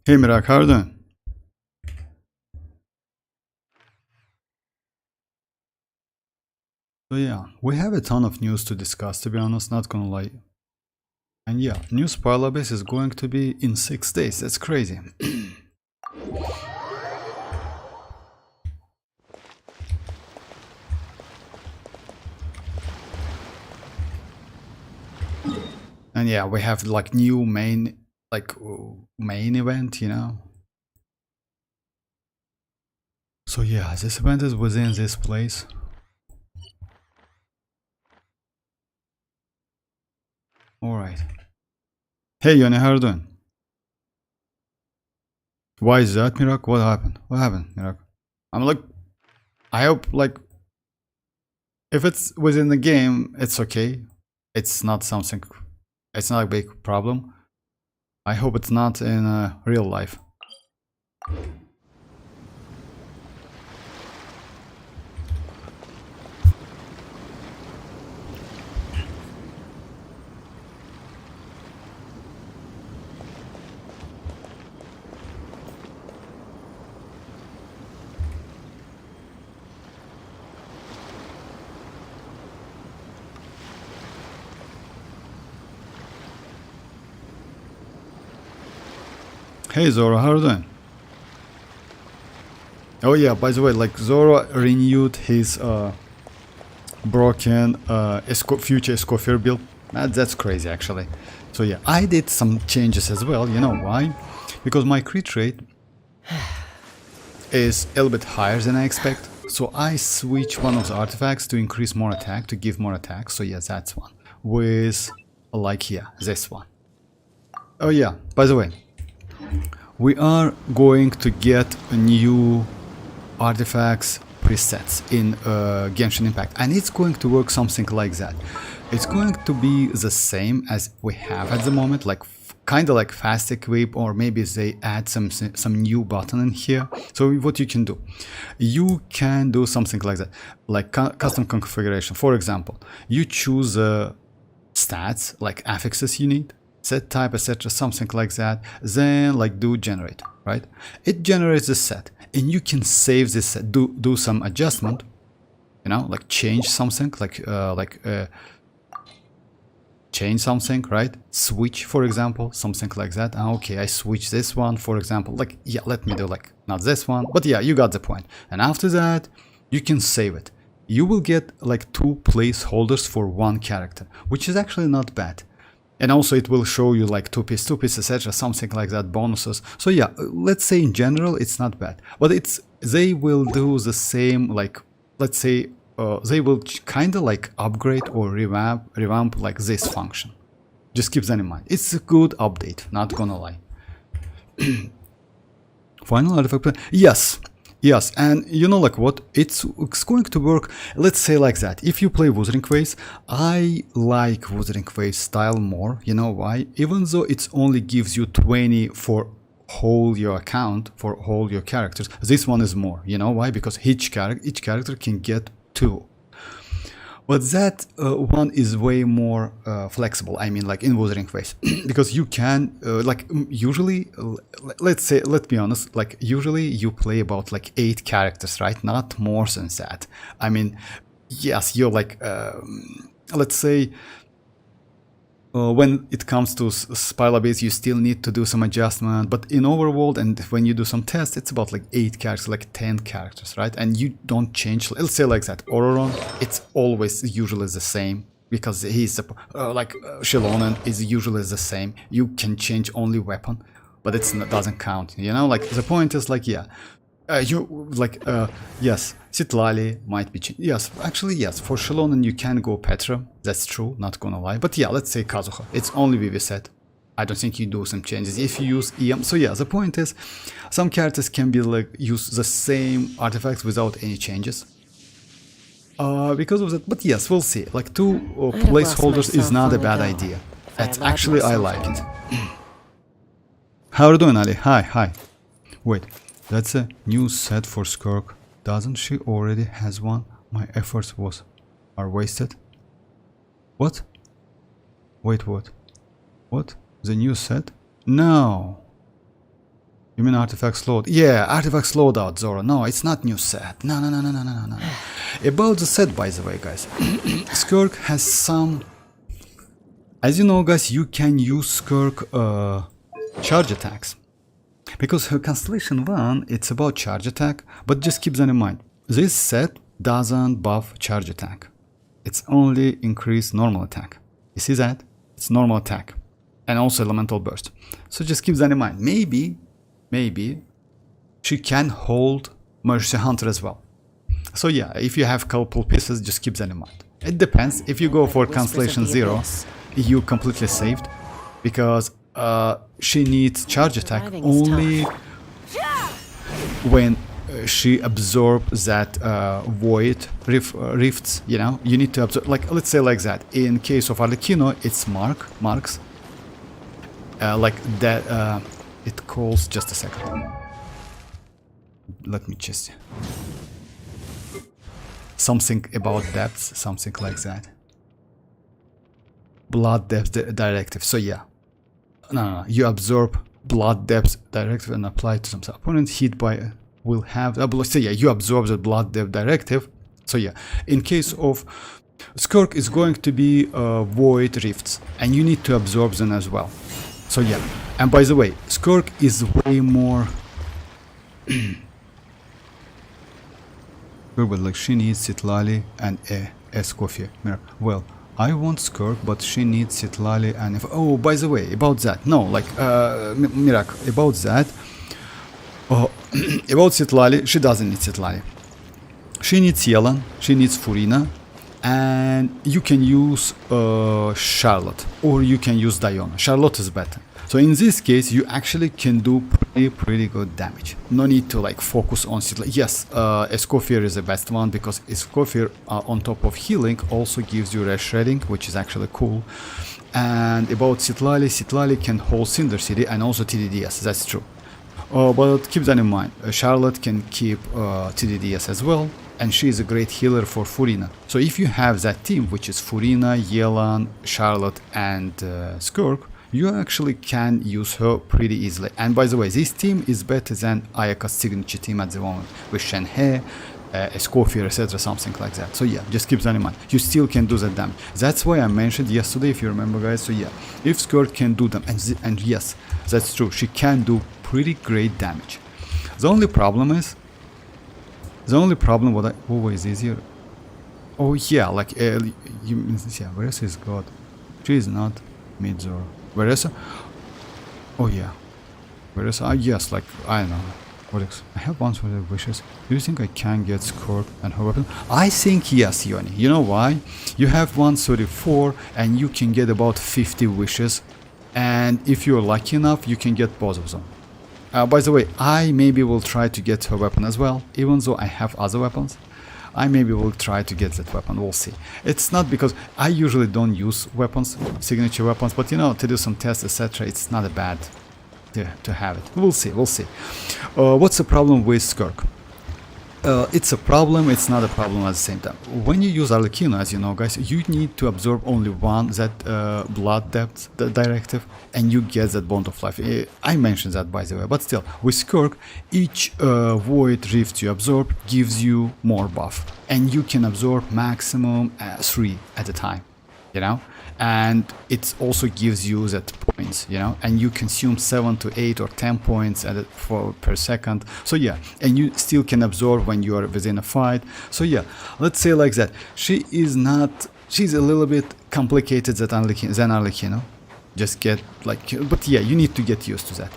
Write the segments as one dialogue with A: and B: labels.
A: Hey Mirak, how are you doing? So yeah, we have a ton of news to discuss, to be honest, not gonna lie. And yeah, new spoiler base is going to be in 6 days, that's crazy. And yeah, we have like new main, like main event, you know? So yeah, this event is within this place. Alright. Hey Yoni, how are you doing? Why is that, Mirak? What happened? What happened, Mirak? I'm like, I hope like, if it's within the game, it's okay. It's not something, it's not a big problem. I hope it's not in real life. Hey Zoro, how are you doing? Oh yeah, by the way, like Zoro renewed his broken future Escoffier build. That's crazy actually. So yeah, I did some changes as well, you know why? Because my crit rate is a little bit higher than I expect. So I switch one of the artifacts to increase more attack, to give more attack. So yeah, that's one. With like here, this one. Oh yeah, by the way, we are going to get a new artifacts presets in Genshin Impact, and it's going to work something like that. It's going to be the same as we have at the moment, like kind of like fast equip, or maybe they add some new button in here. So what you can do, you can do something like that, like custom configuration. For example, you choose stats like affixes you need, set type, etc., something like that, then like do generate, right? It generates the set, and you can save this set, do some adjustment, you know, like change something, like change something, right? Switch, for example, something like that. Okay, I switch this one, for example, like, yeah, let me do like not this one, but yeah, you got the point. And after that, you can save it. You will get like 2 placeholders for 1 character, which is actually not bad. And also it will show you like 2-piece, etc., something like that, bonuses. So yeah, let's say in general it's not bad, but they will do the same, like, let's say they will kind of like upgrade or revamp like this function. Just keep that in mind. It's a good update, not gonna lie. Final artifact, yes, and you know like what, it's going to work, let's say like that. If you play Wuthering Waves, I like Wuthering Waves style more. You know why? Even though it only gives you 20 for whole your account, for all your characters, this one is more. You know why? Because each character can get 2. But that one is way more flexible. I mean, like in Wuthering Waves, because you can usually, let's be honest, like usually you play about like 8 characters, right? Not more than that. I mean, yes, you're like, let's say, when it comes to spiral base, you still need to do some adjustment, but in overworld and when you do some tests, it's about like 8 characters, like 10 characters, right? And you don't change, let's say like that. Ororon, it's always usually the same, because he's xilonen is usually the same. You can change only weapon, but it doesn't count, you know? Like the point is like, yeah, yes, citlali might be changed. Yes, actually, yes. For xilonen, you can go Petra. That's true, not gonna lie. But yeah, let's say Kazuha. It's only VV set. I don't think you do some changes if you use EM. So yeah, the point is, some characters can be like use the same artifacts without any changes. Because of that. But yes, we'll see. Like 2 placeholders is not a bad idea. That's actually, I like it. How are you doing, Ali? Hi. Wait. That's a new set for Skirk. Doesn't she already has one? My efforts are wasted. What? Wait, what? What? The new set? No. You mean artifact slowed? Yeah, artifact slowed out, Zoro. No, it's not new set. No. About the set, by the way, guys. Skirk has some... As you know, guys, you can use Skirk charge attacks. Because her Constellation 1, it's about charge attack, but just keep that in mind. This set doesn't buff charge attack. It's only increase normal attack. You see that? It's normal attack. And also elemental burst. So just keep that in mind. Maybe she can hold Mercy Hunter as well. So yeah, if you have couple pieces, just keep that in mind. It depends. If you go for Constellation 0, you completely saved. Because she needs charge attack only when she absorbs that void rifts, you know. You need to absorb, like, let's say like that. In case of Arlecchino, it's marks. Like that, it calls, just a second. Let me just... Something about depths, something like that. Blood depth directive, so yeah. No, you absorb blood depth directive and apply to some opponent hit by will have so yeah, you absorb the blood depth directive. So yeah, in case of Skirk is going to be void rifts and you need to absorb them as well. So yeah, and by the way, Skirk is way more but like she needs citlali and Escoffier. Well, I want Skirk, but she needs citlali and if... Oh, by the way, about that. No, like, Miracle, about that. Oh, about citlali, she doesn't need citlali. She needs Yelan, she needs Furina, and you can use Charlotte, or you can use Diona. Charlotte is better. So in this case, you actually can do pretty good damage. No need to like focus on citlali. Yes, Escoffier is the best one because Escoffier on top of healing also gives you red shredding, which is actually cool. And about citlali can hold Cinder City and also TDDS. That's true. But keep that in mind. Charlotte can keep TDDS as well, and she is a great healer for Furina. So if you have that team, which is Furina, Yelan, Charlotte, and Skirk, you actually can use her pretty easily. And by the way, this team is better than Ayaka's signature team at the moment with Shenhe, Escoffier, etc., something like that. So yeah, just keep that in mind. You still can do that damage. That's why I mentioned yesterday, if you remember, guys. So yeah, if Skirk can do them, and yes, that's true, she can do pretty great damage. The only problem what WuWa is easier. Oh yeah, like yeah, Veresa is God. She is not mid-Zoro. Veresa? Oh yeah. Veresa, yes, like, I don't know. What I have one for the wishes. Do you think I can get Skirk and her weapon? I think yes, Yoni. You know why? You have 134 and you can get about 50 wishes. And if you're lucky enough, you can get both of them. By the way, I maybe will try to get her weapon as well, even though I have other weapons. I maybe will try to get that weapon, we'll see. It's not because I usually don't use weapons, signature weapons, but you know, to do some tests, etc., it's not a bad to have it. We'll see. What's the problem with Skirk? It's a problem, it's not a problem at the same time. When you use Arlecchino, as you know, guys, you need to absorb only one, that blood depth directive, and you get that bond of life. I mentioned that, by the way, but still, with Skirk, each void rift you absorb gives you more buff, and you can absorb maximum 3 at a time, you know, and it also gives you that points, you know, and you consume 7 to 8 or 10 points per second. So yeah, and you still can absorb when you are within a fight. So yeah, let's say like that. She's a little bit complicated than Arlecchino. Just get like, but yeah, you need to get used to that.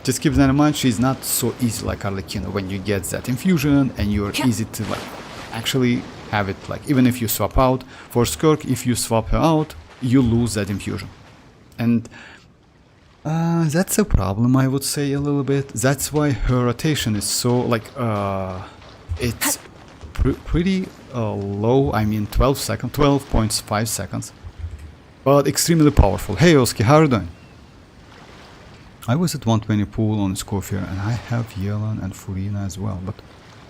A: Just keep that in mind. She's not so easy like Arlecchino when you get that infusion and you're easy to like actually have it, like even if you swap out. For Skirk, if you swap her out, you lose that infusion, and that's a problem, I would say, a little bit. That's why her rotation is so like it's pretty low. I mean 12.5 seconds, but extremely powerful. Hey Oski, how are you doing? I was at 120 pool on Escoffier and I have Yelan and Furina as well, but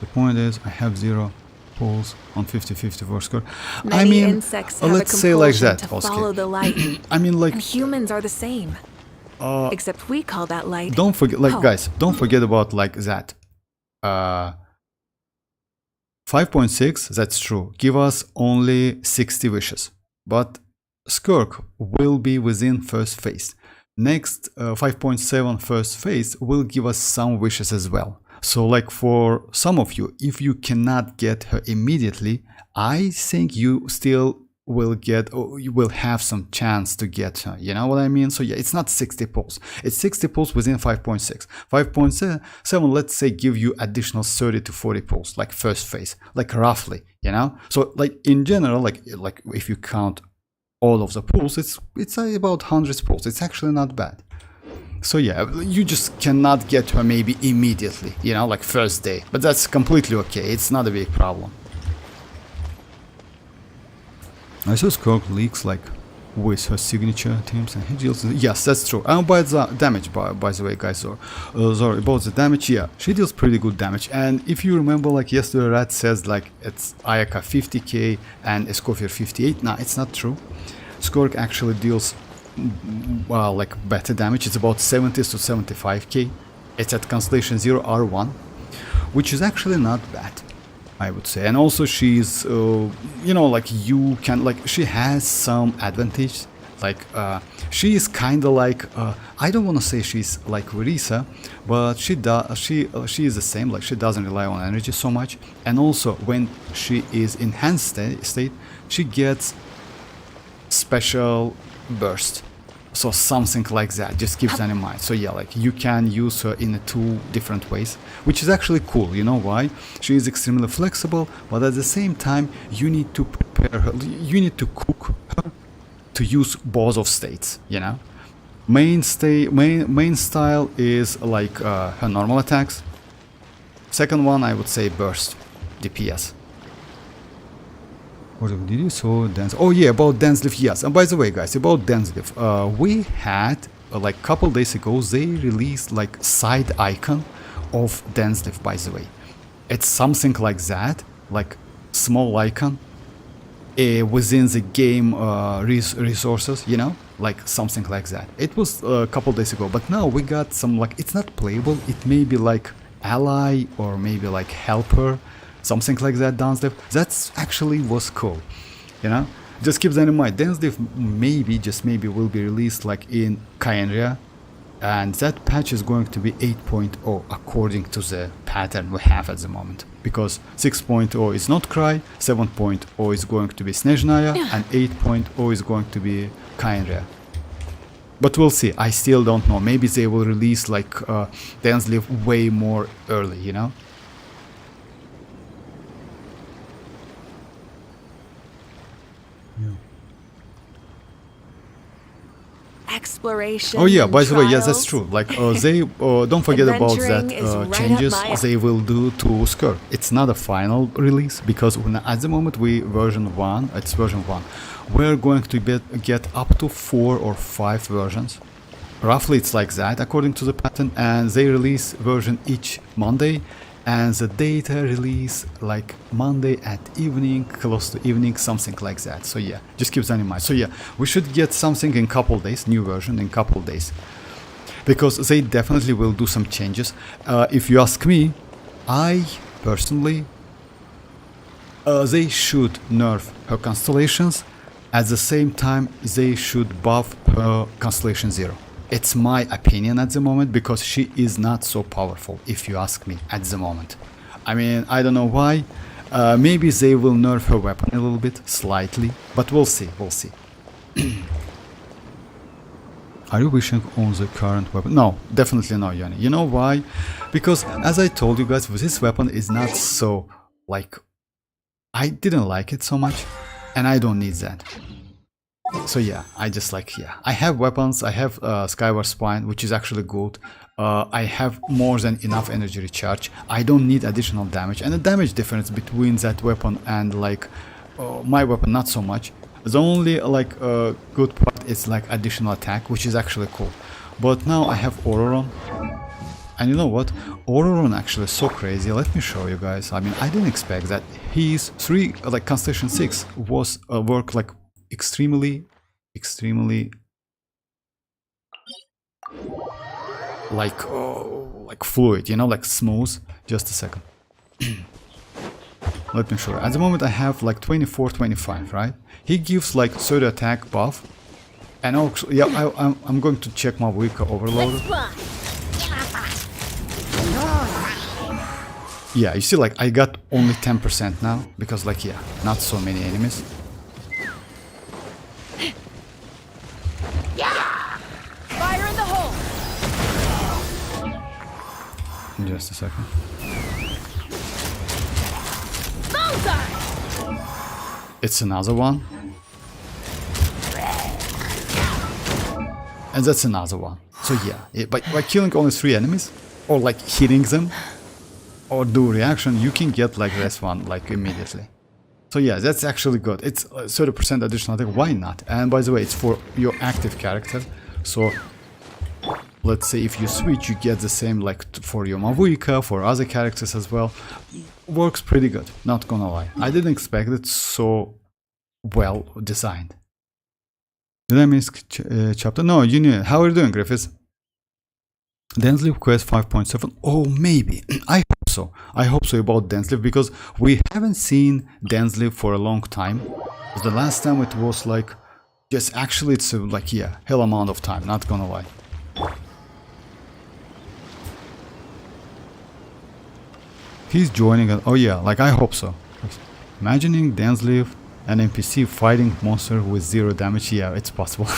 A: the point is I have 0 pulls on 50-50 for Skirk. I mean, let's say like that,
B: follow the light.
A: I mean, like,
B: and humans are the same. Except we call that light.
A: Don't forget, like,
B: Oh.
A: guys, don't forget about like that. 5.6, that's true. Give us only 60 wishes. But Skirk will be within first phase. Next 5.7 first phase will give us some wishes as well. So like for some of you, if you cannot get her immediately, I think you still will get, or you will have some chance to get her, you know what I mean? So yeah, it's not 60 pulls, it's 60 pulls within 5.6. 5.7, let's say, give you additional 30 to 40 pulls, like first phase, like roughly, you know? So like in general, like if you count all of the pulls, it's about 100 pulls. It's actually not bad. So yeah, you just cannot get her maybe immediately, you know, like first day, but that's completely okay. It's not a big problem. I saw Skirk leaks like with her signature teams and he deals. Yes, that's true. And by the damage, by the way, guys, sorry about the damage. Yeah, she deals pretty good damage. And if you remember, like yesterday, Rat says like it's Ayaka 50k and Escoffier 58. Nah, it's not true. Skirk actually deals well, like better damage. It's about 70 to 75k. It's at Constellation 0 R1, which is actually not bad, I would say. And also she's you know, like you can, like, she has some advantage, like she is kind of like I don't want to say she's like Risa, but she is the same, like she doesn't rely on energy so much. And also when she is in enhanced state, she gets special burst, so something like that. Just keep that in mind. So yeah, like you can use her in two different ways, which is actually cool. You know why? She is extremely flexible, but at the same time you need to prepare her, you need to cook her to use both of states, you know. Main style is like her normal attacks. Second one, I would say burst DPS. Did you saw dance? Oh yeah, about Densleaf, yes. And by the way, guys, about Densleaf, we had like couple days ago they released like side icon of Densleaf. By the way, it's something like that, like small icon within the game resources, you know, like something like that. It was a couple days ago, but now we got some, like, it's not playable. It may be like ally or maybe like helper, something like that. Densleaf, that's actually was cool, you know. Just keep that in mind. Densleaf maybe, just maybe, will be released like in Kyenria, and that patch is going to be 8.0 according to the pattern we have at the moment, because 6.0 is not Cry, 7.0 is going to be Snezhnaya, and 8.0 is going to be Kyenria. But we'll see. I still don't know. Maybe they will release like Densleaf way more early, you know.
B: Exploration.
A: Oh yeah, by the way, yes,
B: trials.
A: that's true. Like they don't forget about that
B: Adventuring is right
A: changes
B: up my-
A: they will do to Skirk. It's not a final release, because at the moment we version 1, it's version 1. We're going to get up to 4 or 5 versions. Roughly it's like that according to the pattern, and they release version each Monday, and the data release like Monday at evening, close to evening, something like that. So yeah, just keep that in mind. So yeah, we should get something in couple days, new version in couple days, because they definitely will do some changes. If you ask me, I personally, they should nerf her constellations. At the same time, they should buff her Constellation 0. It's my opinion at the moment, because she is not so powerful, if you ask me, at the moment. I mean, I don't know why. Maybe they will nerf her weapon a little bit, slightly, but we'll see, we'll see. Are you wishing on the current weapon? No, definitely no, Yanni. You know why? Because, as I told you guys, this weapon is not so, like, I didn't like it so much, and I don't need that. So yeah, I just like, yeah, I have weapons. I have Skyward Spine, which is actually good. I have more than enough energy recharge. I don't need additional damage, and the damage difference between that weapon and like my weapon, not so much. The only like good part is like additional attack, which is actually cool. But now I have Ororon, and you know what? Ororon actually is so crazy. Let me show you guys. I mean, I didn't expect that his 3 like Constellation 6 was work like extremely like fluid, you know, like smooth. Just a second. Let me show you. At the moment I have like 24, 25, right? He gives like 30 attack buff. And also, yeah, I'm going to check my mavuika overload. Yeah, you see, like I got only 10% now because, like, yeah, not so many enemies.
B: Fire in the hole.
A: Just a second. It's another one. And that's another one. So yeah, by killing only 3 enemies, or like hitting them, or do reaction, you can get like this one like immediately. So yeah, that's actually good. It's 30% additional attack. Why not? And by the way, it's for your active character. So let's say if you switch, you get the same like for your mavuika, for other characters as well. Works pretty good, not gonna lie. I didn't expect it so well designed. Did I miss chapter? No, you knew it. How are you doing, Griffiths? Dance Leaf quest 5.7. Oh, maybe. I hope so. I hope so about Dance Leaf because we haven't seen Dance Leaf for a long time. The last time it was like, just actually it's like, yeah, hell amount of time, not gonna lie. He's joining us. Oh yeah, like I hope so. Imagining Dance Leaf and NPC fighting monster with 0 damage. Yeah, it's possible.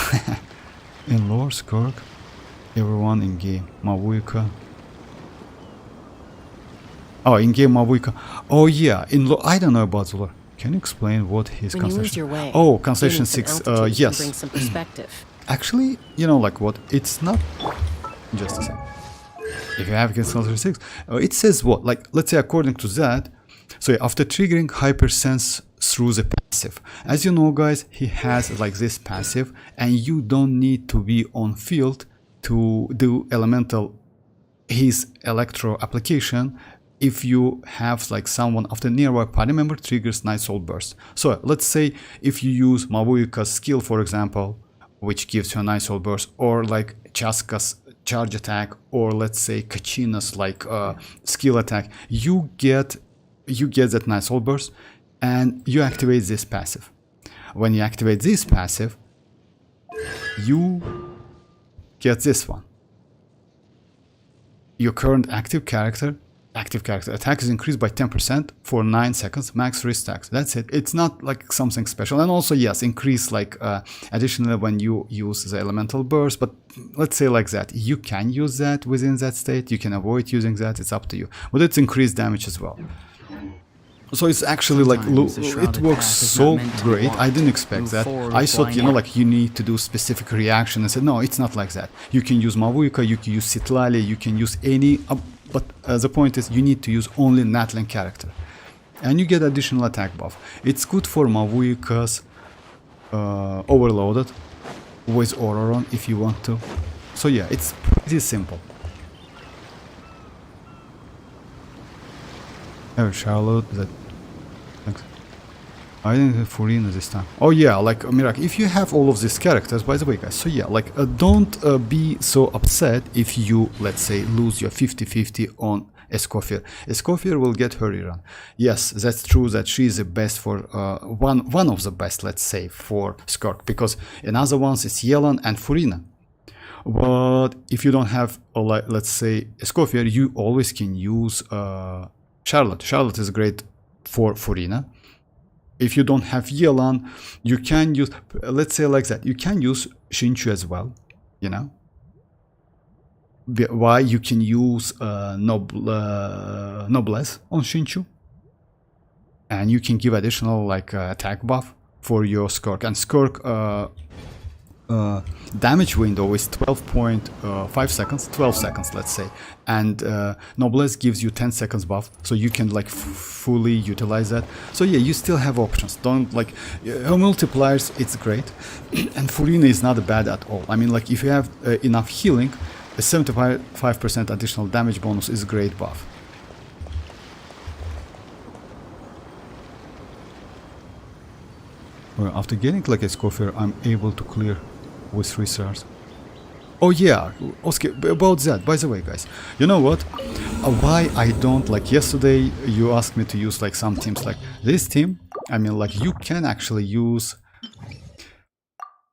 A: In lore, skirk, everyone in game. Mavuika. Oh, in game Mavuika. Oh yeah, in lore. I don't know about the lore. Can you explain what his constellation? Oh, constellation 6. Yes.
C: Bring some perspective.
A: Actually, you know, like what? It's not. Just a second. If you have constellation 6, it says what? Like, let's say according to that. So yeah, after triggering hypersense through the passive, as you know guys, he has like this passive and you don't need to be on field to do his electro application. If you have like someone after nearby party member triggers Night Soul Burst. So let's say if you use Mavuika's skill, for example, which gives you a Night Soul Burst, or like Chasca's charge attack, or let's say Kachina's like skill attack, you get that Night Soul Burst and you activate this passive. When you activate this passive, you get this one. Your current active character attack is increased by 10% for 9 seconds, max restacks. That's it. It's not like something special. And also, yes, increase like additionally when you use the elemental burst, but let's say like that. You can use that within that state. You can avoid using that. It's up to you. But it's increased damage as well. So it's actually like, it works so great. I didn't expect that. I thought, you know, like you need to do specific reaction and said, no, it's not like that. You can use mavuika, you can use citlali, you can use any, but the point is you need to use only natlan character. And you get additional attack buff. It's good for mavuika's overloaded with ororon if you want to. So yeah, it's pretty simple. Oh, Charlotte, that. Thanks. I didn't have Furina this time. Oh yeah, like Miracle. If you have all of these characters, by the way, guys. So yeah, like don't be so upset if you, let's say, lose your 50-50 on Escoffier. Escoffier will get her rerun. Yes, that's true that she is the best for one of the best, let's say, for Skirk, because another ones is Yelan and Furina. But if you don't have, let's say, Escoffier, you always can use Charlotte. Charlotte is great for Furina. If you don't have Yelan, you can use, let's say like that, you can use Shinchu as well, you know. Why you can use Noblesse on Shinchu, and you can give additional like attack buff for your Skirk. And Skirk damage window is 12.5 seconds, 12 seconds, let's say, and Noblesse gives you 10 seconds buff, so you can like fully utilize that. So yeah, you still have options. Don't like her multipliers, it's great. And Furina is not bad at all. I mean, like if you have enough healing, a 75% additional damage bonus is a great buff. Well, after getting like a Escoffier, I'm able to clear with 3 stars. Oh yeah, okay, about that, by the way, guys, you know what? Why I don't, like yesterday you asked me to use like some teams like this team. I mean, like you can actually use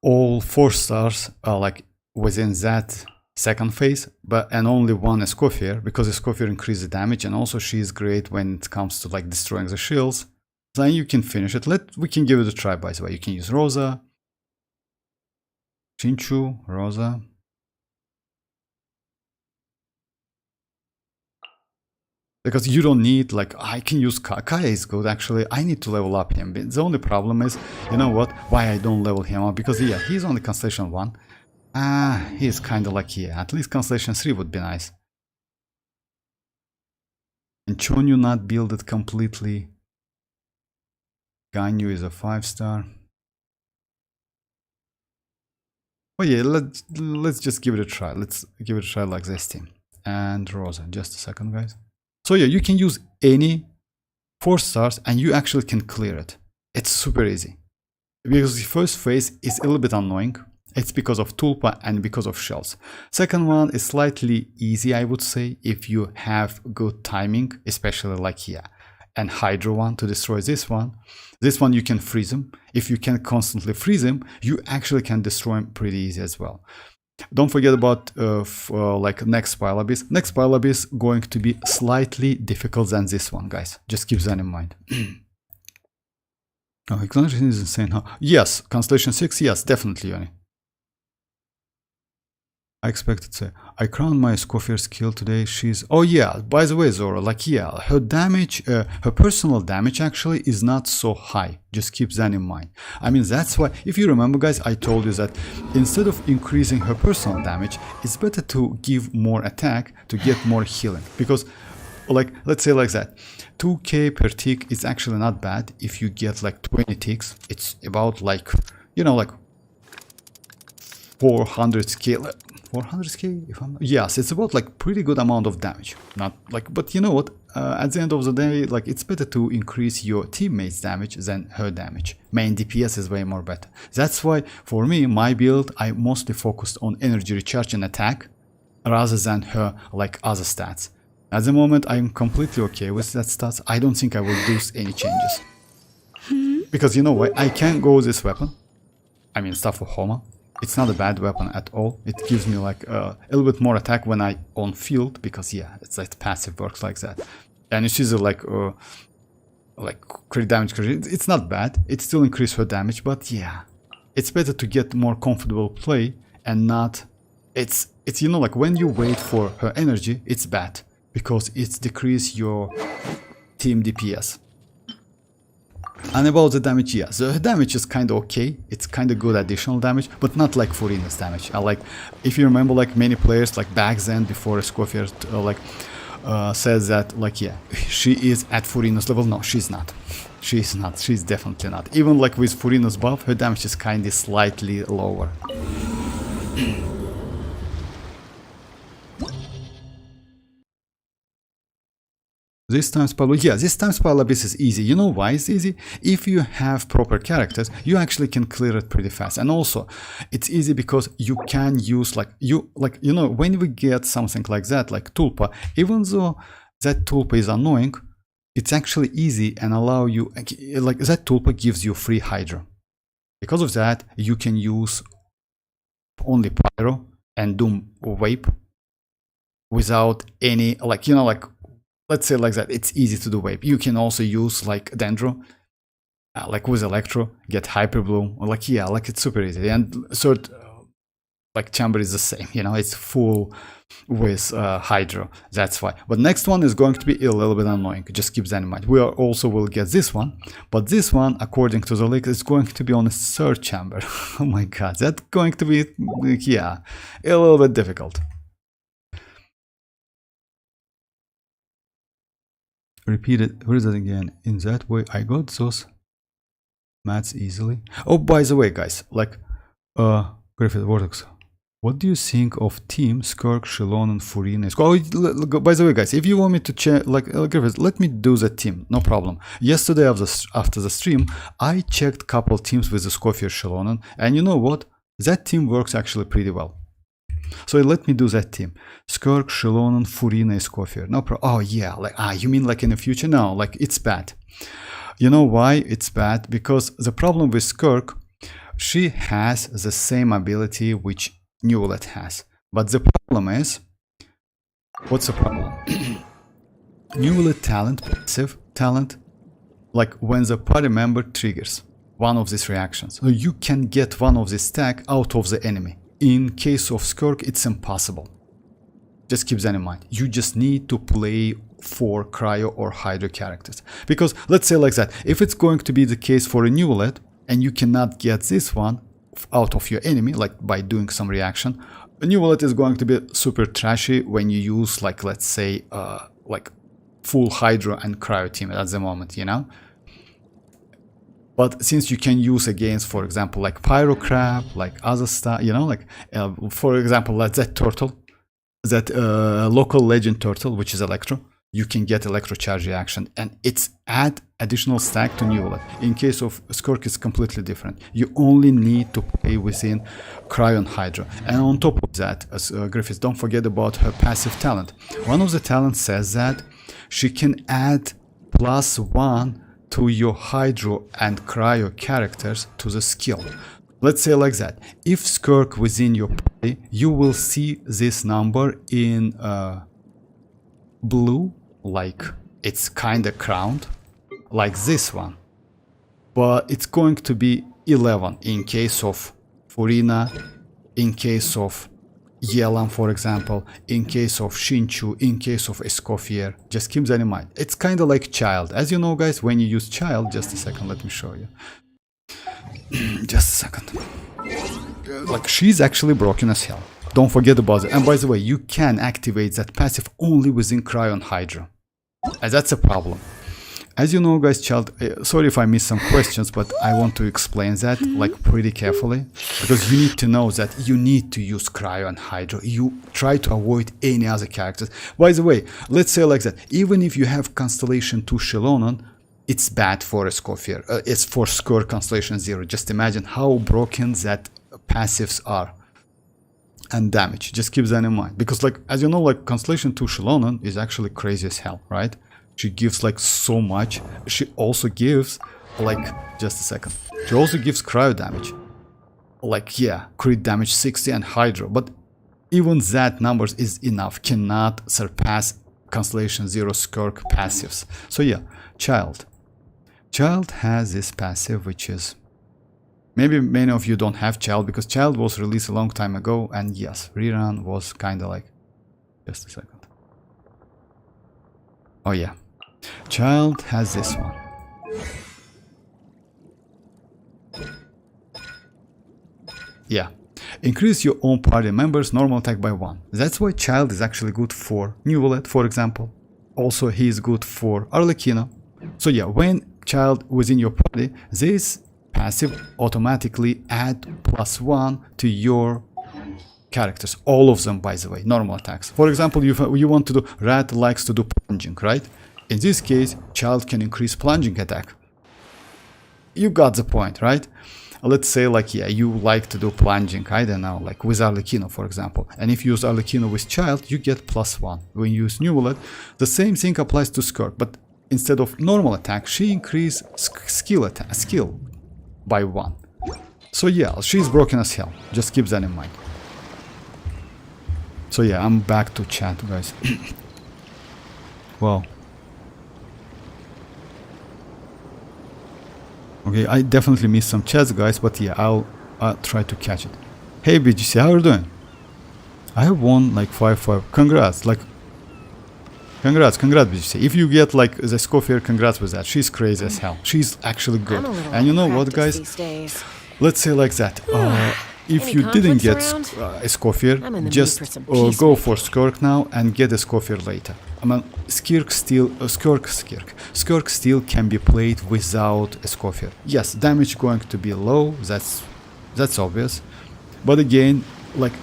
A: all 4 stars like within that second phase, and only one Escoffier, because Escoffier increases damage, and also she is great when it comes to like destroying the shields. Then you can finish it. We can give it a try, by the way. You can use Rosa, Chinchu, Rosa. Because you don't need, like, I can use Kaya is good actually. I need to level up him. The only problem is, you know what, why I don't level him up? Because yeah, he's only Constellation 1. He's kinda like, yeah, at least Constellation 3 would be nice. And Chonyu not builded completely. Ganyu is a 5-star. Oh yeah, let's just give it a try. Let's give it a try like this team. And Rosa, just a second, guys. So yeah, you can use any 4 stars and you actually can clear it. It's super easy. Because the first phase is a little bit annoying. It's because of Tulpa and because of shells. Second one is slightly easy, I would say, if you have good timing, especially like here. And Hydro one to destroy this one. This one you can freeze him. If you can constantly freeze him, you actually can destroy him pretty easy as well. Don't forget about like next Pile Abyss. Next Pile Abyss going to be slightly difficult than this one, guys. Just keep that in mind. Oh, Constellation is insane, huh? Yes, Constellation 6, yes, definitely, Yoni. I expected to. I crowned my Escoffier skill today. She's. Oh yeah. By the way, Zora, like yeah, her damage, her personal damage actually is not so high. Just keep that in mind. I mean, that's why. If you remember, guys, I told you that instead of increasing her personal damage, it's better to give more attack to get more healing. Because, like, let's say like that, 2k per tick is actually not bad. If you get like 20 ticks, it's about like, you know, like 400k. 400k, if I'm, yes, it's about like pretty good amount of damage. Not like, but you know what, at the end of the day, like it's better to increase your teammates damage than her damage. Main DPS is way more better. That's why for me, my build, I mostly focused on energy recharge and attack rather than her like other stats. At the moment, I'm completely okay with that stats. I don't think I will do any changes. Because you know what, I can go with this weapon. I mean, stuff for Homa. It's not a bad weapon at all. It gives me like a little bit more attack when I on field, because yeah, it's like passive works like that. And it's just like crit damage. It's not bad. It still increases her damage, but yeah, it's better to get more comfortable play and not. It's you know, like when you wait for her energy, it's bad because it's decrease your team DPS. And about the damage, yeah, the damage is kind of okay. It's kind of good additional damage, but not like Furina's damage. I like, if you remember, like many players, like back then, before Escoffier, says that, like, yeah, she is at Furina's level. No, she's not. She's not. She's definitely not. Even like with Furina's buff, her damage is kind of slightly lower. This time's Pile Abyss, yeah, this time's Pile Abyss is easy. You know why it's easy? If you have proper characters, you actually can clear it pretty fast. And also, it's easy because you can use you know, when we get something like that, like Tulpa, even though that Tulpa is annoying, it's actually easy and allow you, like that Tulpa gives you free Hydra. Because of that, you can use only Pyro and do Vape without any, like, you know, like, let's say like that, it's easy to do Vape. You can also use like Dendro, like with Electro, get Hyper Bloom, or like, yeah, like it's super easy. And third, like Chamber is the same, you know, it's full with Hydro, that's why. But next one is going to be a little bit annoying, just keep that in mind. We also will get this one, but this one, according to the leak, is going to be on a third chamber. Oh my god, that's going to be, yeah, a little bit difficult. Repeat it, what is that again? In that way, I got those mats easily. Oh, by the way, guys, like, Griffith Vortex, what do you think of Team Skirk, xilonen, Furina? Oh, by the way, guys, if you want me to check, like, Griffith, let me do the team, no problem. Yesterday after the stream, I checked couple teams with the Escoffier xilonen, and you know what? That team works actually pretty well. So let me do that team. Skirk, xilonen, Furina, Escoffier. No problem. Oh yeah, like you mean like in the future? No, like it's bad. You know why it's bad? Because the problem with Skirk, she has the same ability which Newlet has. But the problem is, what's the problem? Newlet talent, passive talent, like when the party member triggers one of these reactions, so you can get one of this stack out of the enemy. In case of Skirk, it's impossible. Just keep that in mind. You just need to play 4 cryo or hydro characters. Because let's say like that, if it's going to be the case for a Newlet, and you cannot get this one out of your enemy, like by doing some reaction, a Newlet is going to be super trashy when you use, like, let's say, like full hydro and cryo team at the moment, you know. But since you can use against, for example, like pyro crab, like other stuff, you know, like for example, like that turtle, that local legend turtle, which is electro, you can get electro charge reaction, and it's add additional stack to Newlet. In case of Skirk, it's completely different. You only need to play within cryo and hydro. And on top of that, as Griffiths, don't forget about her passive talent. One of the talents says that she can add +1 to your hydro and cryo characters to the skill. Let's say like that. If Skirk within your party, you will see this number in blue, like it's kinda crowned, like this one. But it's going to be 11 in case of Furina, in case of Yelan, for example, in case of Shinchu, in case of Escoffier. Just keep that in mind. It's kind of like child. As you know, guys, when you use child, just a second, let me show you. Just a second. Like, she's actually broken as hell. Don't forget about it. And by the way, you can activate that passive only within cryo and hydro. And that's a problem. As you know, guys, child, sorry if I missed some questions, but I want to explain that like pretty carefully, because you need to know that you need to use cryo and hydro. You try to avoid any other characters. By the way, let's say like that, even if you have Constellation 2 xilonen, it's bad for Escoffier. It's for Skirk Constellation 0. Just imagine how broken that passives are. And damage. Just keep that in mind. Because like, as you know, like Constellation 2 xilonen is actually crazy as hell, right? She gives like so much. She also gives like, just a second. She also gives cryo damage. Like, yeah, crit damage 60 and hydro. But even that numbers is enough. Cannot surpass Constellation 0 Skirk passives. So yeah, Child. Child has this passive, which is... Maybe many of you don't have Child, because Child was released a long time ago. And yes, rerun was kind of like... Just a second. Oh yeah. Child has this one. Yeah. Increase your own party members' normal attack by 1. That's why Child is actually good for Newlet, for example. Also, he is good for Arlecchino. So yeah, when Child within your party, this passive automatically add +1 to your characters. All of them, by the way, normal attacks. For example, you want to do... Rat likes to do plunging, right? In this case, Child can increase plunging attack. You got the point, right? Let's say like, yeah, you like to do plunging, I don't know, like with Arlecchino, for example. And if you use Arlecchino with Child, you get +1. When you use Newlet, the same thing applies to Skirk, but instead of normal attack, she increased skill by 1. So yeah, she's broken as hell. Just keep that in mind. So yeah, I'm back to chat, guys. Wow. Okay, I definitely missed some chats, guys, but yeah, I'll try to catch it. Hey BGC, how are you doing? I have won like 5-5. Congrats, like... Congrats BGC. If you get like the Escoffier, congrats with that. She's crazy as hell. She's actually good. And you know what, guys? Let's say like that. If you didn't get Escoffier, just go for Skirk now and get Escoffier later. I mean, Skirk still can be played without Escoffier. Yes, damage going to be low, that's obvious. But again, like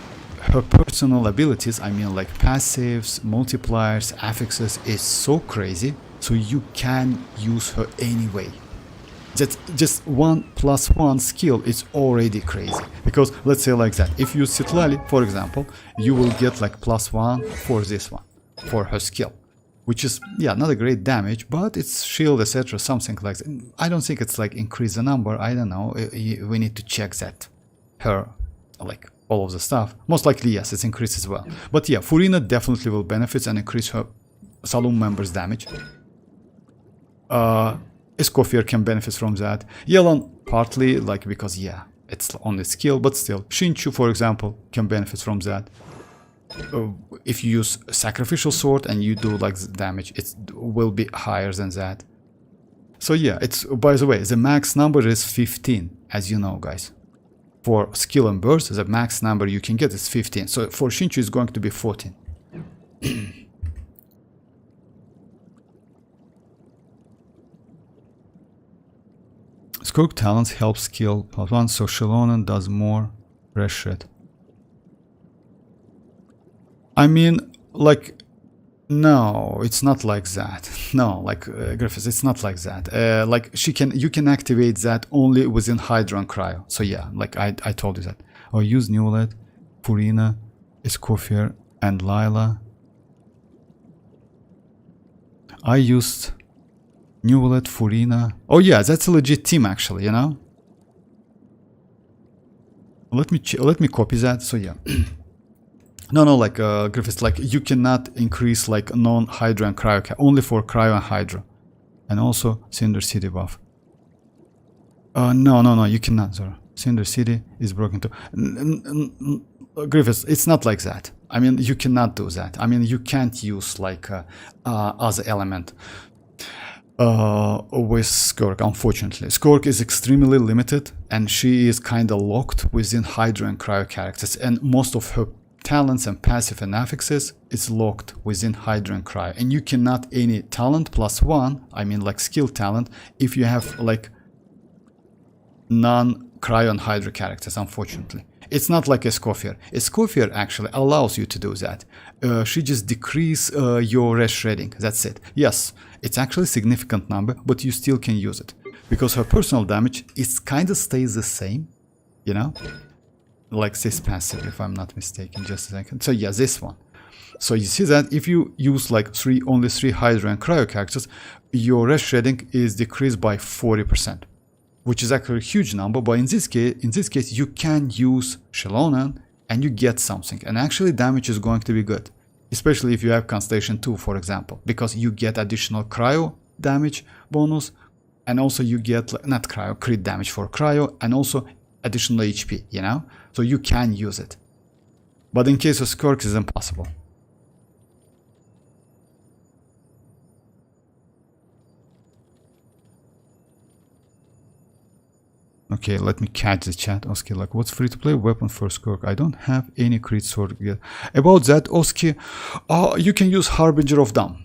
A: her personal abilities, I mean like passives, multipliers, affixes is so crazy, so you can use her anyway. just 1+1 skill is already crazy. Because let's say like that, if you use citlali, for example, you will get like +1 for this one, for her skill. Which is, yeah, not a great damage, but it's shield, etc., something like that. I don't think it's like increase the number, I don't know, we need to check that. Her, like, all of the stuff. Most likely, yes, it's increased as well. But yeah, Furina definitely will benefit and increase her saloon members' damage. Escoffier can benefit from that. Yelan, partly, like, because, yeah, it's only skill, but still. Shinchu, for example, can benefit from that. If you use sacrificial sword and you do like damage, it will be higher than that. So yeah, it's, by the way, the max number is 15, as you know, guys. For skill and burst, the max number you can get is 15. So for Shinchu, it's going to be 14. Skirk talents help skill +1, so xilonen does more red shit. I mean, like, no, it's not like that. No, like, Griffiths, it's not like that. Like, you can activate that only within Hydra and Cryo. So yeah, like I told you that. Or use Newlet, Furina, Escoffier, and Lila. I used Newlet, Furina. Oh yeah, that's a legit team actually, you know? Let me copy that, so yeah. No, like, Griffiths, like, you cannot increase, like, non-Hydra and Cryo, only for Cryo and Hydra. And also, Cinder City buff. No, you cannot, Zora. Cinder City is broken too. Griffiths, it's not like that. I mean, you cannot do that. I mean, you can't use, like, other element with Skirk, unfortunately. Skirk is extremely limited, and she is kind of locked within Hydra and Cryo characters, and most of her talents and passive and affixes is locked within Hydra and Cryo, and you cannot any talent +1, I mean like skill talent, if you have like non-Cryo and Hydra characters, unfortunately. It's not like Escoffier. Escoffier actually allows you to do that. She just decrease your red shredding, that's it. Yes, it's actually a significant number, but you still can use it. Because her personal damage is kind of stays the same, you know? Like this passive, if I'm not mistaken, just a second. So yeah, this one. So you see that if you use like only 3 Hydra and Cryo characters, your red shredding is decreased by 40%, which is actually a huge number. But in this case, you can use xilonen and you get something, and actually damage is going to be good, especially if you have Constellation 2, for example, because you get additional Cryo damage bonus, and also you get not Cryo, crit damage for Cryo, and also additional HP, you know? So you can use it. But in case of Skirk, it's impossible. Okay, let me catch the chat. Oski, like, what's free-to-play weapon for Skirk? I don't have any crit sword yet. About that, Oski, you can use Harbinger of Dawn.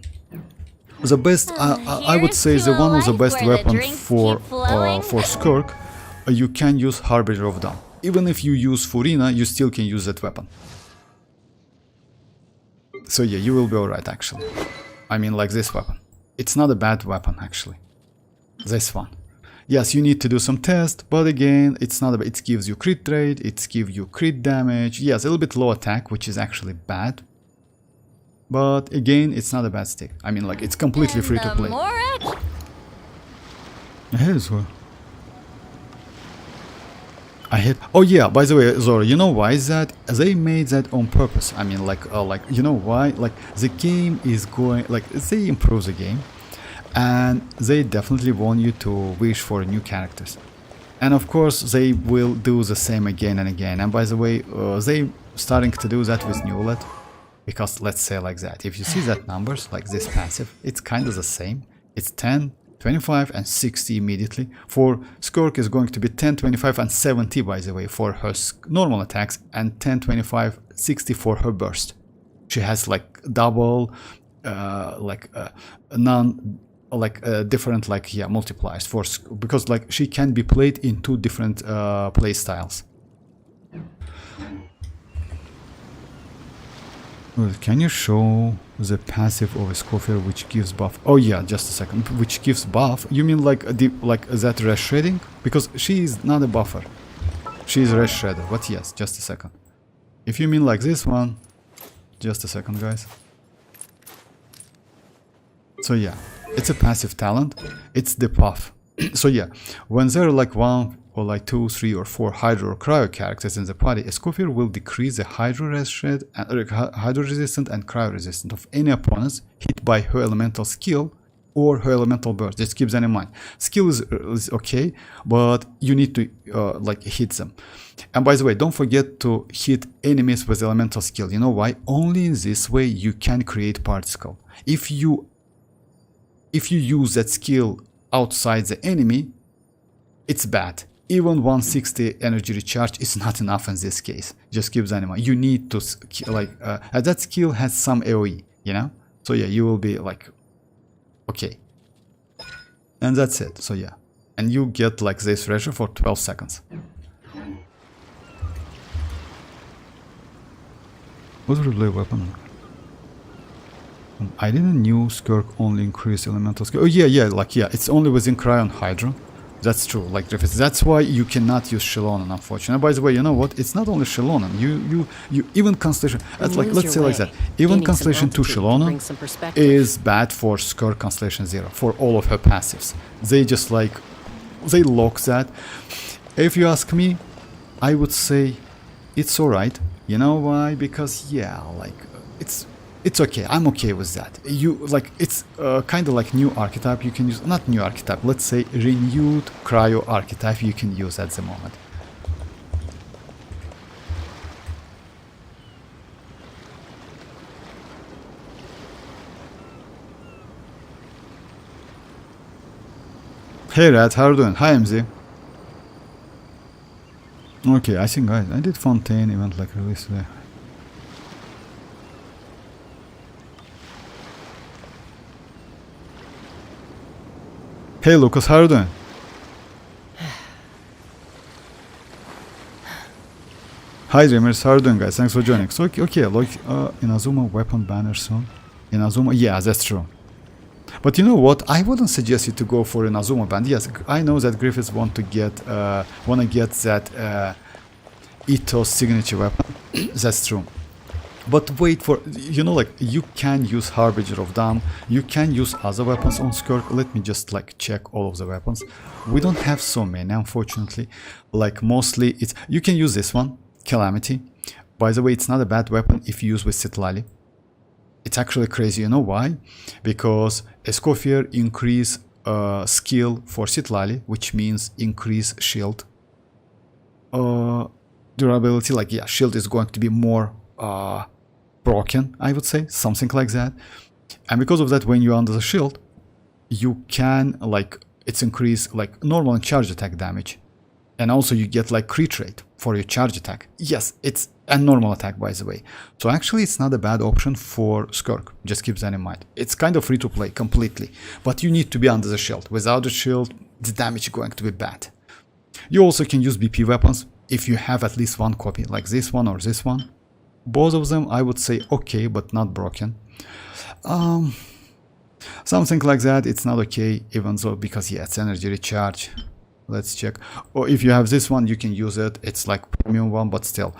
A: The best, I would say, the one of the best weapon for Skirk. You can use Harbinger of Dawn. Even if you use Furina, you still can use that weapon. So yeah, you will be alright actually. I mean like this weapon. It's not a bad weapon actually. This one. Yes, you need to do some tests, but again, it's not a, it gives you crit rate, it gives you crit damage. Yes, a little bit low attack, which is actually bad. But again, it's not a bad stick. I mean like it's completely free to play. I hit. Oh yeah, by the way, Zora, you know why is that? They made that on purpose. I mean, like, you know why? Like, the game is going, like, they improve the game, and they definitely want you to wish for new characters. And of course, they will do the same again and again. And by the way, they starting to do that with Newlet, because let's say like that. If you see that numbers, like this passive, it's kind of the same. It's 10. 25 and 60 immediately. For Skirk is going to be 10, 25 and 70 by the way for her normal attacks, and 10, 25, 60 for her burst. She has like double, different like yeah multipliers for, because like she can be played in 2 different play styles. Well, can you show the passive of a Scofier which gives buff? Oh yeah, just a second. Which gives buff? You mean like that red shredding? Because she is not a buffer. She is red shredder. But yes, just a second. If you mean like this one, just a second, guys. So yeah, it's a passive talent. It's the buff. So yeah, when there are like 1 or like 2, 3 or 4 hydro or cryo characters in the party, a Scofier will decrease the hydro resistant and cryo resistant of any opponents hit by her elemental skill or her elemental burst. Just keep that in mind. Skill is okay, but you need to like hit them. And by the way, don't forget to hit enemies with elemental skill. You know why? Only in this way you can create particle. If you use that skill outside the enemy, it's bad. Even 160 energy recharge is not enough in this case. Just keep that in mind. You need to like that skill has some AoE, you know. So yeah, you will be like okay, and that's it. So yeah, and you get like this treasure for 12 seconds. What replay weapon? I didn't knew Skirk only increase elemental skill. Oh yeah, like yeah, it's only within Cryon Hydra. That's true, like Griffiths. That's why you cannot use xilonen, unfortunately. By the way, you know what? It's not only xilonen. You even Constellation. Like let's say like that. Even Constellation 2 xilonen is bad for Skirk Constellation 0 for all of her passives. They just like they lock that. If you ask me, I would say it's alright. You know why? Because yeah, like it's okay. I'm okay with that. You like it's kind of like new archetype you can use. Not new archetype. Let's say renewed cryo archetype you can use at the moment. Hey Rat, how are you doing? Hi MZ. Okay, I think guys, I did Fontaine event like release today. Hey Lucas, how are you doing? Hi Dreamers, how are you doing guys? Thanks for joining. So okay, like Inazuma weapon banner soon. Inazuma, yeah, that's true. But you know what? I wouldn't suggest you to go for Inazuma band. Yes, I know that Griffiths wanna get that Ito's signature weapon. That's true. But wait for, you know, like you can use Harbinger of Dawn, you can use other weapons on Skirk. Let me just like check all of the weapons. We don't have so many, unfortunately. Like mostly it's, you can use this one, Calamity. By the way, it's not a bad weapon if you use with citlali. It's actually crazy, you know why? Because a Scofier increase skill for citlali, which means increase shield. Durability, like yeah, shield is going to be more broken, I would say, something like that. And because of that, when you're under the shield, you can like it's increase like normal and charge attack damage, and also you get like crit rate for your charge attack. Yes, it's a normal attack, by the way. So actually it's not a bad option for Skirk. Just keep that in mind. It's kind of free to play completely, but you need to be under the shield. Without the shield, the damage is going to be bad. You also can use BP weapons if you have at least one copy, like this one or this one. Both of them I would say okay, but not broken. Something like that, it's not okay, even though, because yeah, it's energy recharge. Let's check. Or if you have this one, you can use it. It's like premium one, but still.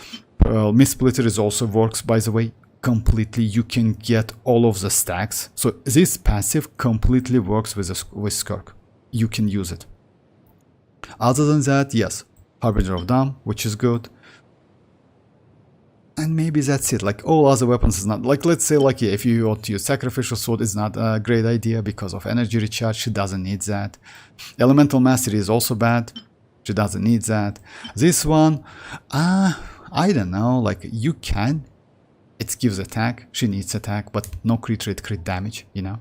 A: Mist Splitter is also works, by the way, completely. You can get all of the stacks. So this passive completely works with Skirk. You can use it. Other than that, yes, Harbinger of Dawn, which is good. And maybe that's it. Like all other weapons is not, like let's say like yeah, if you want to use Sacrificial Sword is not a great idea because of energy recharge. She doesn't need that. Elemental Mastery is also bad. She doesn't need that. This one, I don't know, like you can. It gives attack. She needs attack, but no crit rate, crit damage, you know.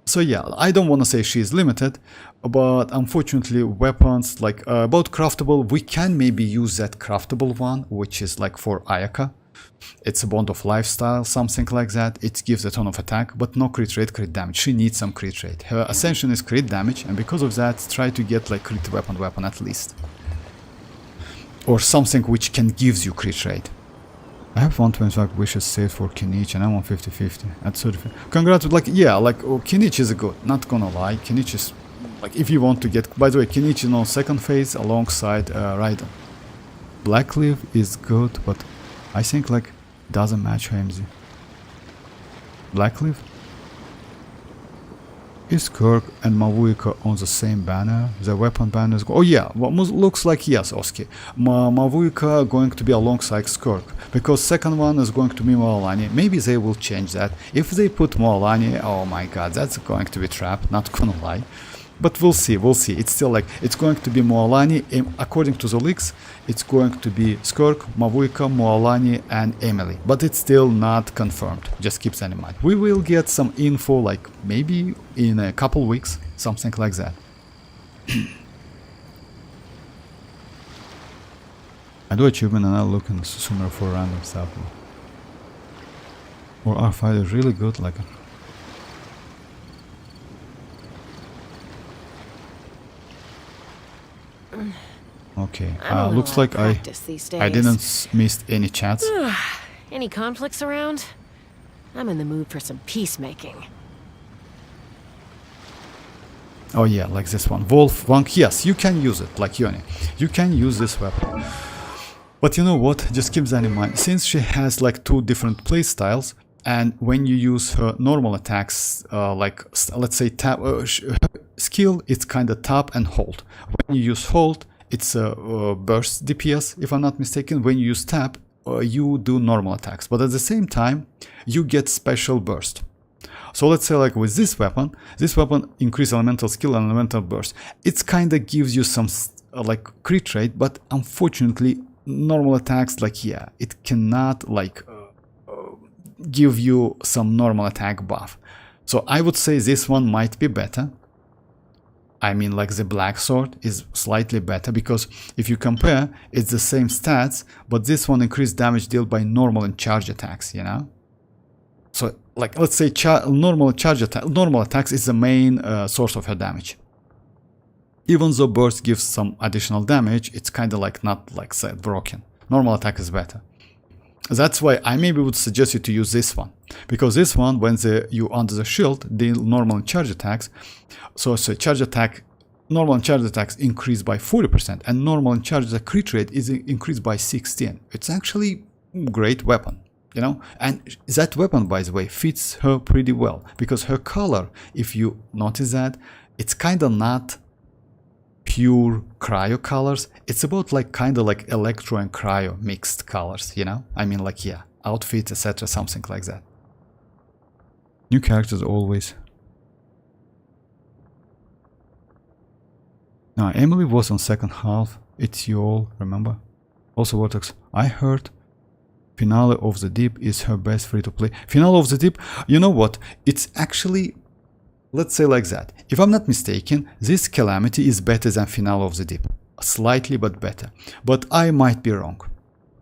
A: So yeah, I don't want to say she is limited, but unfortunately weapons like about craftable, we can maybe use that craftable one, which is like for Ayaka. It's a Bond of Lifestyle, something like that. It gives a ton of attack, but no crit rate, crit damage. She needs some crit rate. Her Ascension is crit damage, and because of that, try to get like crit weapon at least. Or something which can gives you crit rate. I have 125 wishes saved for Kinich and I'm on 50-50 at 35. Congrats, like, yeah, like, oh, Kinich is good, not gonna lie. Kinich is, like, if you want to get, by the way, Kinich is on second phase alongside Raiden. Blackleaf is good, but I think, like, doesn't match HMZ. Blackleaf? Is Skirk and Mavuika on the same banner? The weapon banner is... Oh yeah, well, looks like yes, Oski. Mavuika going to be alongside Skirk, because second one is going to be Mualani. Maybe they will change that. If they put Mualani, oh my god, that's going to be trap, not gonna lie. But we'll see, we'll see. It's still like, it's going to be Mualani. According to the leaks, it's going to be Skirk, Mavuika, Mualani, and Emily. But it's still not confirmed. Just keep that in mind. We will get some info, like maybe in a couple weeks, something like that. I do achievement and I'm looking sooner for random stuff. Or our fight is really good, like... Okay, looks like I didn't miss any chats.
B: Any conflicts around? I'm in the mood for some peacemaking.
A: Oh yeah, like this one. Wolfwang, yes, you can use it, like Yoni. You can use this weapon. But you know what, just keep that in mind. Since she has like two different play styles, and when you use her normal attacks, like let's say tap, skill, it's kind of tap and hold. When you use hold, it's a burst DPS, if I'm not mistaken. When you use tap, you do normal attacks, but at the same time, you get special burst. So let's say like with this weapon increase elemental skill and elemental burst. It kind of gives you some like crit rate, but unfortunately, normal attacks, like, yeah, it cannot like give you some normal attack buff. So I would say this one might be better. I mean, like the black sword is slightly better, because if you compare, it's the same stats, but this one increased damage dealt by normal and charge attacks, you know? So, like, let's say normal attacks is the main source of her damage. Even though burst gives some additional damage, it's kind of like not like said broken. Normal attack is better. That's why I maybe would suggest you to use this one, because this one, when you under the shield, deal normal and charge attacks. So charge attack, normal and charge attacks increase by 40%, and normal and charge attack crit rate is increased by 16. It's actually a great weapon, you know. And that weapon, by the way, fits her pretty well, because her color, if you notice that, it's kind of not pure cryo colors. It's about like kind of like electro and cryo mixed colors, you know. I mean, like, yeah, outfit, etc., something like that. New characters always. Now Emily was on second half. It's you all, remember? Also Vortex, I heard Finale of the Deep is her best free to play. Finale of the Deep, you know what, it's actually, let's say like that. If I'm not mistaken, this Calamity is better than Finale of the Deep. Slightly, but better. But I might be wrong.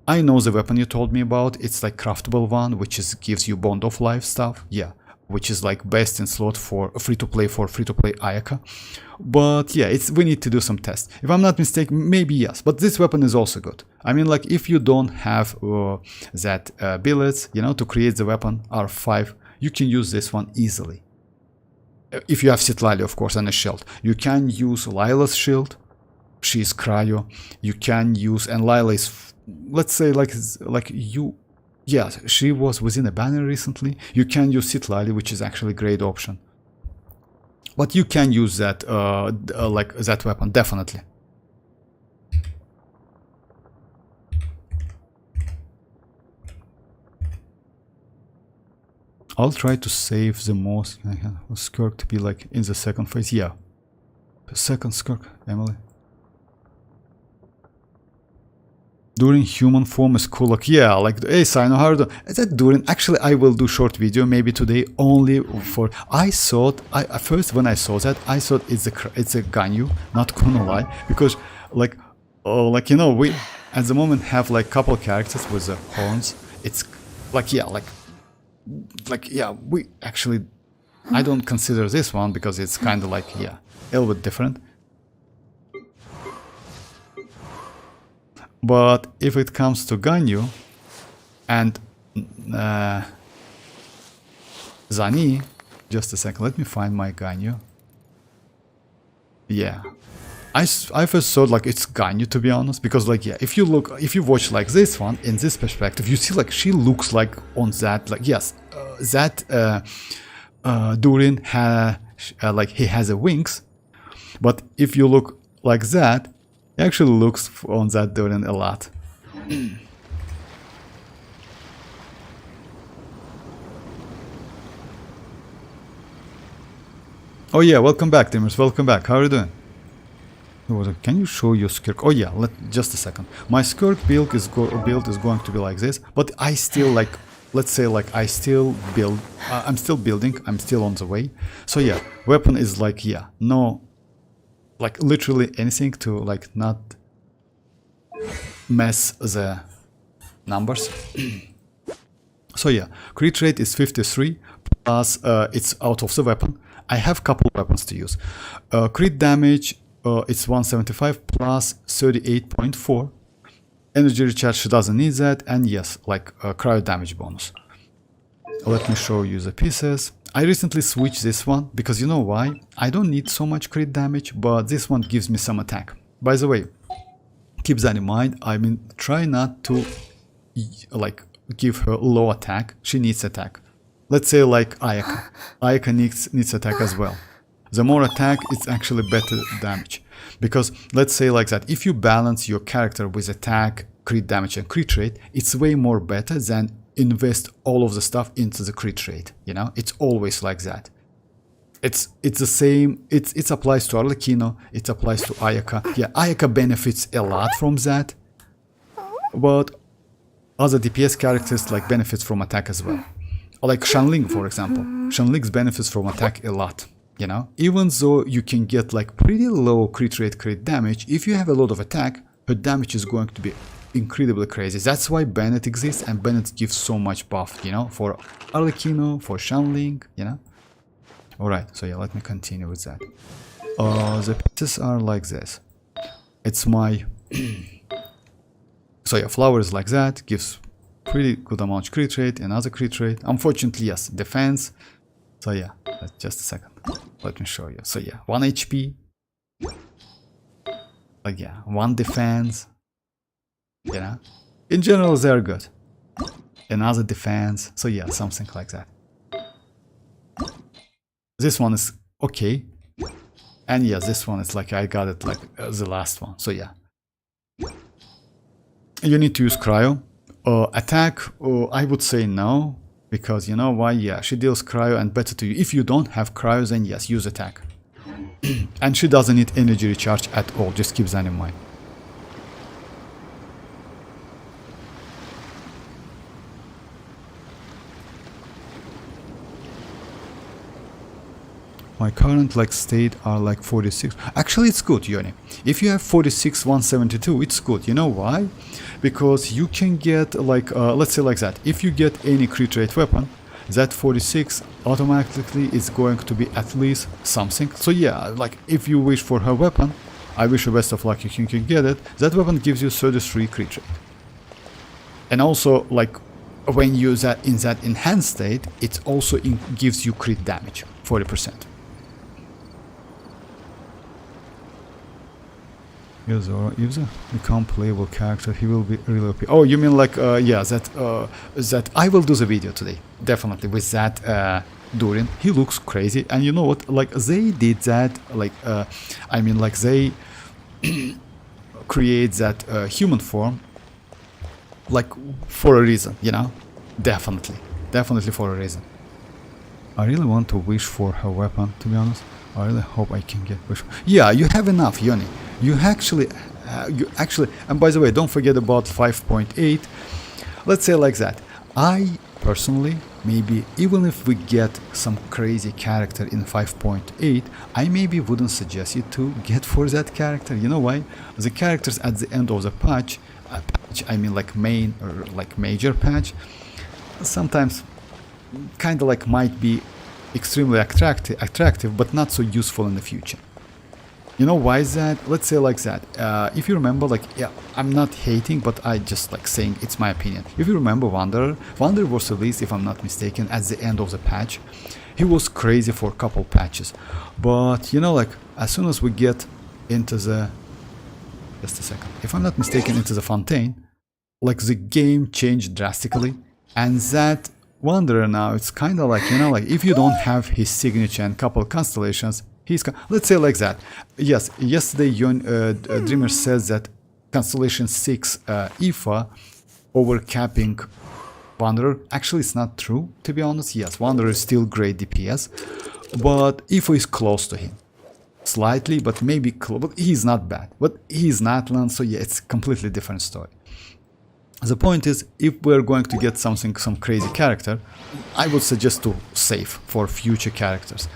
A: I know the weapon you told me about. It's like craftable one, which is gives you Bond of Life stuff. Yeah, which is like best in slot for free-to-play Ayaka. But yeah, we need to do some tests. If I'm not mistaken, maybe yes. But this weapon is also good. I mean, like, if you don't have that billets, you know, to create the weapon R5, you can use this one easily. If you have citlali, of course, and a shield. You can use Lila's shield. She's cryo. You can use, and Lila is, let's say, like you, yeah, she was within a banner recently. You can use citlali, which is actually a great option. But you can use that, like that weapon, definitely. I'll try to save the most. Skirk to be like in the second phase. Yeah, second Skirk, Emily. During human form is cool. Like, yeah, like, hey, I know how to do that. During, actually, I will do short video maybe today only for. I thought, at first when I saw that, I thought it's a Ganyu, not gonna lie, because like, like, you know, we at the moment have like couple characters with the horns. It's like, yeah, like, yeah, we actually, I don't consider this one because it's kind of like, yeah, a little bit different. But if it comes to Ganyu, And Zani, just a second, let me find my Ganyu. Yeah, I first thought like it's Ganyu, to be honest, because like, yeah, if you watch like this one in this perspective, you see like she looks like on that, like, yes, that Durin like he has a wings, but if you look like that, it actually looks on that Durin a lot. Oh yeah, welcome back, Timers. Welcome back. How are you doing? Can you show your skirk? Oh yeah, just a second. My skirk build is going to be like this, but I still like, let's say like I still build. I'm still building. I'm still on the way. So yeah, weapon is like, yeah, no, like literally anything to like not mess the numbers. So yeah, crit rate is 53 plus it's out of the weapon. I have couple weapons to use. Crit damage, it's 175 plus 38.4. Energy recharge, she doesn't need that. And yes, like cryo damage bonus. Let me show you the pieces. I recently switched this one because you know why? I don't need so much crit damage, but this one gives me some attack. By the way, keep that in mind. I mean, try not to like give her low attack. She needs attack. Let's say like Ayaka. Ayaka needs attack as well. The more attack, it's actually better damage. Because let's say like that, if you balance your character with attack, crit damage and crit rate, it's way more better than invest all of the stuff into the crit rate. You know, it's always like that. It's the same, it applies to Arlecchino, it applies to Ayaka. Yeah, Ayaka benefits a lot from that. But other DPS characters like benefits from attack as well. Like Xianling, for example. Xianling's benefits from attack a lot, you know? Even though you can get like pretty low crit rate, crit damage, if you have a lot of attack, her damage is going to be incredibly crazy. That's why Bennett exists, and Bennett gives so much buff, you know? For Arlecchino, for Xianling, you know? Alright, so yeah, let me continue with that. The pieces are like this. It's my... So yeah, flower is like that, gives pretty good amount crit rate, another crit rate. Unfortunately, yes, defense. So yeah, just a second. Let me show you. So yeah, 1 HP. Like yeah, 1 defense. You know? In general, they're good. Another defense. So yeah, something like that. This one is okay. And yeah, this one is like, I got it like the last one. So yeah. You need to use cryo. Attack, I would say no, because you know why? Yeah, she deals cryo and better to you. If you don't have cryo, then yes, use attack. And she doesn't need energy recharge at all, just keep that in mind. My current like state are like 46. Actually, it's good, Yoni. If you have 46, 172, it's good. You know why? Because you can get like, let's say like that. If you get any crit rate weapon, that 46 automatically is going to be at least something. So yeah, like if you wish for her weapon, I wish you best of luck, you can get it. That weapon gives you 33 crit rate. And also like when you use that in that enhanced state, it also gives you crit damage, 40%. If the become playable character, he will be really OP. Oh, you mean like yeah, that I will do the video today, definitely with that Durin. He looks crazy, and you know what? Like they did that, like I mean, like they create that human form, like for a reason, you know? Definitely for a reason. I really want to wish for her weapon, to be honest. I really hope I can get wish. Yeah, you have enough, Yoni. You actually, and by the way, don't forget about 5.8. Let's say like that. I personally, maybe even if we get some crazy character in 5.8, I maybe wouldn't suggest you to get for that character. You know why? The characters at the end of the patch, I mean like main or like major patch, sometimes kind of like might be extremely attractive, but not so useful in the future. You know why is that? Let's say like that. If you remember, like, yeah, I'm not hating, but I just like saying it's my opinion. If you remember Wanderer was released, if I'm not mistaken, at the end of the patch. He was crazy for a couple patches. But, you know, like, as soon as we get into the... Just a second. If I'm not mistaken, into the Fontaine, like, the game changed drastically. And that Wanderer now, it's kind of like, you know, like, if you don't have his signature and couple constellations, let's say like that. Yes, yesterday Dreamer says that Constellation 6 IFA overcapping Wanderer. Actually, it's not true, to be honest. Yes, Wanderer is still great DPS, but IFA is close to him. Slightly, but maybe close. But he's not bad. But he's natlan, so yeah, it's a completely different story. The point is, if we're going to get some crazy character, I would suggest to save for future characters.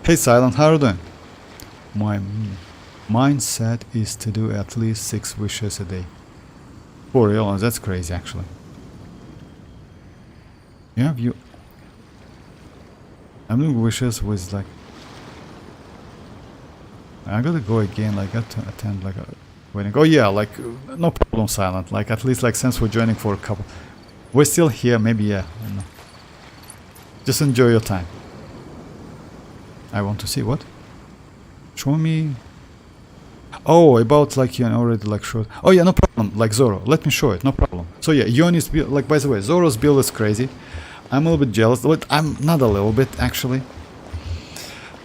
A: Hey Silent, how are you doing? My mindset is to do at least 6 wishes a day. For real, that's crazy actually. Yeah, I'm doing wishes with like... I gotta go again, like, I got to attend like a wedding. Oh yeah, like, no problem Silent, like, at least like since we're joining for a couple... We're still here, maybe, yeah, I don't know. Just enjoy your time. I want to see what? Show me. Oh, about like you already like showed. Oh yeah, no problem. Like Zoro, let me show it. No problem. So yeah, Yoni's build. Like, by the way, Zoro's build is crazy. I'm a little bit jealous, but I'm not a little bit actually.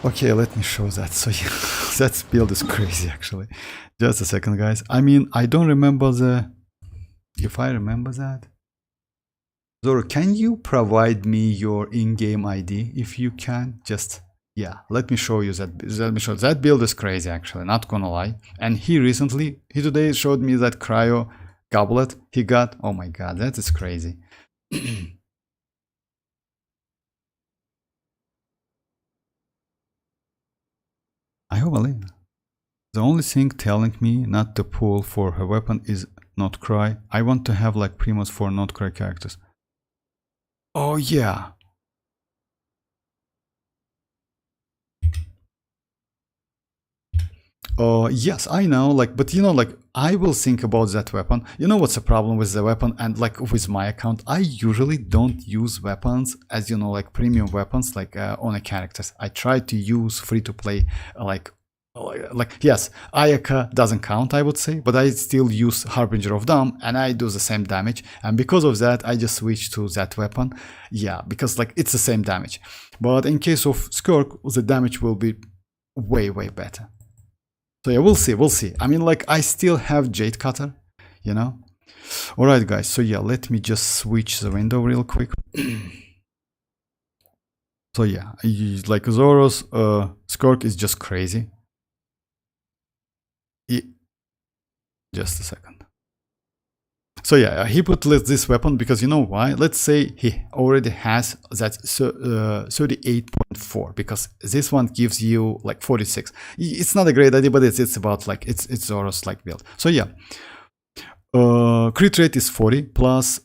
A: Okay, let me show that. So yeah, that build is crazy actually. Just a second, guys. I mean, I don't remember the. If I remember that. Zoro, can you provide me your in-game ID if you can? Just. Yeah, let me show you that. Let me show that build is crazy actually, not gonna lie. And he today showed me that cryo goblet he got. Oh my god, that is crazy. I hope Alina. The only thing telling me not to pull for her weapon is not cry. I want to have like primos for not cry characters. Oh yeah. Yes, I know, like, but you know, like, I will think about that weapon. You know what's the problem with the weapon and like with my account? I usually don't use weapons, as you know, like premium weapons, like on a characters. I try to use free-to-play, like yes, Ayaka doesn't count, I would say, but I still use Harbinger of Dawn and I do the same damage. And because of that, I just switch to that weapon. Yeah, because like it's the same damage. But in case of Skirk, the damage will be way, way better. So yeah, we'll see. I mean, like, I still have Jade Cutter, you know? Alright, guys, so yeah, let me just switch the window real quick. So yeah, like, Zoro's Skirk is just crazy. Just a second. So yeah, he put this weapon because you know why? Let's say he already has that 38.4 because this one gives you like 46. It's not a great idea, but it's about like it's Zoro's like build. So yeah, crit rate is 40 plus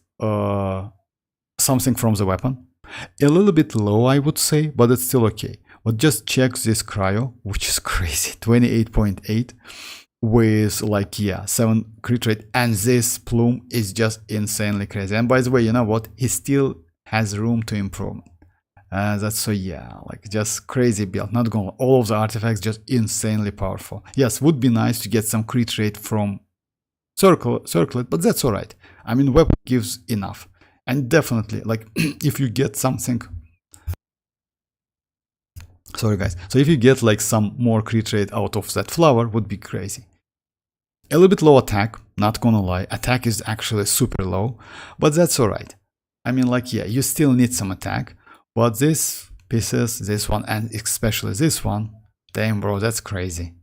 A: something from the weapon. A little bit low, I would say, but it's still okay. But just check this cryo, which is crazy, 28.8. with like, yeah, 7 crit rate, and this plume is just insanely crazy. And by the way, you know what, he still has room to improve. That's so, yeah, like, just crazy build. Not gonna, all of the artifacts just insanely powerful. Yes, would be nice to get some crit rate from circlet, but that's all right. I mean, weapon gives enough. And definitely, like, if you get something, sorry guys, so if you get like some more crit rate out of that flower, would be crazy. A little bit low attack, not gonna lie. Attack is actually super low, but that's alright. I mean, like, yeah, you still need some attack, but this pieces, this one, and especially this one, damn bro, that's crazy.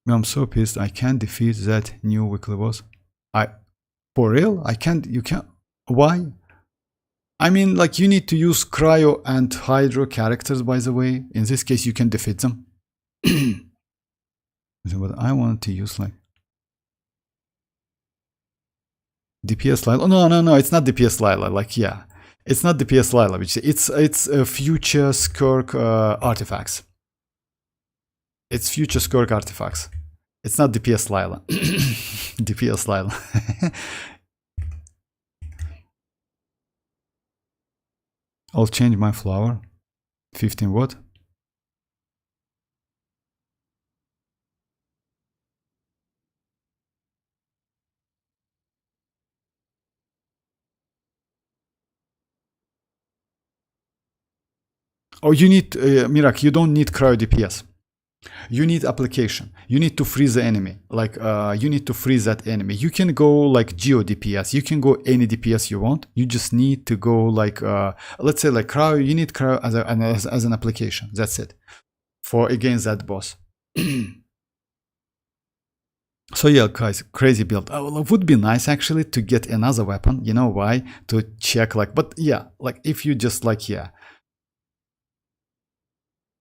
A: I'm so pissed, I can't defeat that new weekly boss. For real? I can't, you can't, why? I mean, like, you need to use Cryo and Hydro characters, by the way. In this case, you can defeat them. But I wanted to use like DPS Lila. No, it's not DPS Lila. Like, yeah, it's not DPS Lila, which it's future skirk artifacts. It's future skirk artifacts. It's not DPS Lila. DPS Lila. I'll change my flower. 15 what? Oh, you need, Mirak, you don't need cryo DPS. You need application. You need to freeze the enemy. Like, you need to freeze that enemy. You can go like geo DPS. You can go any DPS you want. You just need to go like, let's say like cryo. You need cryo as an application. That's it. For against that boss. So yeah, guys, crazy build. It would be nice actually to get another weapon. You know why? To check like, but yeah, like if you just like, yeah.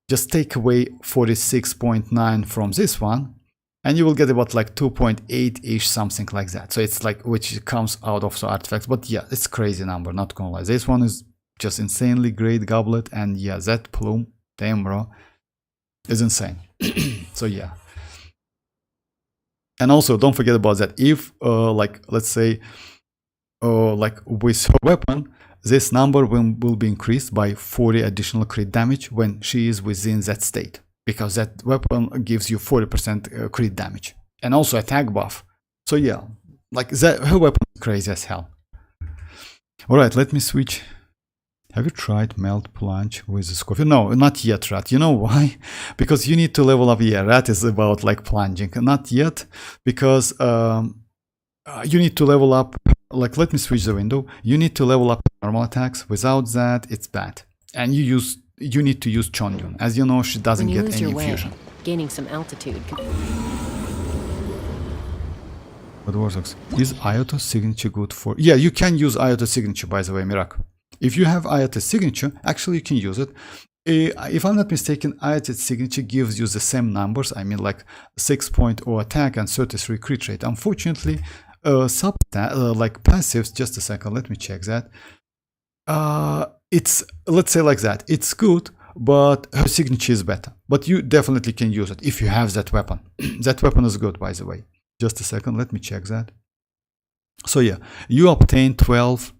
A: Just take away 46.9 from this one, and you will get about like 2.8-ish, something like that. So it's like, which comes out of the artifacts. But yeah, it's crazy number, not gonna lie. This one is just insanely great goblet, and yeah, that plume, damn bro, is insane. So yeah. And also don't forget about that. If like, let's say, like with her weapon, this number will be increased by 40 additional crit damage when she is within that state, because that weapon gives you 40% crit damage and also attack buff. So yeah, like that, her weapon is crazy as hell. All right, let me switch. Have you tried melt plunge with the Scorpion? No, not yet, Rat. You know why? Because you need to level up. Yeah, Rat is about like plunging. Not yet, because you need to level up. Like, let me switch the window. You need to level up normal attacks. Without that, it's bad. And you need to use Chongyun. As you know, she doesn't get any infusion.
B: Gaining some altitude.
A: What works? Is Iota's signature good for? Yeah, you can use Iota's signature, by the way, Mirak. If you have Iota's signature, actually you can use it. If I'm not mistaken, Iota's signature gives you the same numbers. I mean, like 6.0 attack and 33 crit rate. Unfortunately, like passives, just a second, let me check that. It's, let's say like that, it's good, but her signature is better. But you definitely can use it if you have that weapon. That weapon is good, by the way. Just a second, let me check that. So yeah, you obtain 12%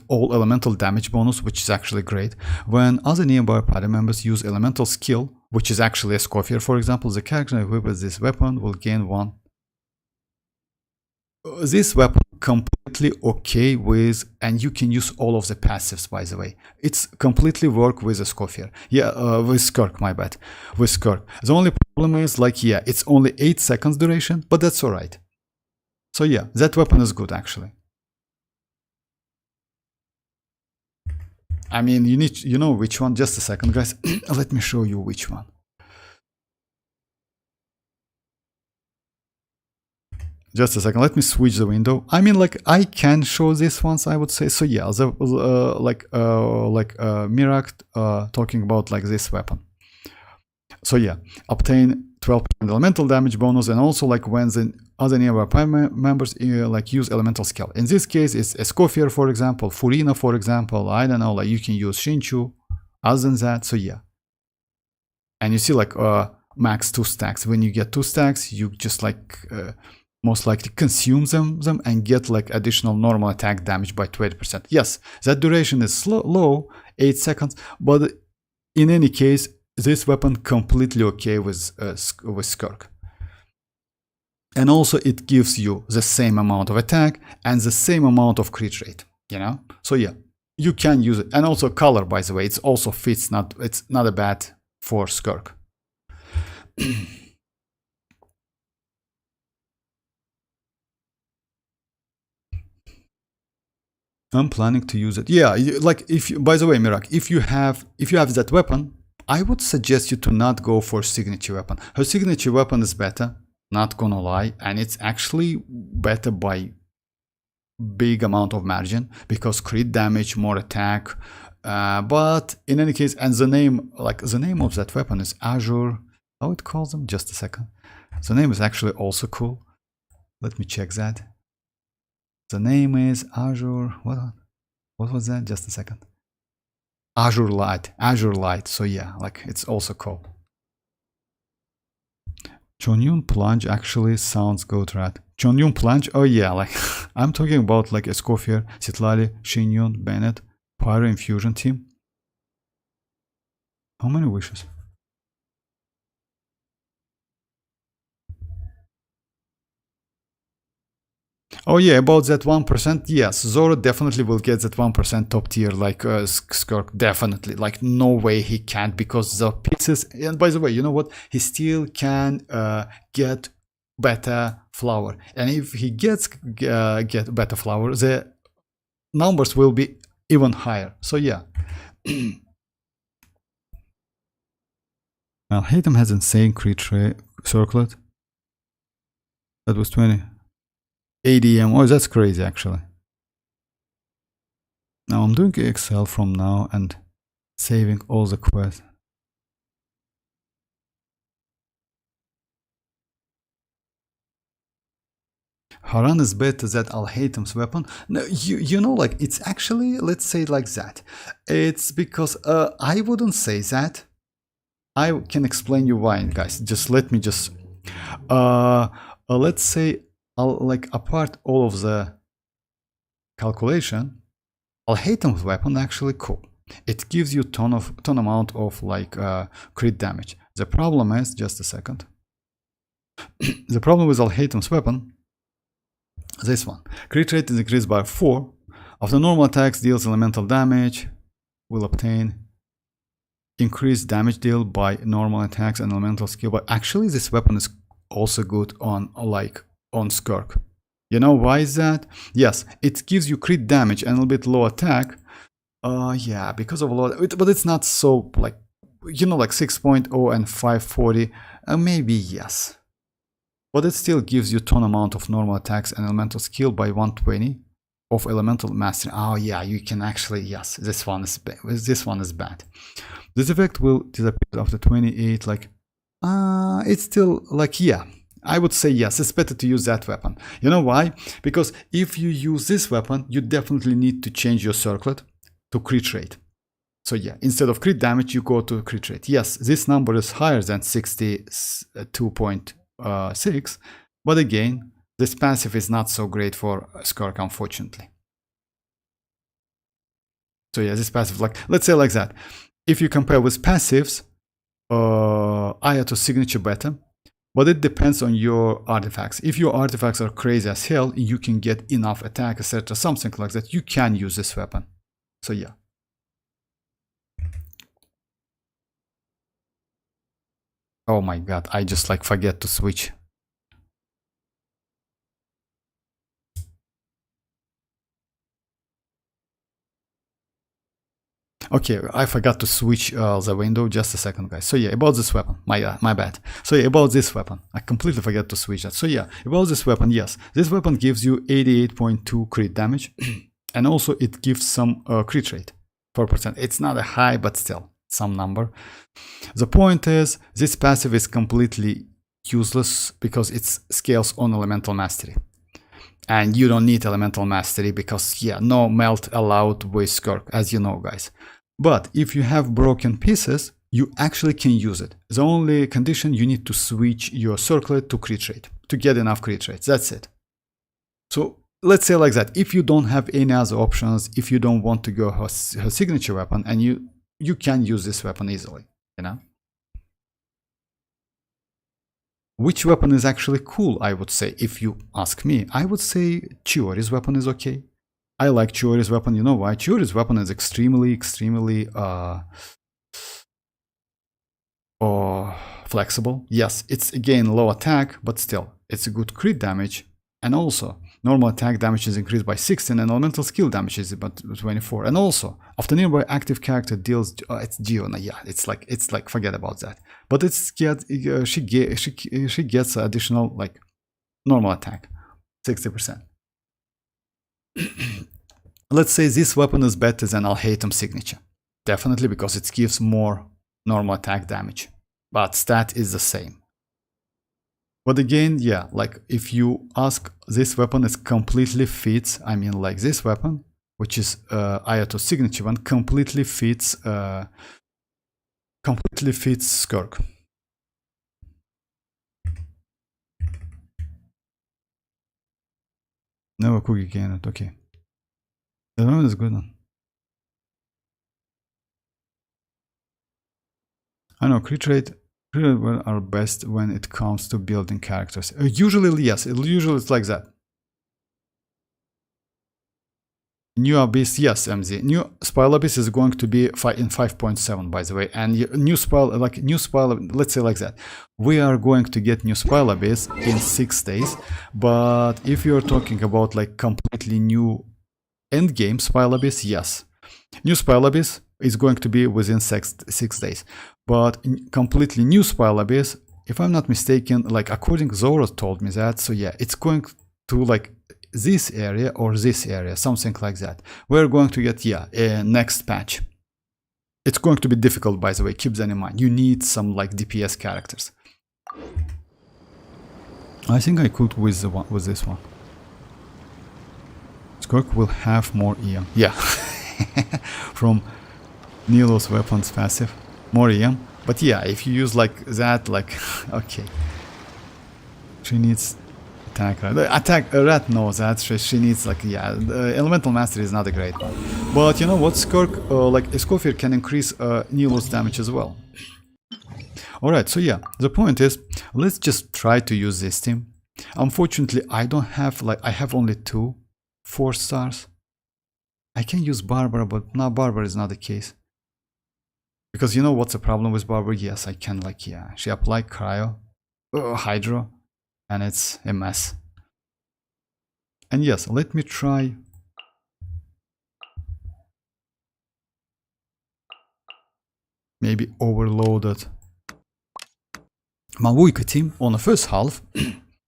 A: all elemental damage bonus, which is actually great. When other nearby party members use elemental skill, which is actually a Scorpion, for example, the character equipped with this weapon will gain 1. This weapon completely okay with, and you can use all of the passives, by the way. It's completely work with a Scorpion. Yeah, with Skirk, my bad. With Skirk. The only problem is like, yeah, it's only 8 seconds duration, but that's alright. So yeah, that weapon is good actually. I mean, you know which one. Just a second, guys. Let me show you which one. Just a second, let me switch the window. I mean, like, I can show this ones, I would say. So yeah, Mirak talking about like this weapon. So yeah, obtain 12% elemental damage bonus, and also like when the other nearby party members like use elemental skill. In this case, it's Escoffier, for example, Furina, for example. I don't know, like you can use Shinchu. Other than that, so yeah. And you see like max 2 stacks. When you get 2 stacks, you just like most likely consume them and get like additional normal attack damage by 20%. Yes, that duration is low, 8 seconds, but in any case, this weapon completely okay with Skirk. And also it gives you the same amount of attack and the same amount of crit rate, you know? So yeah, you can use it. And also color, by the way, it also fits, it's not a bad for Skirk. I'm planning to use it. Yeah, like if you, by the way, Mirak, if you have that weapon, I would suggest you to not go for signature weapon. Her signature weapon is better, not gonna lie, and it's actually better by big amount of margin because crit damage, more attack. But in any case, and the name of that weapon is Azure how it calls them. Just a second. The name is actually also cool. Let me check that. The name is Azure. What was that? Just a second. Azure Light. Azure Light. So yeah, like it's also cool. Chonyun Plunge actually sounds good, right? Chonyun Plunge. Oh yeah, like I'm talking about like Escoffier, Citlali, Shinyun, Bennett, Pyro Infusion team. How many wishes? Oh yeah, about that 1%, yes, Zoro definitely will get that 1% top tier, like Skirk, definitely. Like, no way he can't, because the pieces, and by the way, you know what? He still can get better flower. And if he gets get better flower, the numbers will be even higher. So yeah. Well, Hatem has insane crit circlet. That was 20. ADM. Oh, that's crazy, actually. Now I'm doing Excel from now and saving all the quests. Haran is better than Al-Hatem's weapon. No, you know, like, it's actually, let's say like that. It's because I wouldn't say that. I can explain you why, guys. Just let me just let's say I'll like apart all of the calculation. Al-Hatem's weapon actually cool. It gives you ton amount of like crit damage. The problem is, just a second. The problem with Al-Hatem's weapon, this one, crit rate is increased by 4. After normal attacks deals elemental damage, will obtain increased damage deal by normal attacks and elemental skill. But actually this weapon is also good on like on Skirk. You know why is that? Yes, it gives you crit damage and a little bit low attack. Yeah, because of a lot, but it's not so like, you know, like 6.0 and 540. Maybe yes, but it still gives you ton amount of normal attacks and elemental skill by 120 of elemental mastery. Oh yeah, you can actually, yes, this one is bad. This effect will disappear after 28. Like, it's still like, yeah, I would say yes, it's better to use that weapon. You know why? Because if you use this weapon, you definitely need to change your circlet to crit rate. So yeah, instead of crit damage, you go to crit rate. Yes, this number is higher than 62.6, but again, this passive is not so great for Skirk, unfortunately. So yeah, this passive, like, let's say like that. If you compare with passives, Ayato signature better, but it depends on your artifacts. If your artifacts are crazy as hell, you can get enough attack, etc., something like that, you can use this weapon. So yeah. Oh my god, I just like forget to switch. Okay, I forgot to switch the window. Just a second, guys. So yeah, about this weapon. My bad. So yeah, about this weapon. I completely forgot to switch that. So yeah, about this weapon, yes. This weapon gives you 88.2 crit damage. And also it gives some crit rate. 4%. It's not a high, but still some number. The point is, this passive is completely useless because it scales on elemental mastery. And you don't need elemental mastery because, yeah, no melt allowed with Skirk, as you know, guys. But if you have broken pieces, you actually can use it. The only condition, you need to switch your circlet to crit rate to get enough crit rates. That's it. So let's say like that. If you don't have any other options, if you don't want to go her signature weapon, and you can use this weapon easily, you know. Which weapon is actually cool, I would say, if you ask me. I would say Chiori's weapon is okay. I like Chiori's weapon. You know why? Chiori's weapon is extremely flexible. Yes, it's again low attack, but still, it's a good crit damage. And also, normal attack damage is increased by 16 and elemental skill damage is about 24. And also, after nearby active character deals, it's Giona, yeah, it's like forget about that. But she gets additional like normal attack, 60%. Let's say this weapon is better than Al-Hatem's signature. Definitely because it gives more normal attack damage. but stat is the same. But again, yeah, like if you ask, this weapon is completely fits, I mean like this weapon, which is Ayato signature one, completely fits Skirk. No cookie cannot, okay. The one is good one. I know, crit rate are best when it comes to building characters. Usually, yes, usually it's like that. New Abyss, yes, MZ. New Spiral Abyss is going to be in 5.7, by the way. And new Spiral, let's say like that. We are going to get new Spiral Abyss in 6 days. But if you're talking about like completely new endgame Spiral Abyss, yes. New Spiral Abyss is going to be within 6 days. But completely new Spiral Abyss, if I'm not mistaken, like according to Zora told me that, so yeah, it's going to like this area or this area, something like that. We're going to get, yeah, a next patch. It's going to be difficult, by the way, keep that in mind. You need some like DPS characters. I think I could with this one. Skirk will have more EM. Yeah. From Nilo's weapons passive. More EM. But yeah, if you use like that, like, okay. She needs attack rat knows that she needs like, yeah, the elemental mastery is not a great one, but you know what, Skirk like Escoffier can increase Nilo's damage as well. All right, so yeah, the point is, let's just try to use this team. Unfortunately, I don't have, like, I have only 2 4 stars. I can use Barbara, but now Barbara is not the case, because you know what's the problem with Barbara? Yes, I can, like, yeah, she applied cryo hydro, and it's a mess. And yes, let me try. Maybe overloaded Mavuika team on the first half.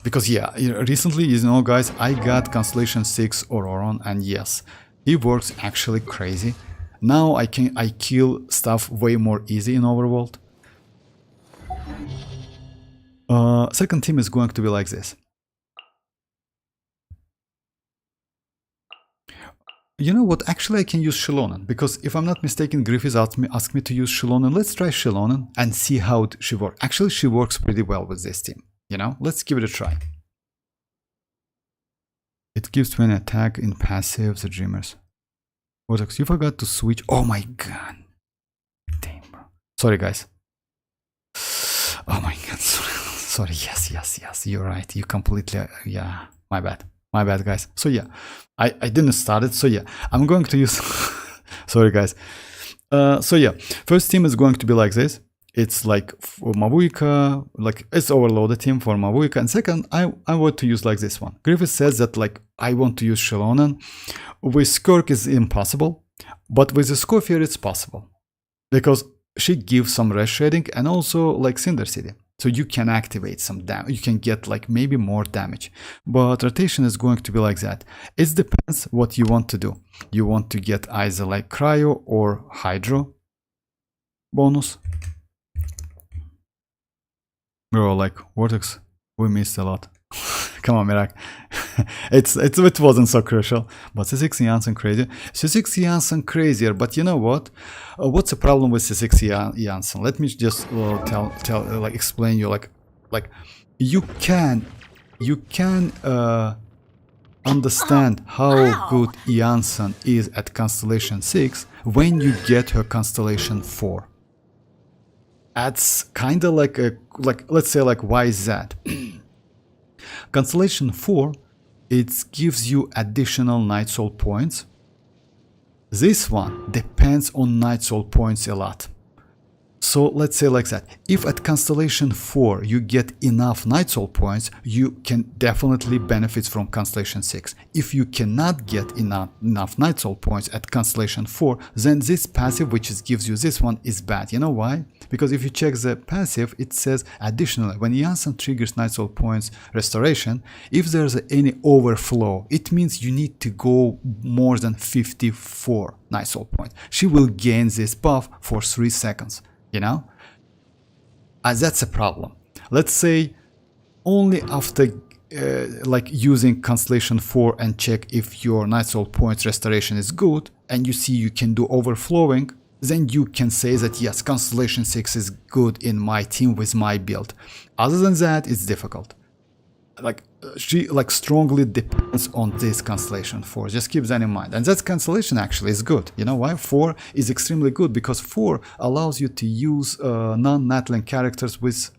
A: Because yeah, recently, you know guys, I got Constellation 6 Ororon, and yes, he works actually crazy. Now I kill stuff way more easy in Overworld. Second team is going to be like this. You know what, actually I can use xilonen, because if I'm not mistaken, Griffiths asked me to use xilonen. Let's try xilonen and see how she works. Actually, she works pretty well with this team, you know? Let's give it a try. It gives 20 attack in passive, the Dreamers. Vortex, you forgot to switch. Oh my god. Damn, bro. Sorry, guys. Oh my god, sorry. Yes, you're right. You completely, yeah, my bad. My bad, guys. So yeah, I didn't start it. So yeah, I'm going to use... Sorry, guys. So yeah, first team is going to be like this. It's like for Mavuika, like it's overloaded team for Mavuika. And second, I want to use like this one. Griffith says that like I want to use xilonen. With Skirk is impossible, but with the Scoffier it's possible. Because she gives some red shading and also like Cinder City. So you can activate some damage, you can get like maybe more damage. But rotation is going to be like that. It depends what you want to do. You want to get either like cryo or hydro bonus. Bro, like Vortex, we missed a lot. Come on, Mirak. It wasn't so crucial. But C6 iansan crazier. C6 iansan crazier, but you know what? What's the problem with C6 iansan? Let me just explain you like you can understand how good iansan is at Constellation 6 when you get her Constellation 4. That's kind of like let's say like, why is that? Constellation 4, it gives you additional Night Soul points. This one depends on Night Soul points a lot. So let's say like that. If at Constellation 4 you get enough Night Soul points, you can definitely benefit from Constellation 6. If you cannot get enough Night Soul points at Constellation 4, then this passive, which gives you this one, is bad. You know why? Because if you check the passive, it says additionally, when Iansan triggers Night Soul points restoration, if there's any overflow, it means you need to go more than 54 Night Soul points. She will gain this buff for 3 seconds. You know, That's a problem. Let's say only after like using Constellation 4 and check if your Night Soul Points restoration is good and you see you can do overflowing, then you can say that yes, Constellation 6 is good in my team with my build. Other than that, it's difficult. Like she like strongly depends on this Constellation 4. Just keep that in mind. And that Constellation actually is good. You know why? 4 is extremely good because 4 allows you to use non-Natlan characters with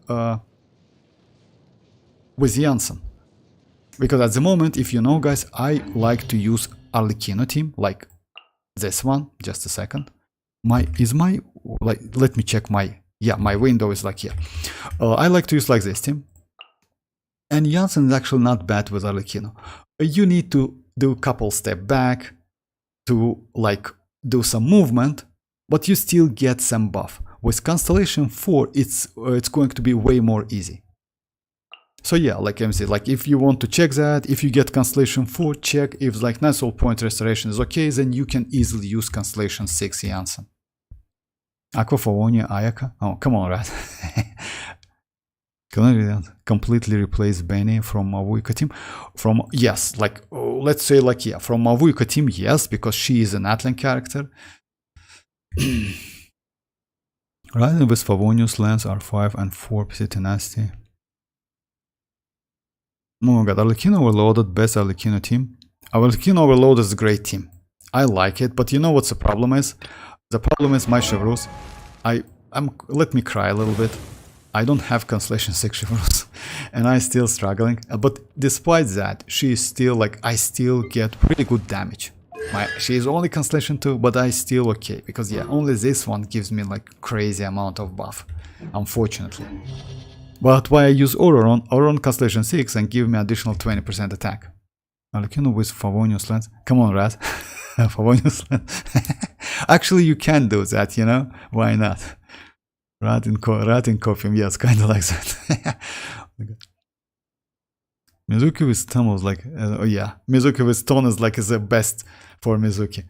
A: iansan. Because at the moment, if you know guys, I like to use Arlecchino team like this one. Just a second. Let me check my window is like here. I like to use like this team. And iansan is actually not bad with Arlecchino. You need to do a couple step back to like do some movement, but you still get some buff. With Constellation 4, it's going to be way more easy. So yeah, like MC, like if you want to check that, if you get Constellation 4, check if like Night Soul Point restoration is okay, then you can easily use Constellation 6 iansan. Aqua Favonia Ayaka? Oh, come on, right? Can I completely replace Benny from Mavuika team? Yes, like let's say like yeah, from Mavuika team, yes, because she is an Natlan character. Riding with Favonius lands R5 and 4 PC tenacity. Oh my god, Arlecchino Overloaded, best Arlecchino team. Arlecchino Overloaded is a great team. I like it, but you know what's the problem is? The problem is my Chevreuse. Let me cry a little bit. I don't have Constellation 6 Chevreuse and I'm still struggling. But despite that, she is still like, I still get pretty good damage. She is only Constellation 2, but I still okay. Because yeah, only this one gives me like crazy amount of buff, unfortunately. But why I use Ororon Constellation 6 and give me additional 20% attack. Arlecchino with Favonius lands. Come on, Rat. Favonius lands. Actually, you can do that, you know? Why not? Rat in coffin, yes, kind of like that. Mizuki with stone was like, oh yeah, Mizuki with stone is like the best for Mizuki.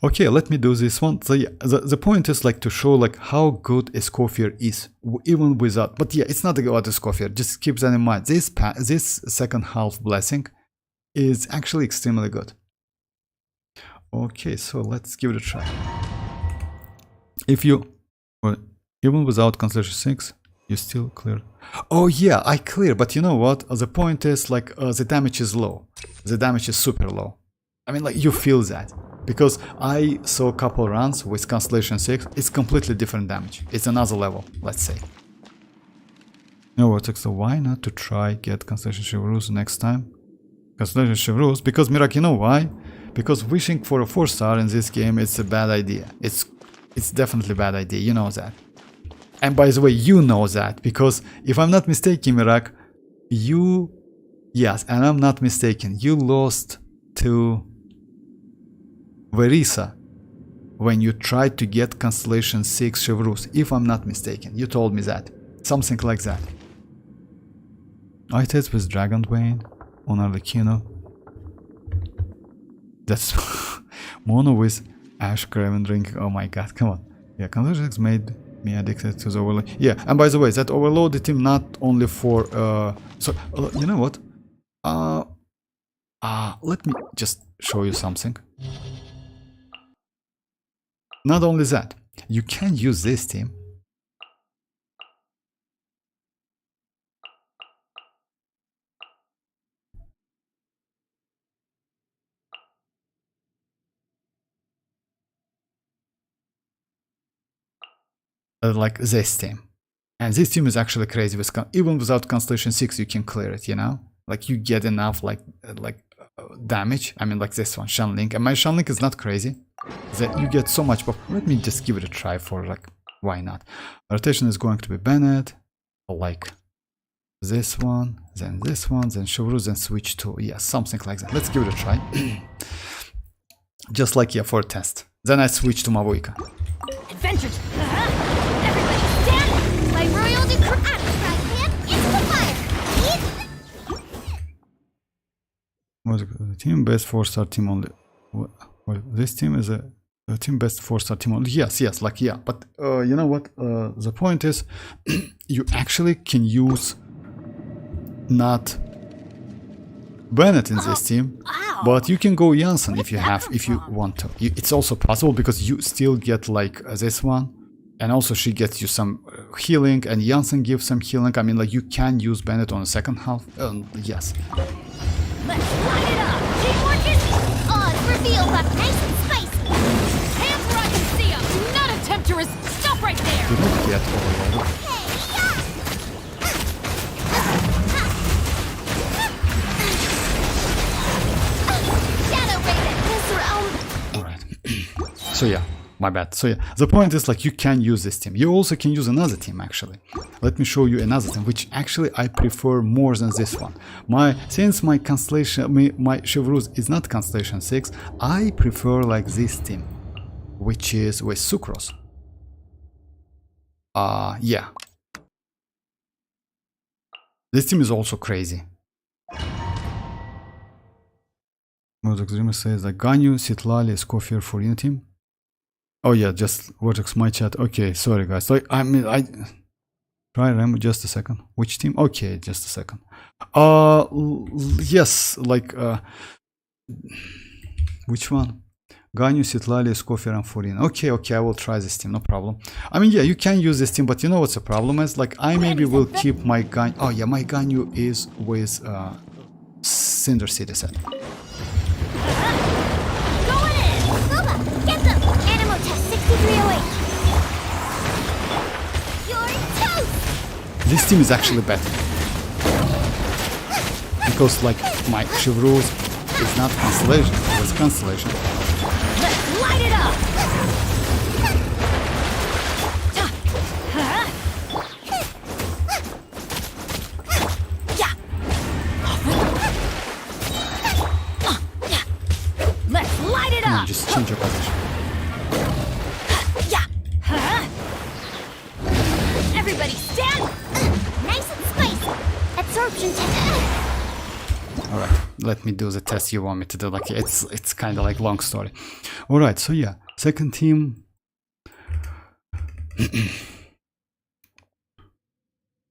A: Okay, let me do this one. So yeah, the point is like to show like how good Escoffier is, even without. But yeah, it's not about Escoffier. Just keep that in mind. This second half blessing is actually extremely good. Okay, so let's give it a try. If you, well, even without Constellation 6, you still clear. Oh yeah, I clear. But you know what? The point is like the damage is low. The damage is super low. I mean, like you feel that. Because I saw a couple runs with Constellation 6, it's completely different damage. It's another level, let's say. You know what, so why not to try get Constellation Chevreuse next time? Constellation Chevreuse, because Mirak, you know why? Because wishing for a 4-star in this game, it's a bad idea. It's definitely a bad idea, you know that. And by the way, you know that, because if I'm not mistaken, Mirak, yes, and I'm not mistaken, you lost to Verisa when you tried to get Constellation 6 Chevreuse, if I'm not mistaken. You told me that. Something like that. I test with Dragon Bane on Arlecchino. That's Mono with Ash Craven Drink. Oh my god, come on. Yeah, Constellation 6 made me addicted to the Overload. Yeah, and by the way, that Overloaded team not only for you know what? Let me just show you something. Not only that, you can use this team like this team. And this team is actually crazy. Even without Constellation 6, you can clear it, you know? Like you get enough like damage. I mean like this one, Shanlink. And my Shanlink is not crazy. That you get so much buff. Let me just give it a try for like, why not? Rotation is going to be Bennett, like this one, then Chevreuse, then switch to, yeah, something like that. Let's give it a try. Just like, yeah, for a test. Then I switch to Mavuika.
C: Adventures! Everybody stand! My royal decree! Into the fire!
A: The team best 4-star team only. Well, this team is a 13 best 4-star team. Yes, like yeah. But you know what? The point is, you actually can use not Bennett in this team, but you can go iansan if you want to. It's also possible because you still get like this one, and also she gets you some healing, and iansan gives some healing. I mean, like you can use Bennett on the second half. Yes.
C: Let's light it up! Teamwork is odds reveal, but nice and spicy!
B: Hands where I can see them! Do not attempt to stop right there!
A: Do not get overloaded.
C: Hey, yeah! Shadow Raven, this realm!
A: Alright. So yeah, my bad. So yeah, the point is like you can use this team. You also can use another team actually. Let me show you another team, which actually I prefer more than this one. Since my constellation, my Chevreuse is not constellation 6, I prefer like this team, which is with Sucrose. Yeah. This team is also crazy. Vortex Dreamer says like Ganyu, Citlali, Scofier, Furina team. Oh yeah, just Vortex my chat. Okay, sorry guys. Like I mean try remember just a second. Which team? Okay, just a second. Yes, like which one? Ganyu, Citlali, Scofier, and Furina. Okay, I will try this team, no problem. I mean, yeah, you can use this team, but you know what's the problem is? Like, I maybe will keep my Ganyu. Oh yeah, my Ganyu is with Cinder City set.
C: Going in! Bubba, get them! Animal test 6308. You're toast!
A: This team is actually better. Because, like, my Chevreuse is not Constellation, it was Constellation.
B: Let's light it up! Let's light it
A: Come on,
B: up!
A: just change your position.
C: Everybody stand! Nice and spicy! Absorption test!
A: Alright, let me do the test you want me to do. Like, it's kind of like long story. Alright, so yeah, second team.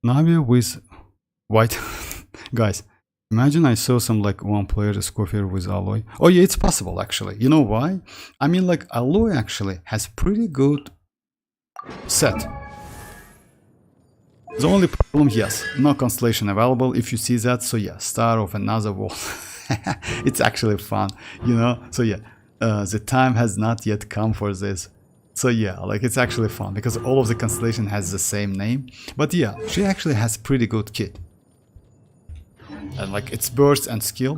A: Navia with white. Guys, imagine I saw some like one player Scofier with Alloy. Oh yeah, it's possible actually. You know why? I mean, like Alloy actually has pretty good set. The only problem, yes, no constellation available if you see that. So yeah, Star of Another World. It's actually fun, you know. So yeah, the time has not yet come for this. So yeah, like it's actually fun because all of the constellation has the same name. But yeah, she actually has pretty good kit. And like it's burst and skill.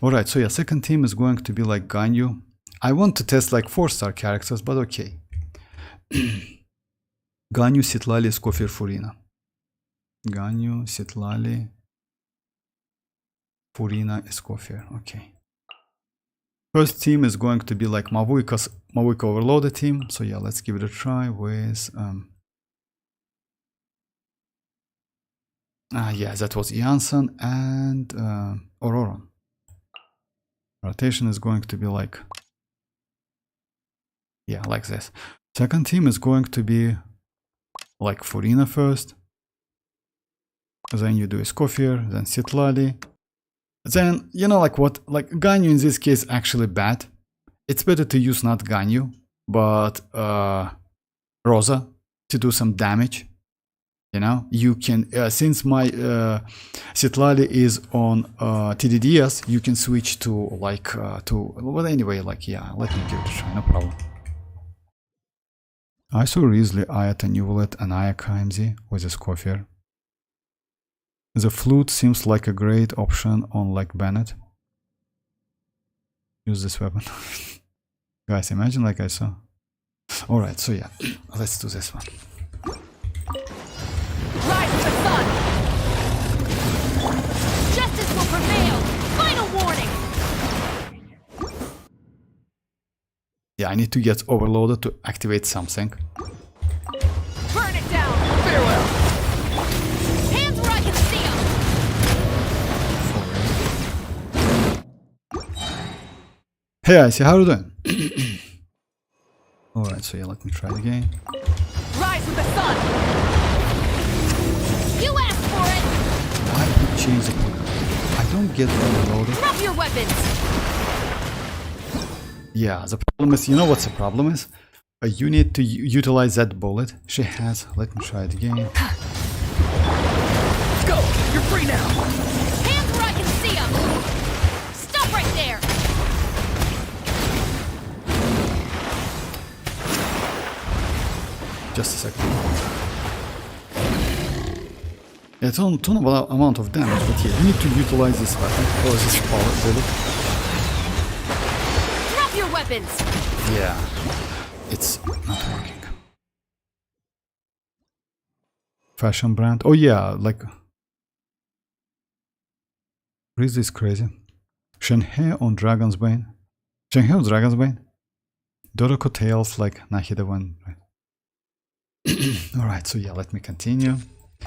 A: Alright, so yeah, second team is going to be like Ganyu. I want to test like 4-star characters, but okay. Ganyu, Citlali, Scofier, Furina. Ganyu, Citlali, Furina, Scofier. Okay. First team is going to be like mavuika overloaded team. So yeah, let's give it a try with yeah, that was iansan and ororon. Rotation is going to be like, yeah, like this. Second team is going to be like Furina first. Then you do Scofier, then Citlali. Then, you know, like what, like Ganyu in this case actually bad. It's better to use not Ganyu, but Rosa to do some damage. You know, you can, since my Citlali is on TDDS, you can switch to like, well anyway, like yeah, let me give it a try, no problem. I saw Risley, Ayata, Nuvolet, and Ayaka MZ with a Scofier. The flute seems like a great option on like Bennett. Use this weapon. Guys, imagine like I saw. Alright, so yeah, let's do this one.
B: Rise to the sun! Justice will prevail! Final warning!
A: Yeah, I need to get overloaded to activate something.
B: Burn it down! Farewell! Hands where I can see them!
A: Hey, I see how you doing? Alright, so yeah, let me try it again.
B: Rise with the sun!
C: You asked for it!
A: Why did you change the point? I don't get overloaded.
B: Drop your weapons!
A: Yeah, the problem is, you know what's the problem is? You need to utilize that bullet. She has, let me try it again.
B: Go! You're free now!
C: Hands where I can see them! Stop right there!
A: Just a second. It's a ton of amount of damage, but yeah, you need to utilize this weapon or this power bullet.
B: Drop your weapons!
A: Yeah, it's not working. Fashion brand. Oh yeah, like Grizzly is crazy. Shenhe on Dragon's Bane. Shenhe on Dragon's Bane. Doroko tails like Nahida one. Right. Alright, so yeah, let me continue.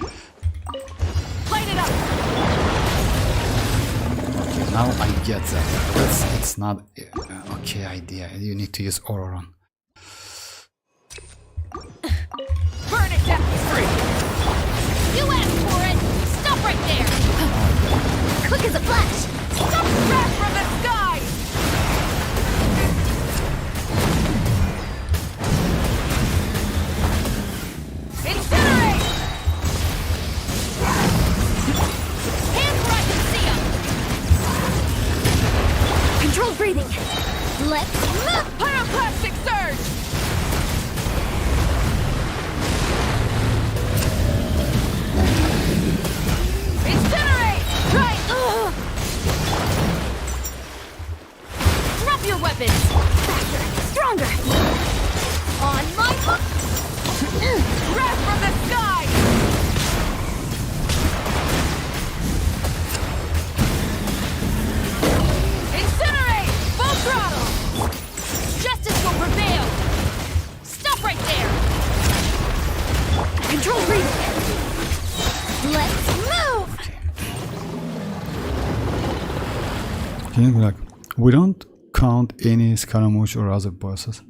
B: Light it up!
A: Okay, now I get that. It's not okay idea. You need to use ororon.
B: Burn it down! Free!
C: You asked for it! Stop right there! Quick as a flash!
B: Stop wrath from the sky! Incinerate!
C: Hands where I can see them! Controlled breathing! Let's move!
B: Pyroclastic surge! Incinerate! Try! Drop your weapons!
C: Faster! Stronger! On my hook!
B: Wrath from the sky! Incinerate! Full throttle!
C: Justice will prevail! Stop right there! Control breathing! Let's move!
A: Can you be like, we don't count any Scaramouche or other bosses.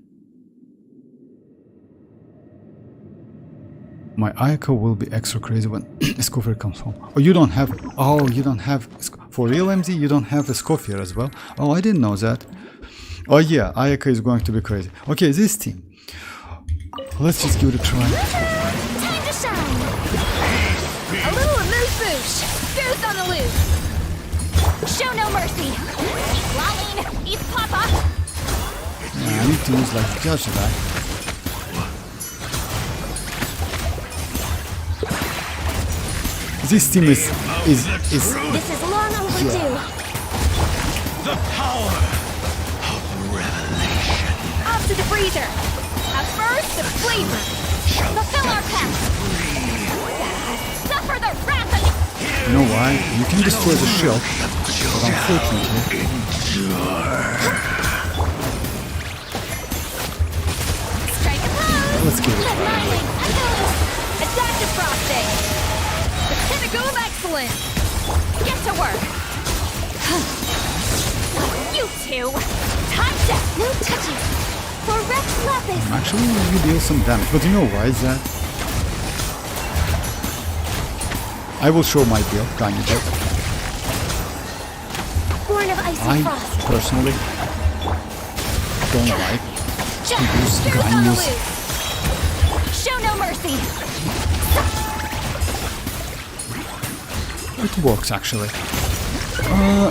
A: My Ayaka will be extra crazy when Scofier comes home. Oh, you don't have. Oh, you don't have. For real, MZ, you don't have a Scofier as well. Oh, I didn't know that. Oh yeah, Ayaka is going to be crazy. Okay, this team. Let's just give it a try.
C: Time to shine! A little amuse-bouche! Goose on the loose! Show no mercy! Eat Lalene! Eat Papa!
A: Yeah, I need to use like Judge that. This team is
C: This is long overdue!
D: The power of revelation.
C: Off to the freezer! At first, the flavor! Fulfill our path! Suffer the wrath of...
A: You know why? You can destroy the shell, but unfortunately...
C: Strike a pose!
A: Let's get it.
C: Let my wings echo!
B: Adaptive frosting! The pinnacle of excellence! Get to work!
C: You two! Time to... No touching! For Rex Lapis!
A: Actually, you deal some damage, but you know why is that? I will show my build, tiny bit.
C: Born of ice
A: I
C: and frost!
A: personally don't like
C: Just
A: use
C: goose on the
A: Ganyos.
C: loose! Show no mercy!
A: It works actually.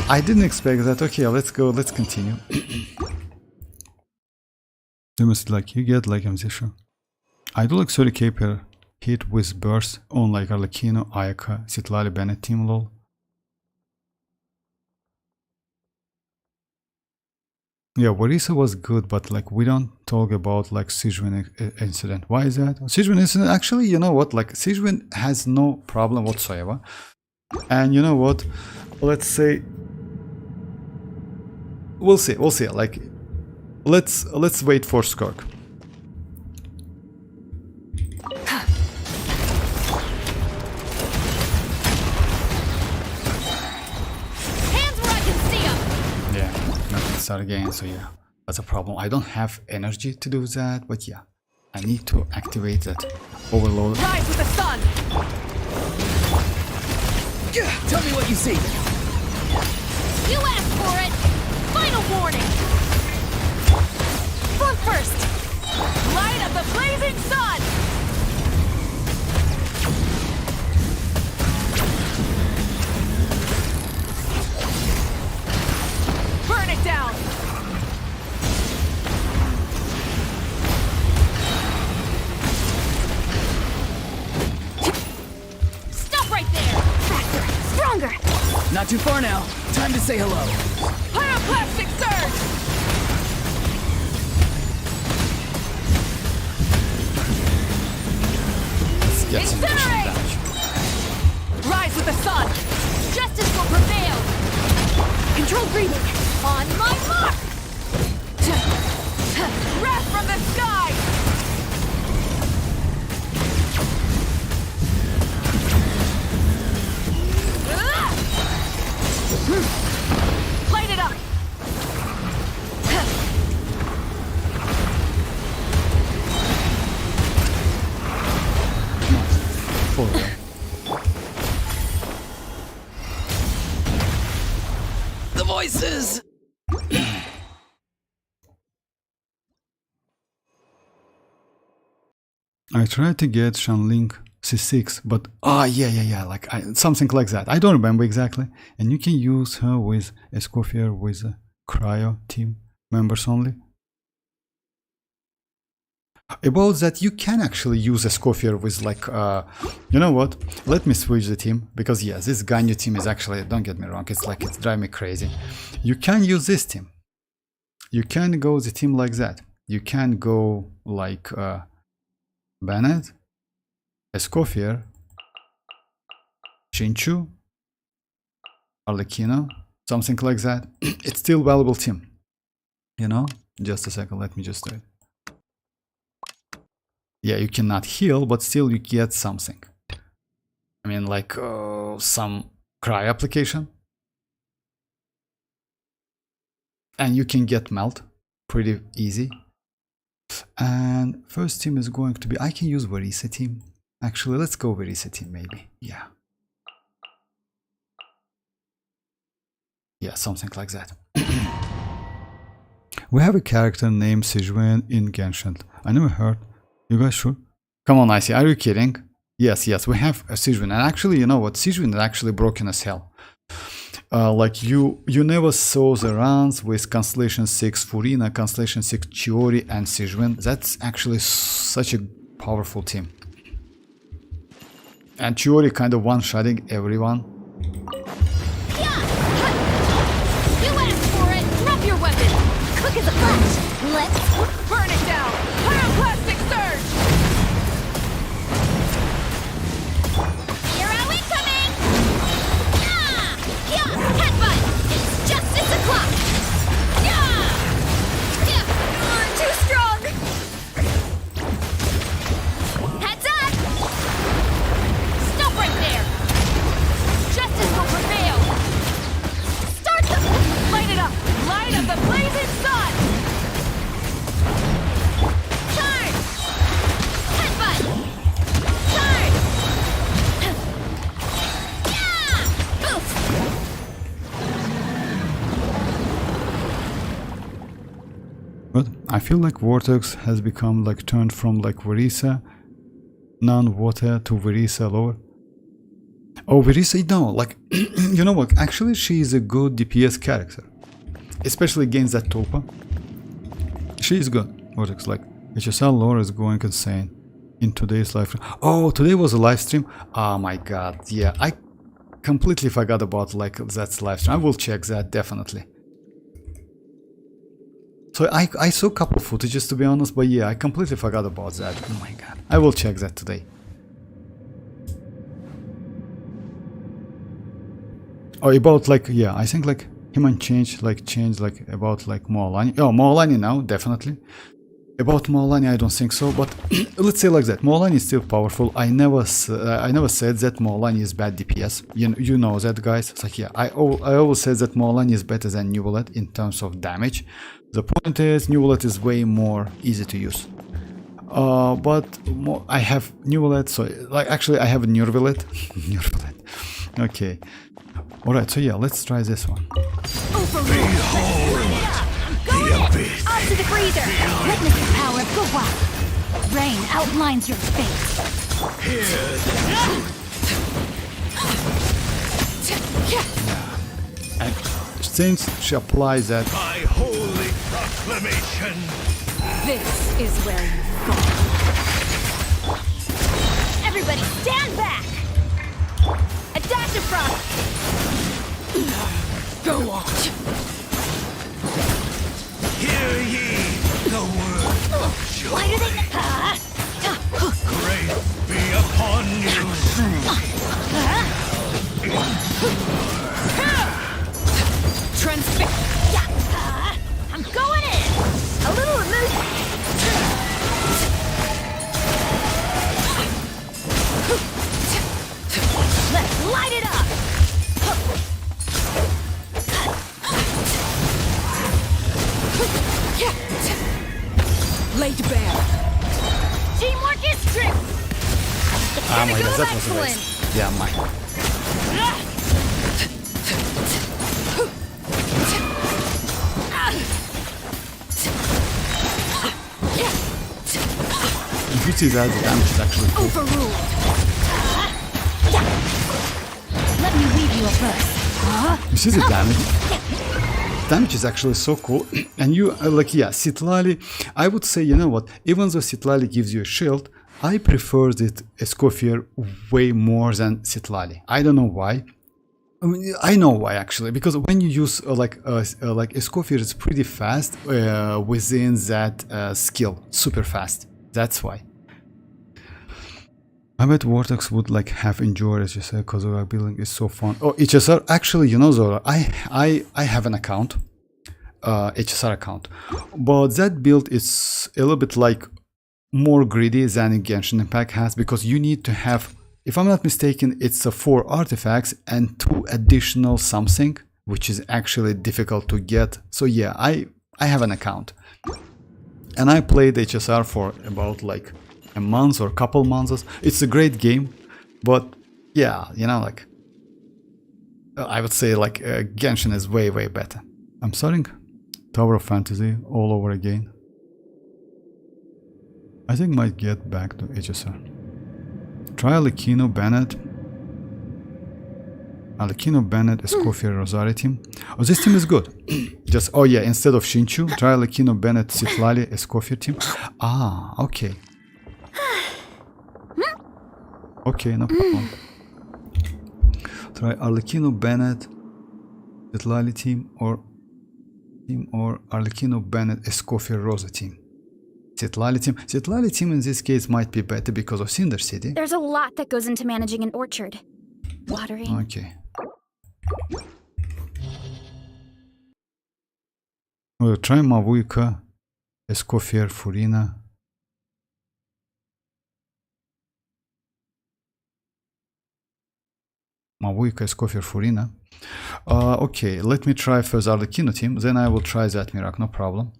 A: I didn't expect that. Okay, let's go. Let's continue. You must like you get like Amzisha. I do like 30k per hit with burst on like Arlecchino, Ayaka, Citlali, Bennett team lol. Yeah, Warisa was good, but like we don't talk about like Sigewin incident. Why is that? Sigewin incident, actually, you know what? Like Sigewin has no problem whatsoever. And you know what? Let's say we'll see. Like let's wait for Skirk.
B: Hands where I can see them!
A: Yeah, nothing start again, so yeah. That's a problem. I don't have energy to do that, but yeah. I need to activate that overload.
B: Rise with the sun!
E: Tell me what you see.
C: You asked for it!
B: Final warning!
C: Form first!
B: Light of the blazing sun! Burn it down!
C: Stop right there! Faster! Stronger!
E: Not too far now. Time to say hello.
B: Pyroclastic surge!
A: Let's get some additional
B: Incinerate!
A: damage.
B: Rise with the sun!
C: Justice will prevail! Controlled breathing!
B: On my mark! Wrath from the sky! Light it up!
A: Full way.
E: The voices!
A: I tried to get Shanling C6, but yeah, like something like that. I don't remember exactly. And you can use her with Escoffier with Cryo team members only. About that, you can actually use Escoffier with like, you know what? Let me switch the team because yeah, this Ganyu team is actually, don't get me wrong, it's like it's driving me crazy. You can use this team. You can go the team like that. You can go like Bennett, Escoffier, Shinchu, Arlecchino, something like that. It's still valuable team. You know? Just a second, let me just do it. Yeah, you cannot heal, but still you get something. I mean, like some cry application. And you can get melt pretty easy. And first team is going to be, I can use Verisa team. Actually, let's go Verisa team maybe. Yeah. Yeah, something like that. We have a character named Sijuan in Genshin. I never heard. You guys sure? Come on, Icy, are you kidding? Yes, we have a Sijuan. And actually, you know what? Sijuan is actually broken as hell. Like you never saw the runs with Constellation 6 Furina, Constellation 6 Chiori and Sijuan. That's actually such a powerful team. And Chiori kind of one-shotting everyone.
C: Yeah! You asked for it! Drop your weapon! Quick as a flash! Let's
B: Burn it down! Pyroclastic surge!
C: Hero incoming! Yeah! Yeah! Headbutt! It's justice o'clock! Yeah! Yeah! Too strong! Heads up! Stop right there!
B: Justice will prevail!
C: Start them!
B: Light it up! Light of the blazing sun!
C: Turn! Headbutt! Turn! Yeah! Oof!
A: But I feel like Vortex has become like turned from like Verisa non-water to Verisa lower. Oh, Verisa, no, like, you know what, actually she is a good DPS character. Especially against that Tulpa. She is good. Vortex, like, HSL lore is going insane in today's live stream. Oh, today was a live stream? Oh my god, yeah, I completely forgot about like that live stream. I will check that, definitely. So I saw a couple footages to be honest, but yeah, I completely forgot about that. Oh my god, I will check that today. Oh, about like, yeah, I think like human change like about like mualani. Oh, mualani now, definitely. About mualani, I don't think so, but let's say like that. Mualani is still powerful. I never said that mualani is bad DPS. You know that, guys. It's like, yeah, I always said that mualani is better than NVidia in terms of damage. The point is, NVidia is way more easy to use. But I have NVidia, so like actually I have NVidia. Okay. All right. So yeah, let's try this one.
C: Behold the abyss. Onto the freezer. Witness the power of WuWa. Rain outlines your fate.
D: Hear the truth.
A: And since she applies that,
D: By holy proclamation.
B: This is where you fall.
C: Everybody stand back. A dash of frost.
B: Go on.
D: Hear ye the word of
C: Why do
D: joy.
C: they...
D: Grace be upon you.
B: Transfix.
C: I'm going in. A little emotion. Let's light it up.
B: Laid bare.
C: Teamwork is strength.
A: ah my god,
C: Go
A: that was a
C: excellent.
A: waste. Yeah, my. If you see that, the damage is actually cool.
C: Overruled. Let me weave you a verse.
A: You see the damage? Damage is actually so cool. And you, like, yeah, citlali, I would say, you know what, even though citlali gives you a shield, I prefer the Escoffier way more than citlali. I don't know why. I mean, I know why actually, because when you use like Escoffier, it's pretty fast within that skill, super fast. That's why. I bet Vortex would like have enjoyed, as you said, because our building is so fun. Oh, HSR, actually, you know, Zora, I have an account, HSR account, but that build is a little bit like more greedy than Genshin Impact has, because you need to have, if I'm not mistaken, it's 4 artifacts and 2 additional something, which is actually difficult to get. So yeah, I have an account, and I played HSR for about like a month or a couple months. It's a great game, but yeah, you know, like I would say like Genshin is way better. I'm starting Tower of Fantasy all over again. I think might get back to HSR. Try Alekino Bennett. Alekino Bennett, Escoffier, Rosario team. Oh, this team is good. Just, oh yeah, instead of Shinchu, try Alekino Bennett, Citlali, Escoffier team. Ah, okay. Okay, no problem. Try Arlecchino Bennett, Citlali team or Arlecchino Bennett, Escoffier, Rosa team. Citlali team in this case might be better because of Cinder City.
C: There's a lot that goes into managing an orchard. Watering.
A: Okay. We'll try Mavuika, Escoffier, Furina. Mavuika, Escoffier, Furina. Okay, let me try first Arlecchino team, then I will try Zatmirak, no problem.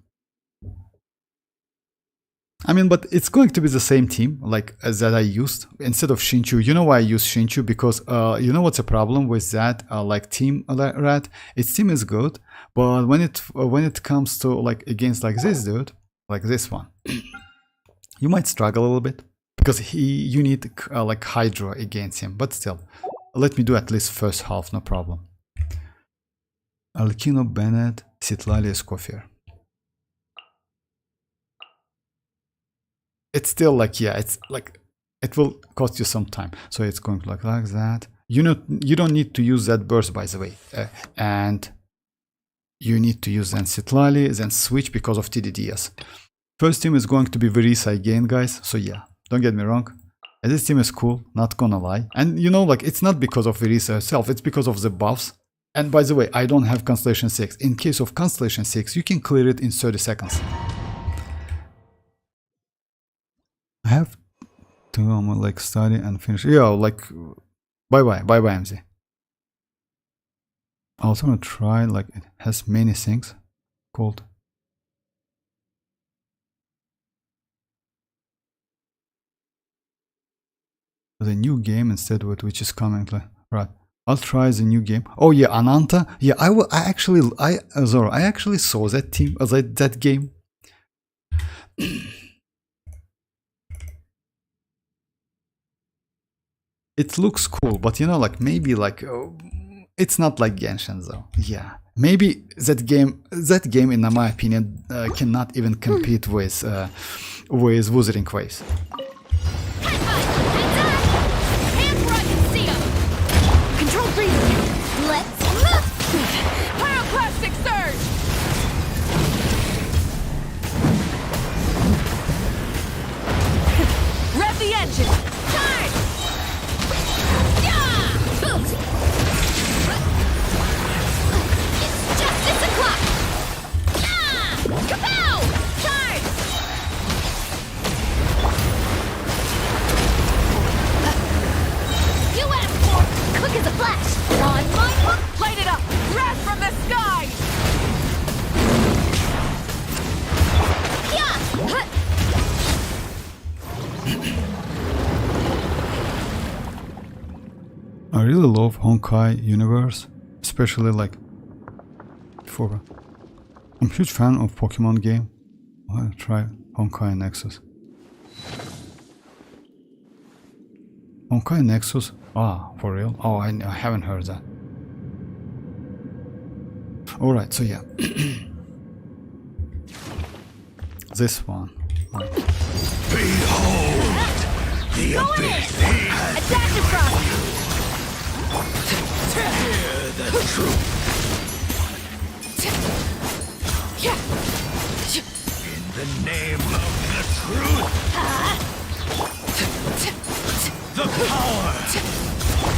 A: I mean, but it's going to be the same team like as that I used instead of Shinchu. You know why I use Shinchu? Because you know what's a problem with that like team rat? Its team is good, but when it comes to like against like this dude, like this one, you might struggle a little bit because you need like Hydra against him. But still, let me do at least first half, no problem. Alekino Bennett, Citlali, Escoffier. It's still like, yeah, it's like it will cost you some time, so it's going to look like that. You don't need to use that burst, by the way, and you need to use then Citlali, then switch because of TDDS. First team is going to be Verisa again, guys, so yeah, don't get me wrong, this team is cool, not gonna lie. And you know, like, it's not because of Verisa herself, it's because of the buffs. And by the way, I don't have Constellation 6. In case of Constellation 6, you can clear it in 30 seconds. to like study and finish. Yeah, like bye MZ. I also want to try, like, it has many things called the new game instead of it, which is coming, like, right. I'll try the new game. Oh yeah, Ananta. Yeah, I actually saw that team, that game. It looks cool, but you know, like, maybe like it's not like Genshin though. Yeah, maybe that game in my opinion cannot even compete with Wuthering Waves.
C: Hands where I can see 'em. Control breathing. Let's move.
B: Pyroclastic surge! Rev the engine! Charge!
C: It's justice o'clock. Kapow! Charge! You asked for quick as a flash. On my hook.
B: Light it up! Wrath from the sky!
C: Yeah.
A: I really love Honkai universe, especially like before. I'm a huge fan of Pokemon game. I'll try Honkai Nexus. Honkai Nexus? Ah, for real? Oh, I haven't heard that. Alright, so yeah. This one.
D: Behold the abyss.
C: Attack the front.
D: Hear the truth. In the name of the truth. The power.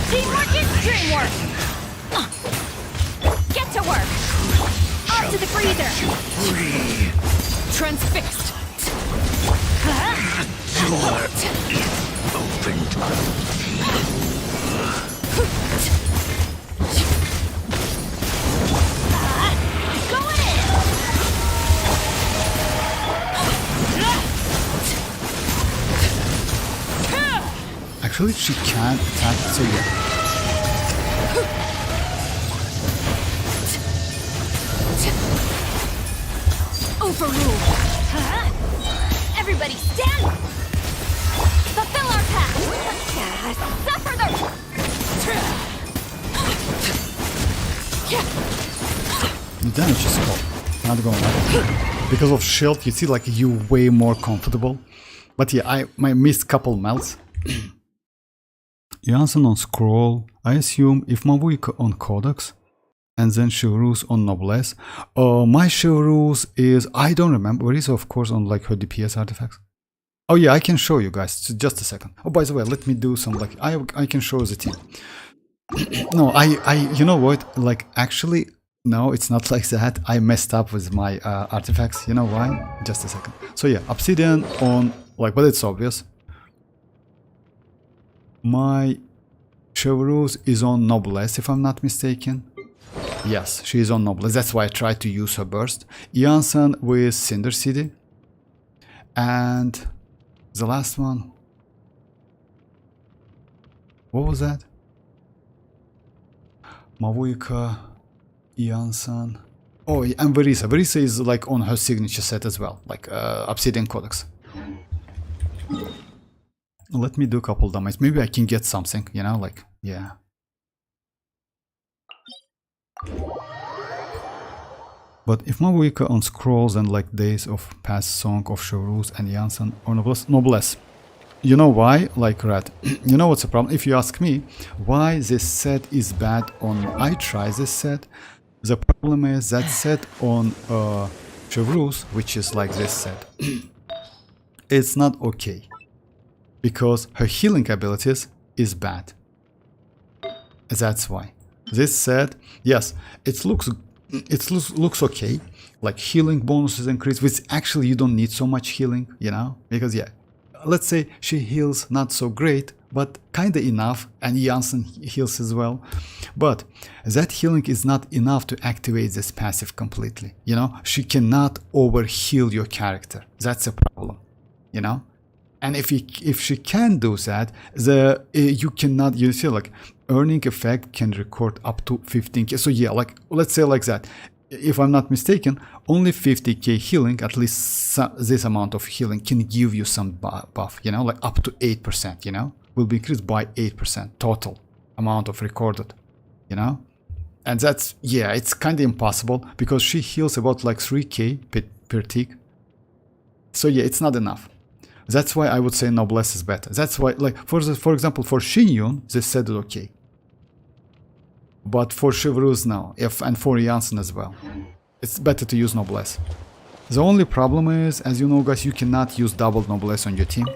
C: Teamwork is dreamwork. Get to work. Off to the freezer.
D: Free.
B: Transfixed!
D: Door is opened.
C: Go in.
A: Actually, she can't attack, so yeah.
C: Overrule. Everybody stand. Fulfill our path. Suffer the.
A: The damage is cool. Not going up. Because of shield, you see, like, you way more comfortable. But yeah, I missed couple melts. Iansan on scroll. I assume if mavuika on codex, and then Chivalrous on Noblesse. My Chivalrous is, I don't remember, where is of course on like her DPS artifacts. Oh yeah, I can show you guys, just a second. Oh, by the way, let me do some, like, I can show the team. No, I you know what, like, actually, no, it's not like that. I messed up with my artifacts. You know why? Just a second. So yeah, Obsidian on, like, but it's obvious. My Chivalrous is on Noblesse, if I'm not mistaken. Yes, she is on Noblesse. That's why I tried to use her burst. Iansan with Cinder City. And the last one. What was that? Mavuika, Iansan. Oh, and Verisa. Verisa is like on her signature set as well, like Obsidian Codex. Let me do a couple damage. Maybe I can get something, you know, like, yeah. But if Mavuika on scrolls and like Days of Past Song of Chivalrous and Iansan or Noblesse. You know why? Like, Rat. You know what's the problem? If you ask me why this set is bad on I try this set, the problem is that set on Chivalrous, which is like this set, it's not okay. Because her healing abilities is bad. That's why. This set, yes, it looks okay. Like healing bonuses increase, which actually you don't need so much healing, you know? Because yeah, let's say she heals not so great, but kinda enough, and iansan heals as well. But that healing is not enough to activate this passive completely. You know, she cannot over heal your character. That's a problem. You know, and if she can do that, you cannot. You see, like earning effect can record up to 15k. So yeah, like let's say like that. If I'm not mistaken, only 50k healing, at least this amount of healing, can give you some buff, you know, like up to 8%, you know, will be increased by 8% total amount of recorded, you know. And that's, yeah, it's kind of impossible because she heals about like 3k per tick. So yeah, it's not enough. That's why I would say noblesse is better. That's why, like, for example, for Shinyun, they said it okay. But for chivalrous no, and for iansan as well, it's better to use noblesse. The only problem is, as you know guys, you cannot use double noblesse on your team.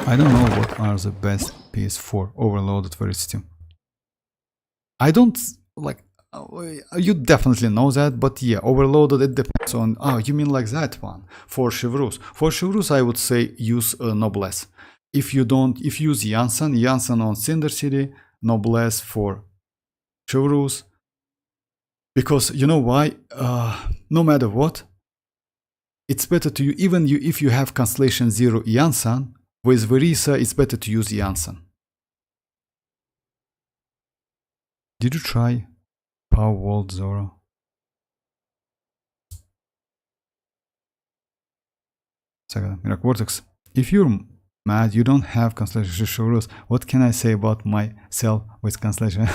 A: I don't know what are the best PS4 overloaded for its team. I don't, like, you definitely know that, but yeah, overloaded, it depends on, oh, you mean like that one, for chivalrous. For chivalrous I would say use noblesse. If you use iansan on Cinder City, noblesse for chivalrous, because you know why, no matter what, it's better to even if you have constellation 0 iansan, with Verisa it's better to use iansan. Did you try Power World Zoro? Second, Miracle Vortex, if you're mad you don't have constellation chivalrous, what can I say about myself with constellation?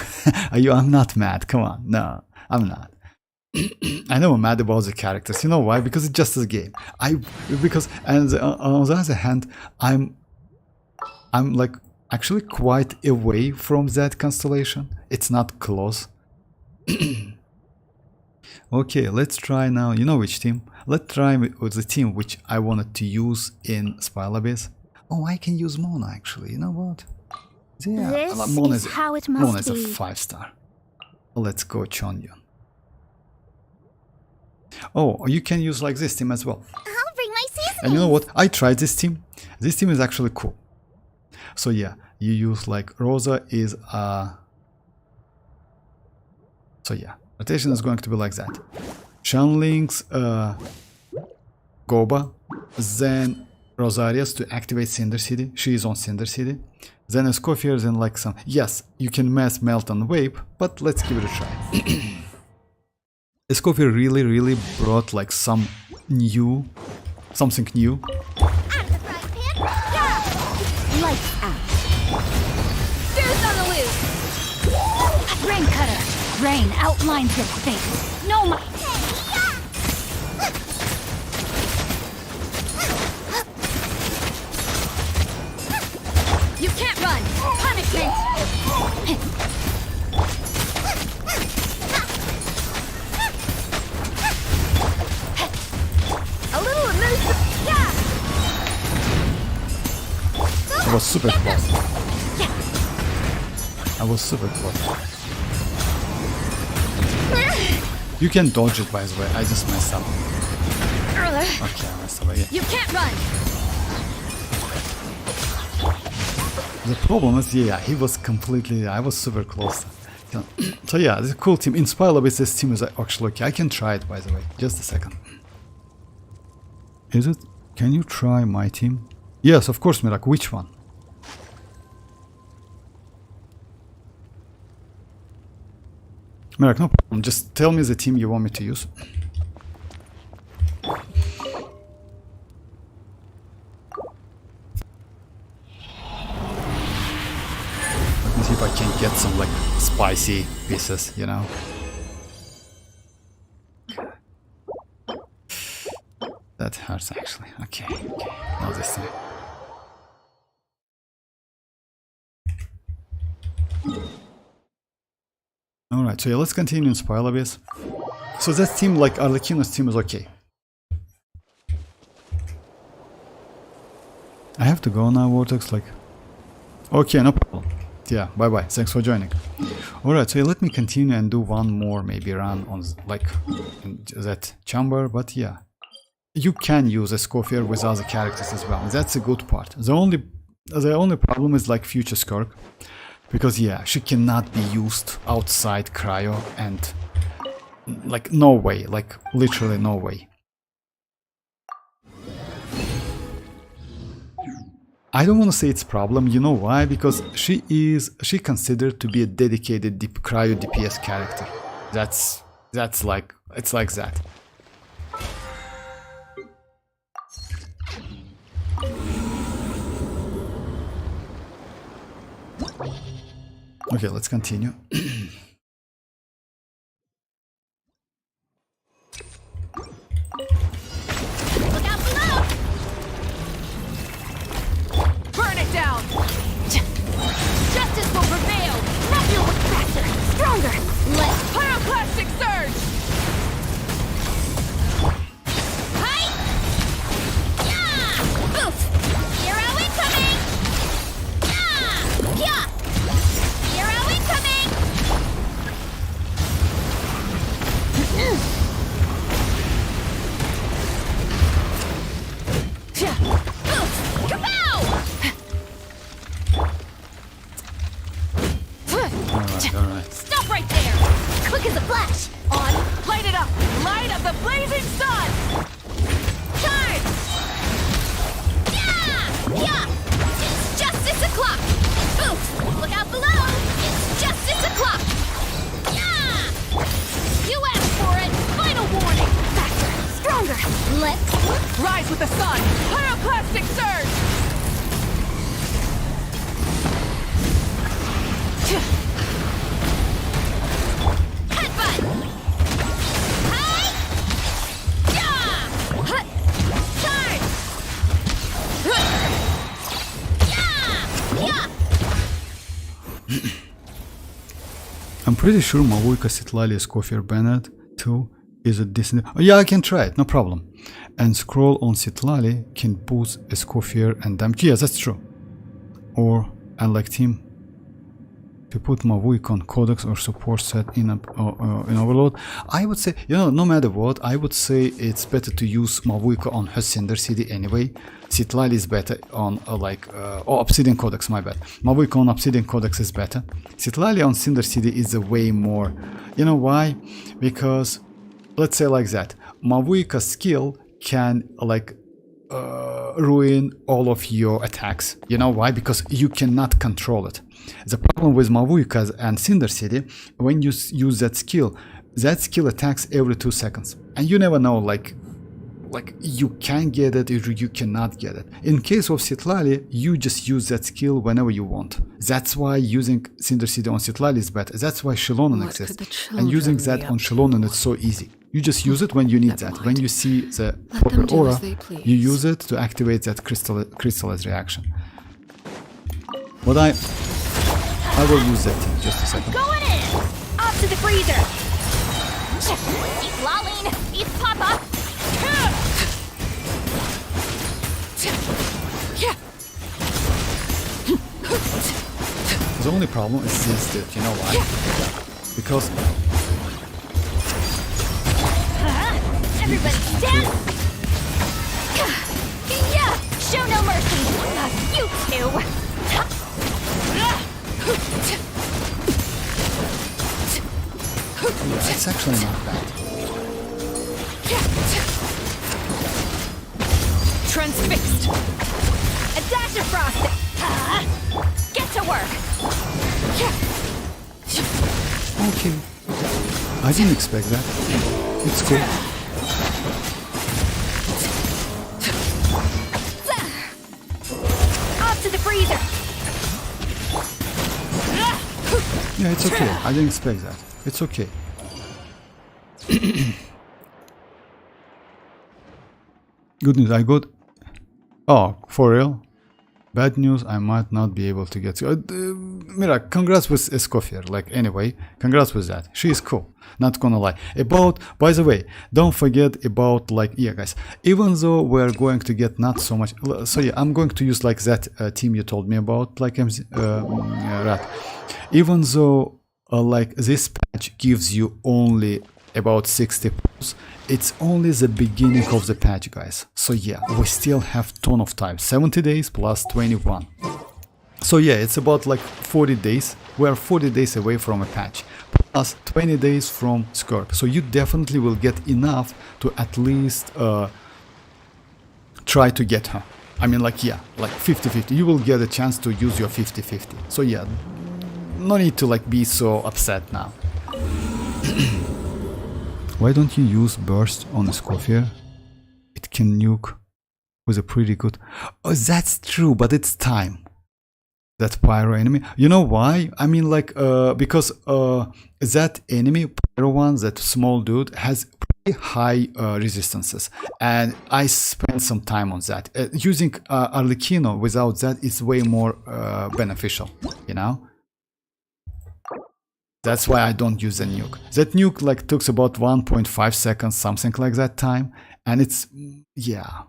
A: I'm not mad, come on, no, I'm not. I know I'm mad about the characters, you know why? Because it's just a game. And on the other hand, I'm like actually quite away from that constellation. It's not close. Okay, let's try now, you know which team? Let's try with the team which I wanted to use in Spiral Abyss. Oh, I can use Mona actually, you know what? Yeah,
C: This is how it must
A: Mona is a
C: be.
A: 5-star. Let's go Chongyun. Oh, you can use like this team as well.
C: I'll bring my seasoning.
A: And you know what? I tried this team. This team is actually cool. So yeah, you use like Rosa is so yeah, rotation is going to be like that. Shanling's Goba, then Rosaria's to activate Cinder City. She is on Cinder City. Then Escoffier's and like some, yes, you can mass melt and vape, but let's give it a try. Escoffier really brought like something new.
C: Out of the frying pan. Yeah. Lights out.
B: Fierce on the loose!
C: Rain cutter. Rain outlines your face. No my.
B: You can't run! Punishment!
C: A little elusive. Yeah.
A: I was super close. I was super close. You can dodge it, by the way. I just messed up. Okay, I messed up again.
B: You can't run!
A: The problem is, yeah, he was completely, I was super close. So yeah, it's a cool team. In Spiral Abyss, this team is actually okay. I can try it, by the way. Just a second. Is it? Can you try my team? Yes, of course, Mirak. Which one? Mirak, no problem. Just tell me the team you want me to use. Let me see if I can get some like spicy pieces, you know. That hurts actually. Okay, now this time. Alright, so yeah, let's continue in Spiral Abyss. So that team, like Arlecchino's team, is okay. I have to go now, Vortex, like... Okay, no problem. Yeah, bye-bye. Thanks for joining. Alright, so yeah, let me continue and do one more, maybe run on, like, in that chamber, but yeah. you can use a Escoffier with other characters as well. That's a good part. The only problem is like future Skirk, because yeah, she cannot be used outside cryo, and like no way, like literally no way. I don't want to say it's a problem, you know why? Because she considered to be a dedicated cryo DPS character. That's like, it's like that. Okay, let's continue.
C: Look out below!
B: Burn it down!
C: Justice will prevail! Now you look faster, stronger! Let's...
B: Pyroclastic surge!
C: Hi! Yeah! Oof! Hero incoming! Yeah! Yeah! Hero incoming! Oof! Kapow!
A: Alright.
C: Stop right there! Quick as a flash! On!
B: Light it up! Light of the blazing sun!
C: Charge! Yeah! Yeah! It's justice o'clock! Oof! Look out below! It's justice o'clock! Yeah! You asked for it! Final warning! Faster! Stronger! Let's...
B: Rise with the sun! Pyroclastic surge!
C: Headbutt! Hi! Yeah! Hut! Charge! Yeah! Yeah!
A: I'm pretty sure mavuika, citlali, Escoffier banned too is a decent. Oh yeah, I can try it, no problem. And scroll on citlali can boost Escoffier and damage. Yeah, that's true. Or unlike team to put mavuika on codex or support set in overload. I would say, you know, no matter what, I would say it's better to use mavuika on her Cinder CD anyway. Citlali is better on Obsidian Codex, my bad. Mavuika on Obsidian Codex is better. Citlali on Cinder CD is a way more. You know why? Because let's say like that, mavuika skill can like ruin all of your attacks. You know why? Because you cannot control it. The problem with mavuika and Cinder City, when you use that skill attacks every 2 seconds, and you never know, like you can get it or you cannot get it. In case of citlali, you just use that skill whenever you want. That's why using Cinder City on citlali is better. That's why xilonen exists, and using that on xilonen is so easy. You just use it when you need that. When you see the proper aura, you use it to activate that crystallize reaction. But I will use that in just a second.
C: Going in! Off to the freezer! Eat Laline! Eat Papa!
A: The only problem is this dude, you know why? Because
C: Everybody stand! Yeah! Show no mercy! You two!
A: yeah, it's actually not bad.
B: Transfixed!
C: A dash of frosting! Get to work!
A: Okay. I didn't expect that. It's cool.
C: Off to the freezer!
A: Yeah, it's okay. I didn't expect that. It's okay. Good news, I got... Oh, for real? Bad news, I might not be able to get... Mira, congrats with Escoffier. Like, anyway, congrats with that. She is cool. Not gonna lie. By the way, don't forget about, like, yeah, guys. Even though we're going to get not so much... So, yeah, I'm going to use, like, that team you told me about, like, Rat. Even though, like, this patch gives you only about 60 pulls. It's only the beginning of the patch, guys. So yeah, we still have ton of time. 70 days plus 21. So yeah, it's about like 40 days. We're 40 days away from a patch. Plus 20 days from skirk. So you definitely will get enough to at least try to get her. I mean, like, yeah, like 50-50. You will get a chance to use your 50-50. So yeah, no need to like be so upset now. Why don't you use burst on a Scoffier? It can nuke with a pretty good... Oh, that's true, but it's time. That pyro enemy. You know why? I mean, like, because that enemy, pyro one, that small dude, has pretty high resistances. And I spent some time on that. Using Arlecchino without that is way more beneficial, you know? That's why I don't use the nuke. That nuke like took about 1.5 seconds, something like that time. And it's, yeah.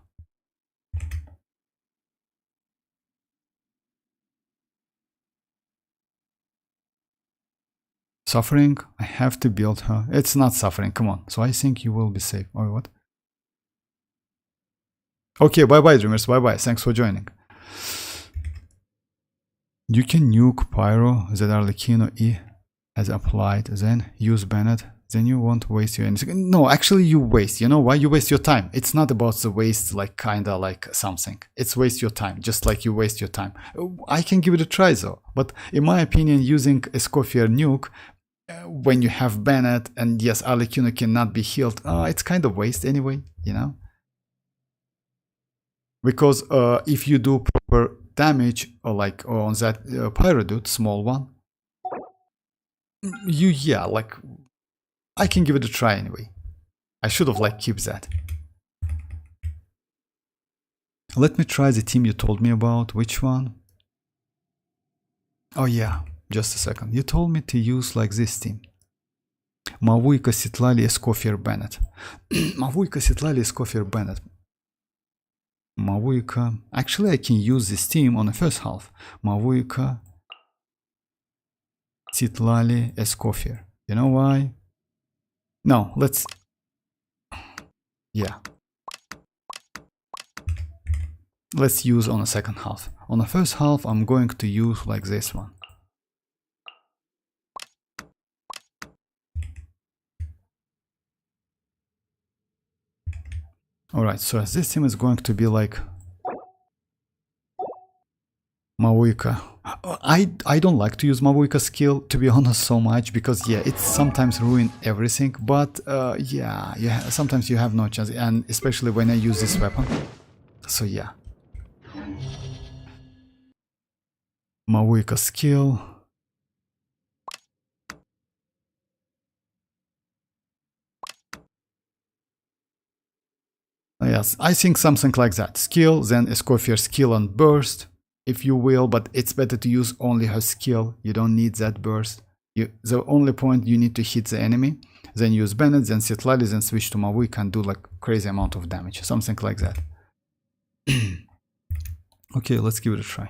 A: Suffering, I have to build her. It's not suffering, come on. So I think you will be safe. Oh, what? Okay, bye-bye, dreamers, bye-bye. Thanks for joining. You can nuke Pyro that Arlecchino E has applied, then use Bennett, then you won't waste your energy. No, actually you waste. You know why? You waste your time. It's not about the waste, like kinda like something. It's waste your time, just like you waste your time. I can give it a try though. But in my opinion, using a Scoffier nuke, when you have Bennett, and yes, Arlecchino cannot be healed, it's kind of waste anyway, you know? Because if you do proper damage, or like on that Pyro dude, small one, yeah, like, I can give it a try anyway. I should have like kept that. Let me try the team you told me about. Which one? Oh yeah, just a second. You told me to use like this team. Mavuika, Citlali, Scoffier, Bennett. Mavuika, Citlali, Scoffier, Bennett. Mavuika. Actually, I can use this team on the first half. Mavuika, Citlali, Scoffier. You know why? No, let's... Yeah. Let's use on the second half. On the first half, I'm going to use like this one. Alright, so this team is going to be like Mavuika. I don't like to use Mavuika skill, to be honest, so much, because yeah, it sometimes ruin everything, but yeah, sometimes you have no chance, and especially when I use this weapon. So yeah. Mavuika skill. Yes, I think something like that. Skill, then Scoffier skill and burst, if you will, but it's better to use only her skill. You don't need that burst. The only point you need to hit the enemy, then use Bennett, then Citlali, then switch to Mavuika and do like crazy amount of damage, something like that. Okay, let's give it a try.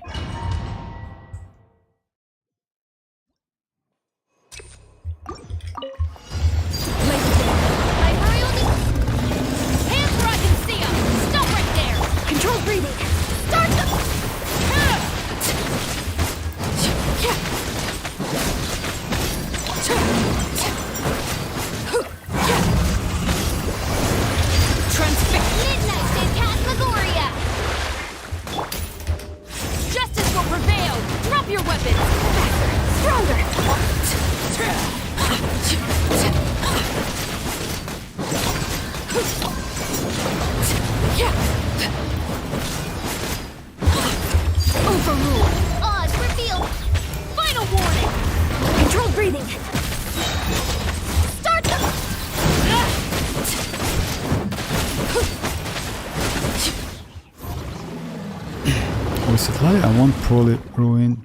A: With Citlali, I won't probably ruin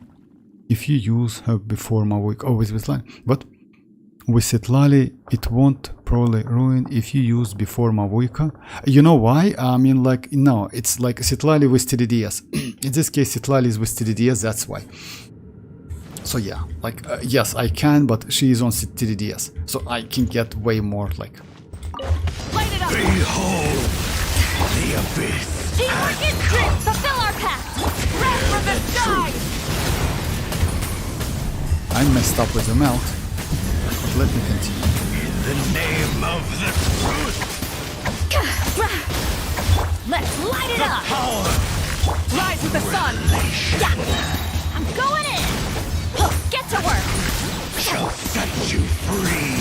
A: if you use her before Mavuika. Oh, with Citlali, but with Citlali, it won't probably ruin if you use before Mavuika. You know why? I mean, like, no, it's like Citlali with TDDS. In this case, Citlali is with TDDS, that's why. So yeah, like yes, I can, but she is on CTDDS, so I can get way more like.
B: Light it up!
D: Behold the abyss.
B: Teamwork is true! Fulfill our pact! Wrath from the sky!
A: I messed up with the melt. Let me continue.
D: In the name of the truth,
B: Let's light it up!
D: power
B: Rise with the sun! Yeah. I'm going in! Get to work!
D: shall set you free.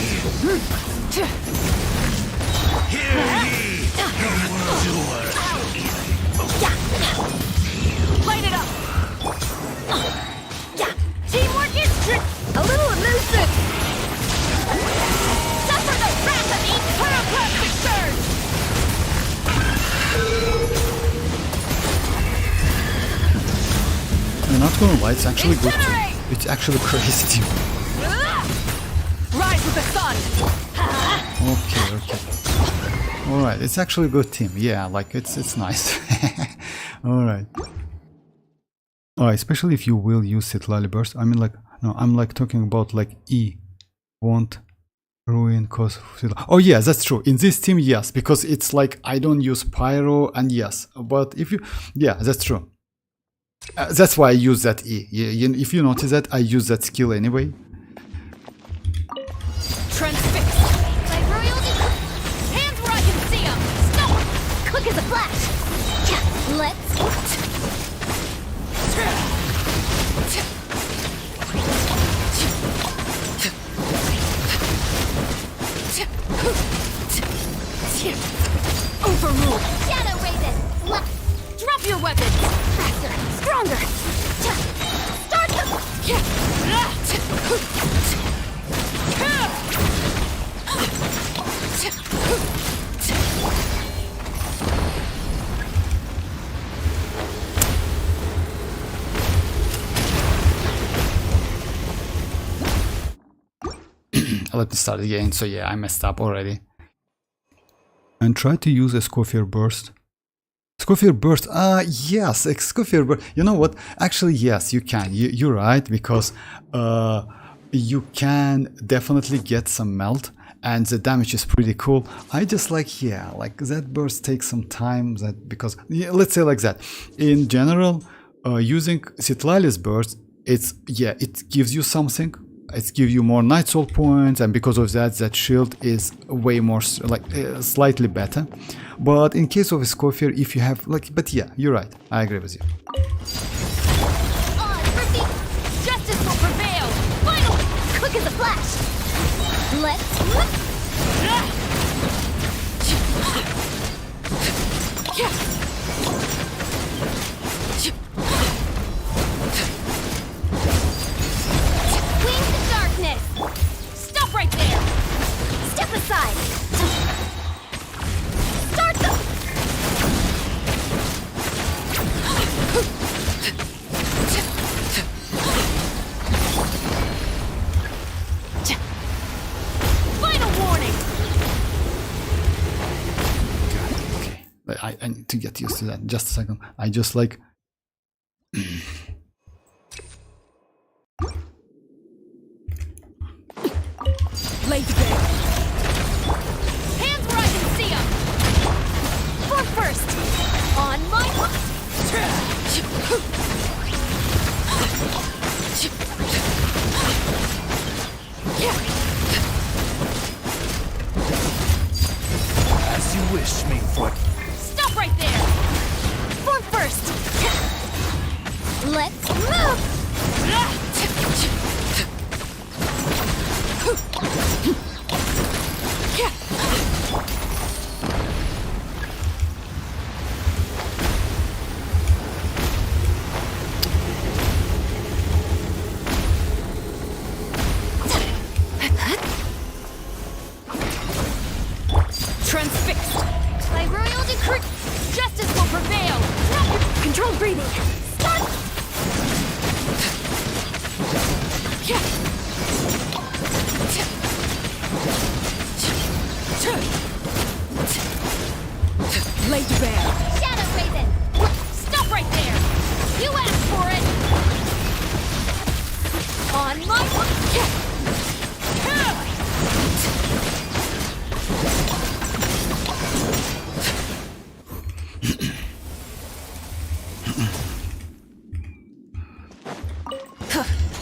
D: Hear ye the word doers.
B: Light it up! Teamwork is true! A little elusive! Suffer the wrath of each pyroclastic surge!
A: I'm not gonna lie, it's actually good.
B: Incinerate!
A: It's actually crazy.
B: Rise with the sun!
A: Okay. All right, it's actually a good team. Yeah, like it's nice. All right. All right, especially if you will use citlali burst. I mean, like no, I'm like talking about like E won't ruin cause. Oh yeah, that's true. In this team, yes, because it's like I don't use pyro and yes, but if you, yeah, that's true. That's why I use that E. If you notice that, I use that skill anyway.
B: Transfixed!
C: My royalty.
B: Hands where I can see them! Stop!
C: Quick as a flash. Let's.
B: Overruled!
C: Shadow Raven. Left.
B: Drop your weapons!
C: Faster. Stronger. Start them.
A: Let me start again. So yeah, I messed up already. And try to use a Scofier burst. Scofier burst. Yes, Scofier burst. You know what? Actually, yes, you can. You're right, because you can definitely get some melt, and the damage is pretty cool. I just like, yeah, like that burst takes some time. That because yeah, let's say like that. In general, using citlali's burst, it's yeah, it gives you something. It gives you more night soul points, and because of that, that shield is way more like slightly better. But in case of a Scofier, if you have like, but yeah, you're right. I agree with you.
C: On, Percy.
B: Justice will prevail! Finally!
C: Quick as a flash. Let's. Wings of darkness.
B: Stop right there!
C: Step aside. Start them.
B: Final warning!
A: Okay, I need to get used to that. Just a second. I just like.
B: Lay to bed. Hands where I can see them!
C: For first. On my.
D: As you wish, Mingfoot.
B: Stop right there!
C: For first. Let's move.
B: Transfixed!
C: By royal decree.
B: Justice will prevail!
C: Control breathing. Start. On my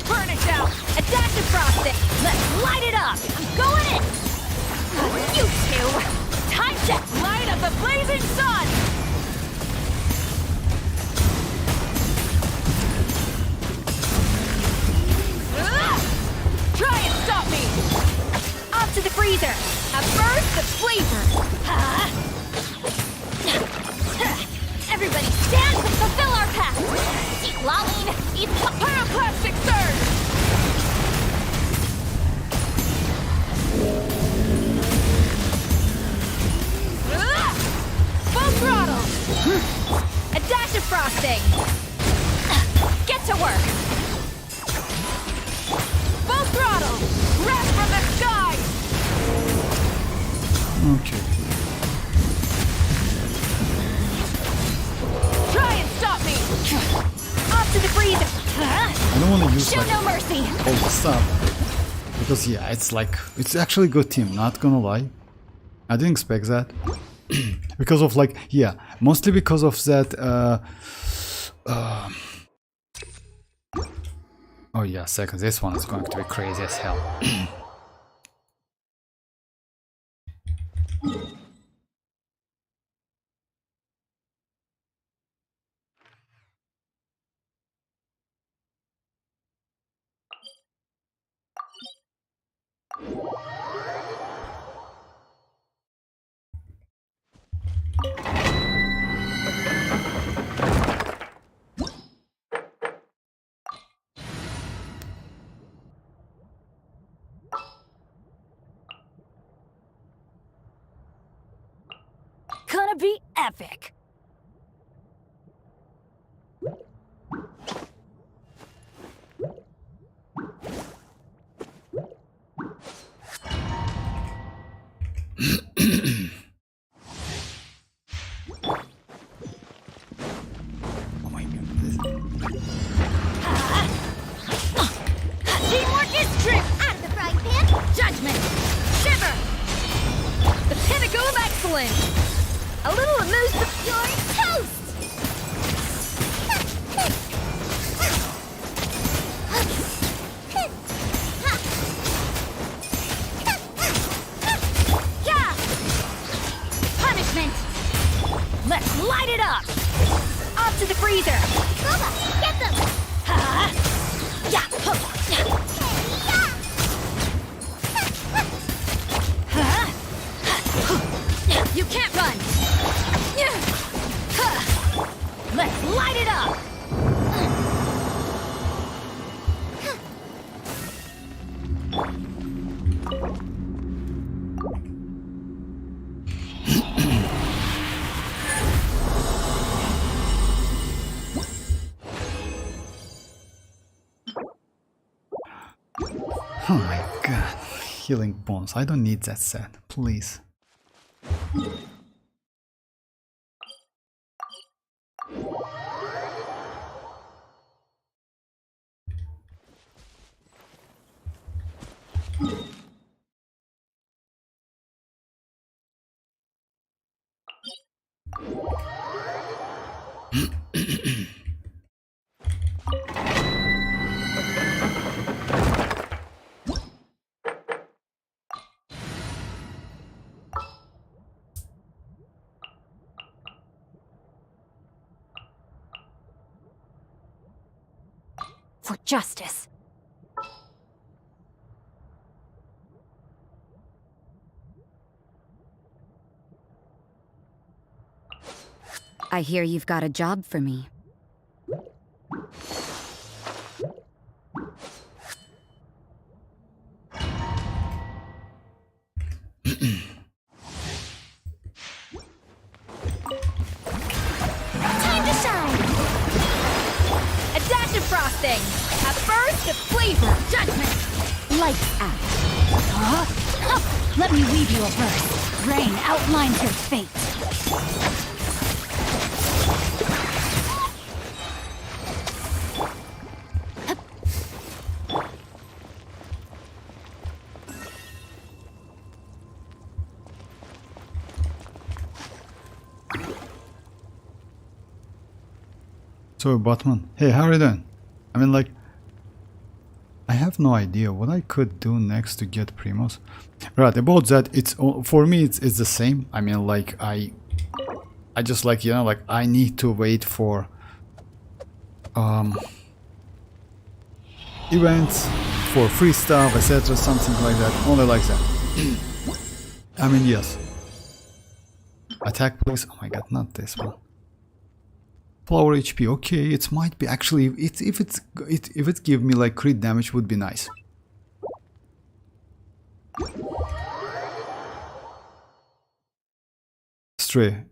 B: Burn it down!
C: a dash of frosting. Let's light it up. I'm going in. You two. Time check.
B: Light of the blazing sun! Try and stop me!
C: Off to the freezer. A burst of flavor. Everybody stand to fulfill our pact. Citlali, eat
B: Pyroclastic surge! Full throttle!
C: a dash of frosting. Get to work.
B: Full throttle! Wrap from the sky!
A: Okay.
B: Try and stop me!
C: Off to the freezer.
A: I don't want to use
C: Show
A: like
C: no mercy.
A: all the stuff because yeah, it's like it's actually a good team. Not gonna lie, I didn't expect that because of like yeah, mostly because of that. Oh yeah, second. This one is going to be crazy as hell.
C: Gonna be epic.
A: Oh my goodness.
C: Teamwork is true. Out of the frying pan. Judgment. Shiver.
B: The pinnacle of excellence!
C: A little amuse the your toast. Yeah. Punishment. Let's light it up. Off to the freezer. Bubba, get them. Yeah.
B: You can't run!
C: Let's light it up.
A: Oh my god, healing bones. I don't need that set, please.
C: For justice. I hear you've got a job for me.
B: Time to shine! A dash of frosting! A burst of flavor! Judgment!
C: Lights out. Huh? Let me weave you a verse. Rain outlines your fate.
A: So, Batman, hey, how are you doing? I mean, like, I have no idea what I could do next to get Primos. Right, about that, it's for me, it's the same. I mean, like, I just like, you know, like, I need to wait for events, for free stuff, etc., something like that. Only like that. I mean, yes. Attack, please. Oh my god, not this one. Flower HP. Okay, it might be actually. If it give me like crit damage, would be nice. Stray.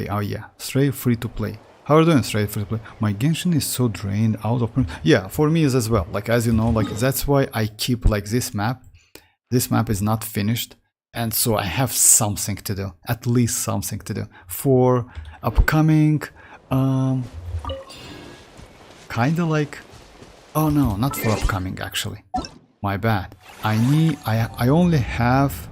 A: Oh yeah, Stray free to play. How are you doing, Stray free to play? My Genshin is so drained out of. Yeah, for me is as well. Like as you know, like that's why I keep like this map. This map is not finished. And so I have something to do, at least something to do for upcoming, kind of like, oh no, not for upcoming actually, my bad. I only have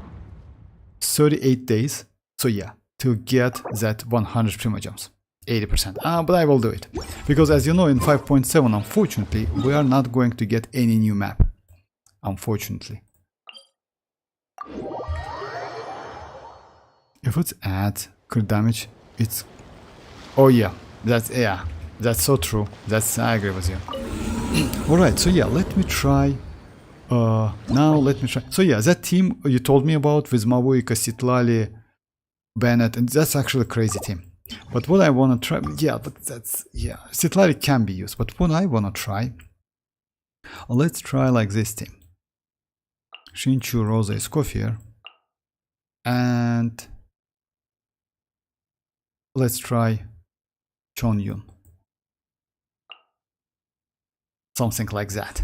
A: 38 days, so yeah, to get that 100 primogems, 80%. But I will do it, because as you know, in 5.7, unfortunately, we are not going to get any new map, unfortunately. If it's add crit damage, it's... Oh yeah, that's so true. I agree with you. Alright, so yeah, let me try. Now let me try. So yeah, that team you told me about with mavuika, citlali, Bennett, and that's actually a crazy team. But what I wanna try, yeah, but that's, yeah, citlali can be used, but what I wanna try, let's try like this team. Shinchu, Rosa is Kofir, and let's try Chonyun. Something like that.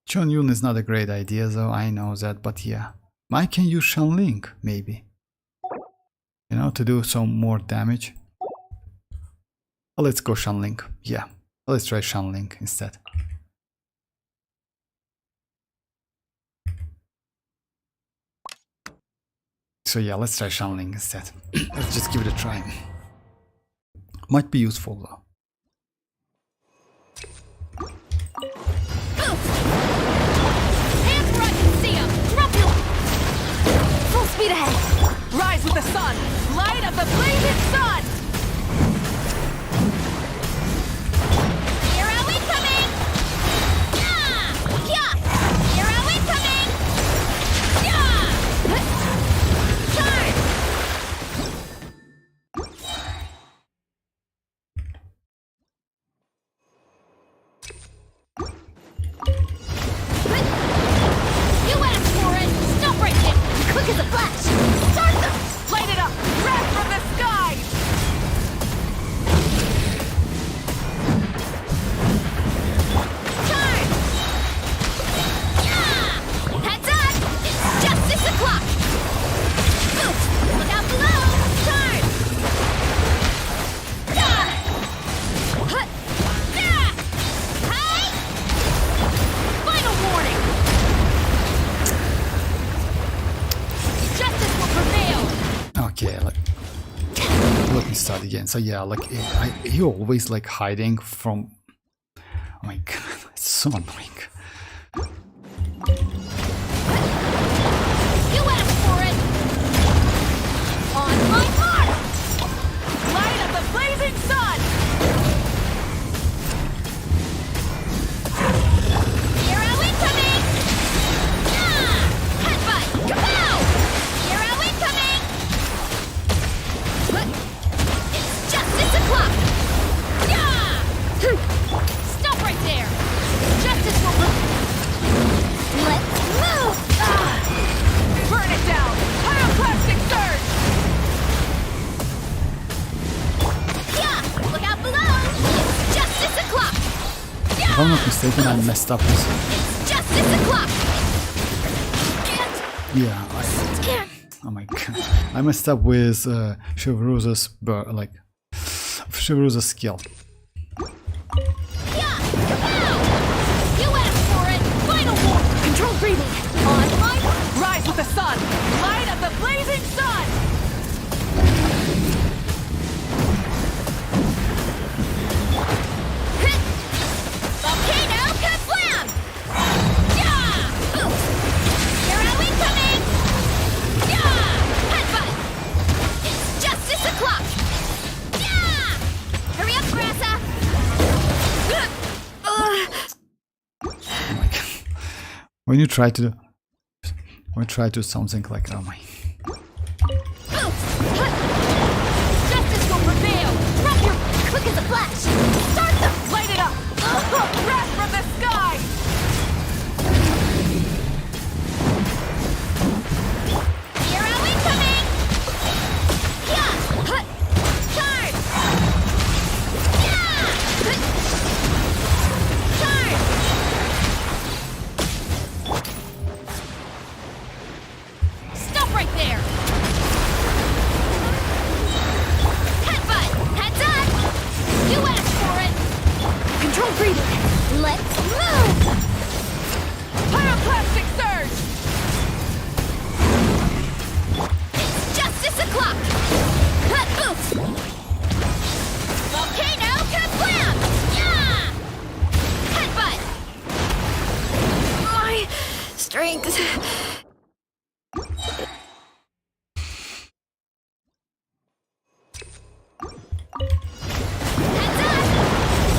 A: Chonyun is not a great idea though, I know that, but yeah. I can use Shanling, maybe. You know, to do some more damage. Let's go Shanling, yeah. Let's try Shanling instead. So yeah, let's try Shanling instead. Let's just give it a try. Might be useful though.
C: Speed ahead!
E: Rise with the sun! Light of the blazing sun!
C: Hero incoming! Yeah! Yeah! Hero incoming! Yeah! Charge! You asked for it! Stop right there! Quick as a flash! Start them!
E: Light it up! Wrath from the sky!
C: Charge! Yeah! Heads up! It's justice o'clock! Look out below! Charge! Yeah! Hut! Yeah! Hi! Final warning! Justice will prevail!
A: Okay, let me start again. So yeah, like he always like hiding from. Oh my god, it's so annoying.
C: You asked for it! On my mark!
E: Light of the blazing sun!
C: Hero incoming! Yeah! Headbutt! Kapow! Hero incoming! It's justice o'clock! Yeah! Stop right there! Justice will... Let's move!
E: Burn it down! Pyroclastic surge!
C: Yeah! Look out below! It's justice o'clock!
A: If I'm not mistaken, I messed up this.
C: It's justice o'clock!
A: Yeah, Oh my god. I messed up with Chivalrosa's Chivalrosa's skill.
C: Yeah! Kapow! You asked for it! Final war! Control breathing! On my
E: Rise with the sun! Light of the blazing sun!
C: hit! Volcano kablam! Yeah! Oof! Hero incoming! Yeah! Headbutt! It's justice o'clock! Yeah! Hurry up, Grassa!
A: When you try to do something like, oh my.
C: Justice will prevail! Rock your quick as a flash! Start them!
E: Light it up! Wrath from the sky!
C: Hero incoming! Yeah! Charge! Yeah! Charge! Stop right there! Headbutt! Heads up! You asked for it! Control breathing! Let's move!
E: Pyroclastic surge!
C: It's justice o'clock! Oof! Volcano kablam! Yeah! Headbutt! My strength... Heads up!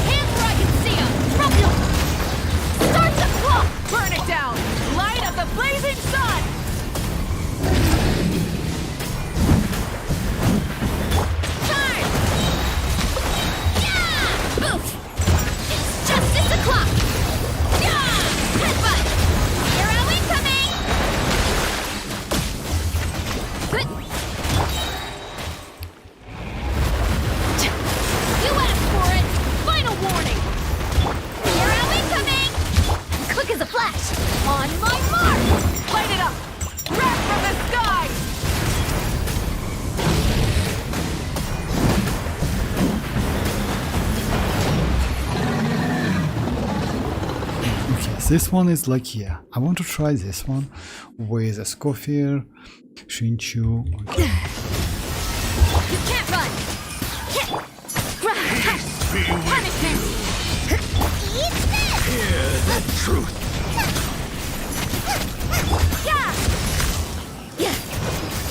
C: Hands where I can see 'em! Rock Start the clock!
E: Burn it down! Light of the blazing sun!
C: Charge! Yeah! Oof! It's justice o'clock! Yeah! Headbutt! Hero incoming! Good. You asked for it! Final warning! Hero incoming! Quick as a flash! On my mark!
E: Light it up! Wrath from the sky!
A: Okay, so this one is like, yeah, I want to try this one with a Scofier, Shinchu. Okay.
C: You can't run! Punishment! Eat this!
D: Hear the truth.
C: Yeah! Yeah!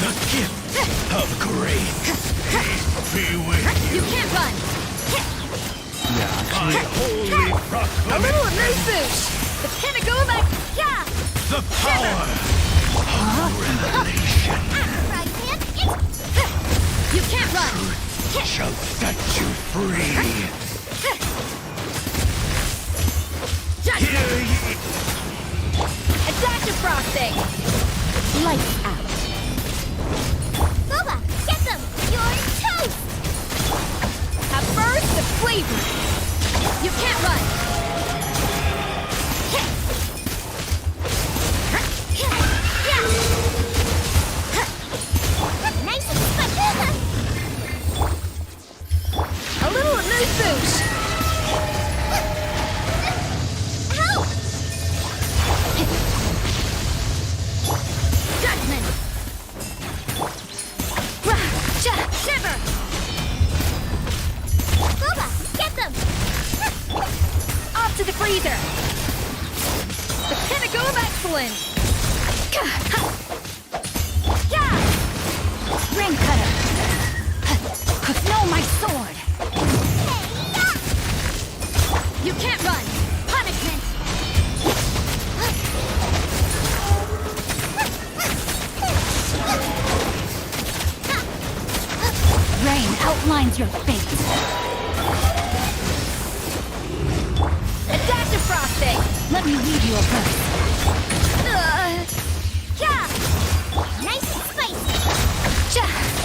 D: The gift of grace. Be with
C: You
D: you.
C: can't run!
D: My holy
E: A
D: proclamation.
E: little amuse-bouche! The pinnacle of yeah!
D: The power of revelation
C: You can't run!
D: shall set you free.
C: Judgment!
D: Hear ye.
C: Adaptive frosting! Lights out! Boba, get them! You're toast! A burst of flavor! You can't run! Nice and spicy!
E: A little amuse-bouche!
C: Help! Judgment! Shiver! Boba, get them!
E: Off to the freezer! The pinnacle of excellence!
C: Yeah! Ring cutter! Know my sword! You can't run! Punishment! Rain outlines your fate!
E: Adaptive frosting!
C: Let me read you a verse. Yeah! Nice and spicy!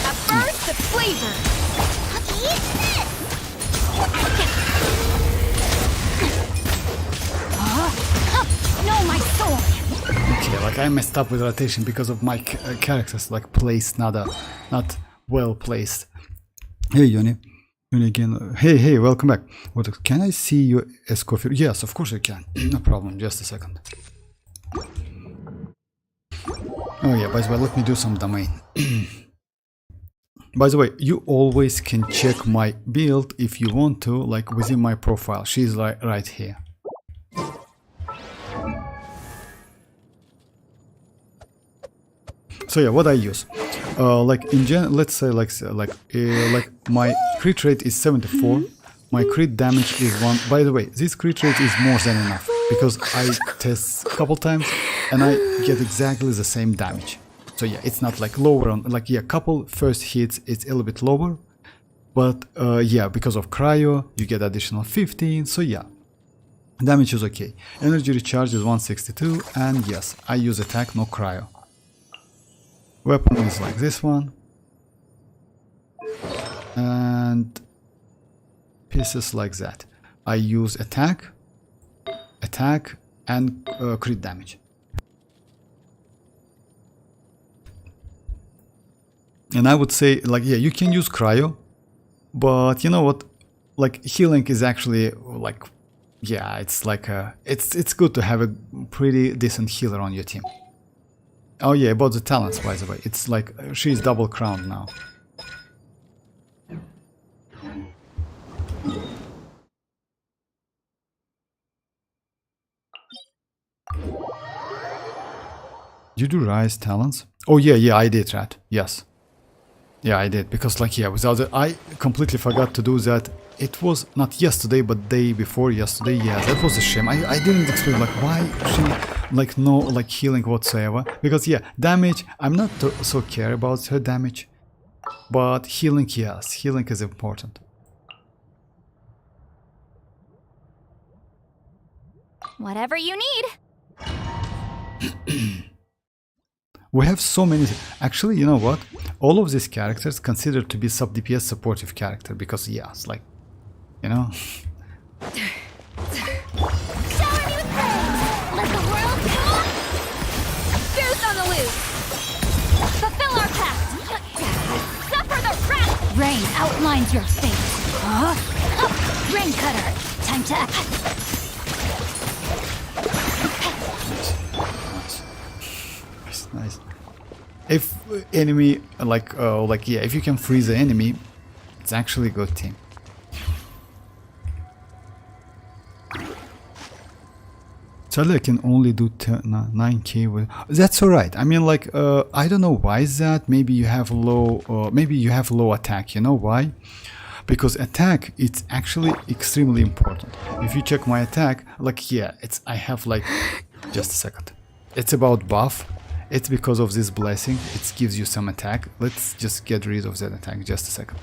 E: A burst of flavor!
C: Eat this! Know my sword!
A: Okay, like I messed up with rotation because of my characters like placed not well placed. Hey Yoni. Yoni again. Hey, welcome back. What, can I see your escort? Yes, of course you can. No problem. Just a second. Oh yeah, by the way, let me do some domain. By the way, you always can check my build if you want to, like within my profile. She's like right here. So yeah, what I use, like in gen, let's say like my crit rate is 74. My crit damage is 1. By the way, this crit rate is more than enough because I test a couple times and I get exactly the same damage. So yeah, it's not like lower on, like yeah, couple first hits it's a little bit lower, but yeah, because of cryo you get additional 15. So yeah, damage is okay. Energy recharge is 162, and yes, I use attack, no cryo. Weapon is like this one, and pieces like that. I use attack, and crit damage. And I would say, like, yeah, you can use cryo, but you know what? Like, healing is actually like, yeah, it's like it's good to have a pretty decent healer on your team. Oh yeah, about the talents, by the way, it's like she's double crowned now. Did you rise talents? Oh yeah, I did that. Yes. Yeah, I did, because like, yeah, without it, I completely forgot to do that. It was not yesterday, but day before yesterday. Yeah, that was a shame. I didn't expect, like, why she, like, no, like, healing whatsoever. Because, yeah, damage, I'm not so care about her damage. But healing, yes, healing is important.
C: Whatever you need.
A: We have so many. Actually, you know what? All of these characters considered to be sub DPS supportive character because yeah, it's like, you know.
C: Shower me with praise. Let the world go. Goose on the loose. Fulfill our pact. Suffer the wrath.
B: Rain outlines your fate. Huh? Rain cutter. Time to act.
A: Nice. If enemy like yeah, if you can freeze the enemy, it's actually a good team. Sadly, I can only do 9k with. That's alright. I mean, like, I don't know why is that. Maybe you have low attack. You know why? Because attack, it's actually extremely important. If you check my attack, like, yeah, I have like, just a second. It's about buff. It's because of this blessing. It gives you some attack. Let's just get rid of that attack. Just a second.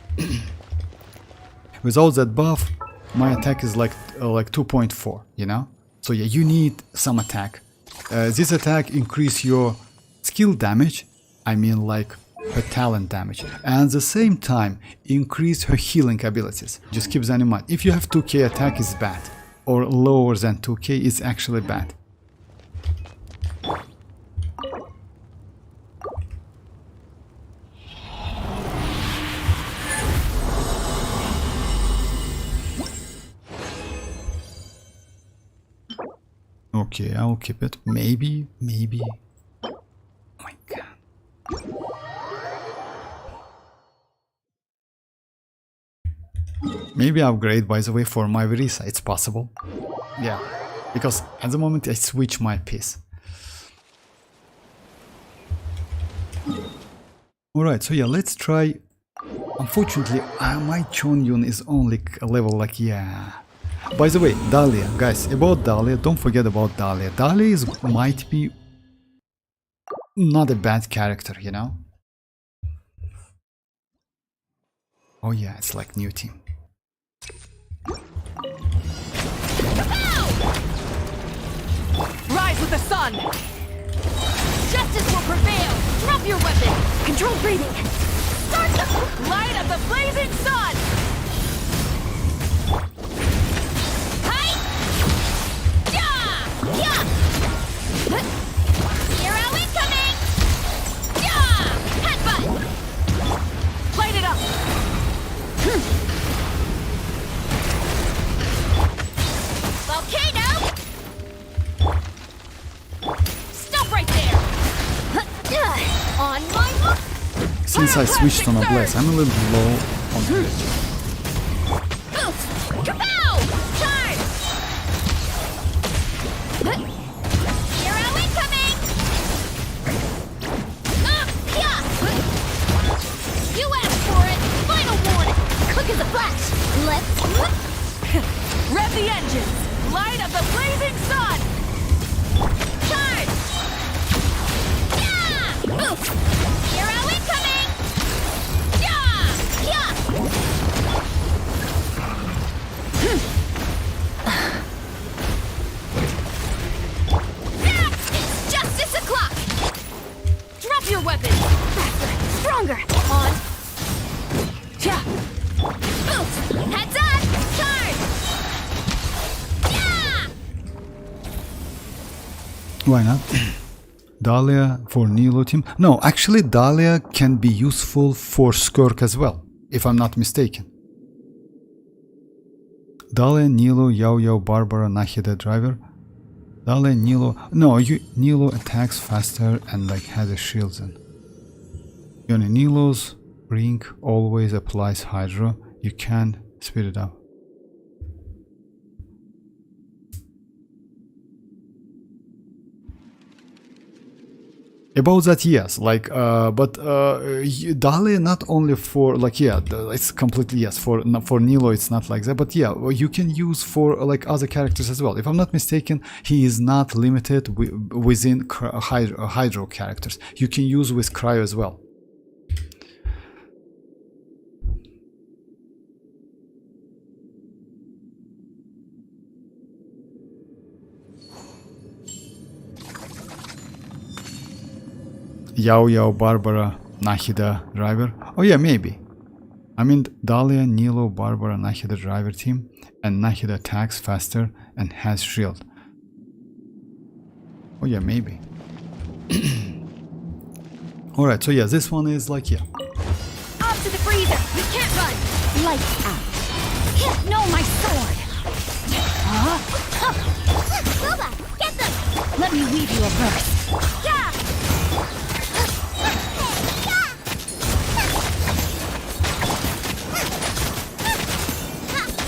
A: Without that buff, my attack is like 2.4. You know. So yeah, you need some attack. This attack increase your skill damage. I mean, like her talent damage, and at the same time increase her healing abilities. Just keep that in mind. If you have 2k attack, is bad, or lower than 2k is actually bad. Okay, I'll keep it. Maybe. Oh my god. Maybe upgrade, by the way, for my Verisa. It's possible. Yeah, because at the moment I switch my piece. Alright, so yeah, let's try. Unfortunately, my Chonyun is only a level like, yeah. By the way, Dahlia, guys, about Dahlia, don't forget about Dahlia. Dahlia might be not a bad character, you know? Oh yeah, it's like new team.
E: Rise with the sun!
C: Justice will prevail. Drop your weapon.
B: Control breathing.
C: Start the
E: Light of the blazing sun!
C: Yeah! Here I Volcano! Stop right there! On my mark!
A: Since I switched on a Blaze, I'm a little low on damage.
C: Kapow! Charge! Hero incoming! Yeah! You asked for it! Final warning! Quick as a flash! Let's...
E: Rev the engines! Light up the blazing sun!
C: Charge! Yeah! Hero incoming! Yeah! Yeah! It's justice o'clock! Drop your weapon! Faster! Stronger! On!
E: Yeah.
C: Heads up! Charge! Yeah!
A: Why not? Dahlia for Nilo team. No, actually Dahlia can be useful for Skirk as well, if I'm not mistaken. Dahlia, Nilo, Yao Yao, Barbara, Nahida driver. Dahlia, Nilo. No, Nilo attacks faster and like has a shield in. Nilo's ring always applies Hydro. You can speed it up. About that, yes, like, but Dahlia not only for, like, yeah, it's completely, yes, for Nilo it's not like that, but yeah, you can use for, like, other characters as well. If I'm not mistaken, he is not limited within Hydro characters. You can use with Cryo as well. Yao Yao, Barbara, Nahida driver. Oh yeah, maybe. I mean Dahlia, Nilo, Barbara, Nahida driver team, and Nahida attacks faster and has shield. Oh yeah, maybe. Alright, so yeah, this one is like, yeah.
C: Up to the freezer! You can't run! Lights out! No, my sword! Boba, get them! Let me weave you a verse. Yeah!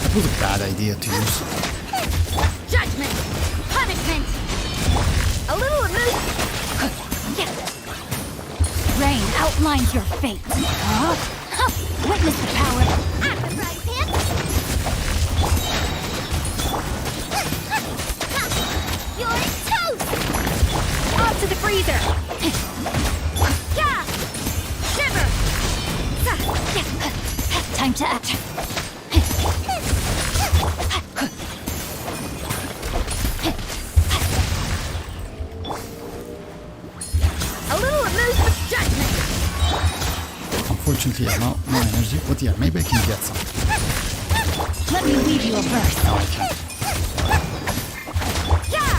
A: That was a bad idea to use.
C: Judgment! Punishment! A little amuse... Rain outlines your fate. Witness the power of Sacrifice him! You're toast! Off to the freezer! Yeah! Shiver! Time to act.
A: Unfortunately, yeah, no energy, but yeah, maybe I can get some.
C: Let me weave you a verse.
A: No, I can't.
C: Yeah!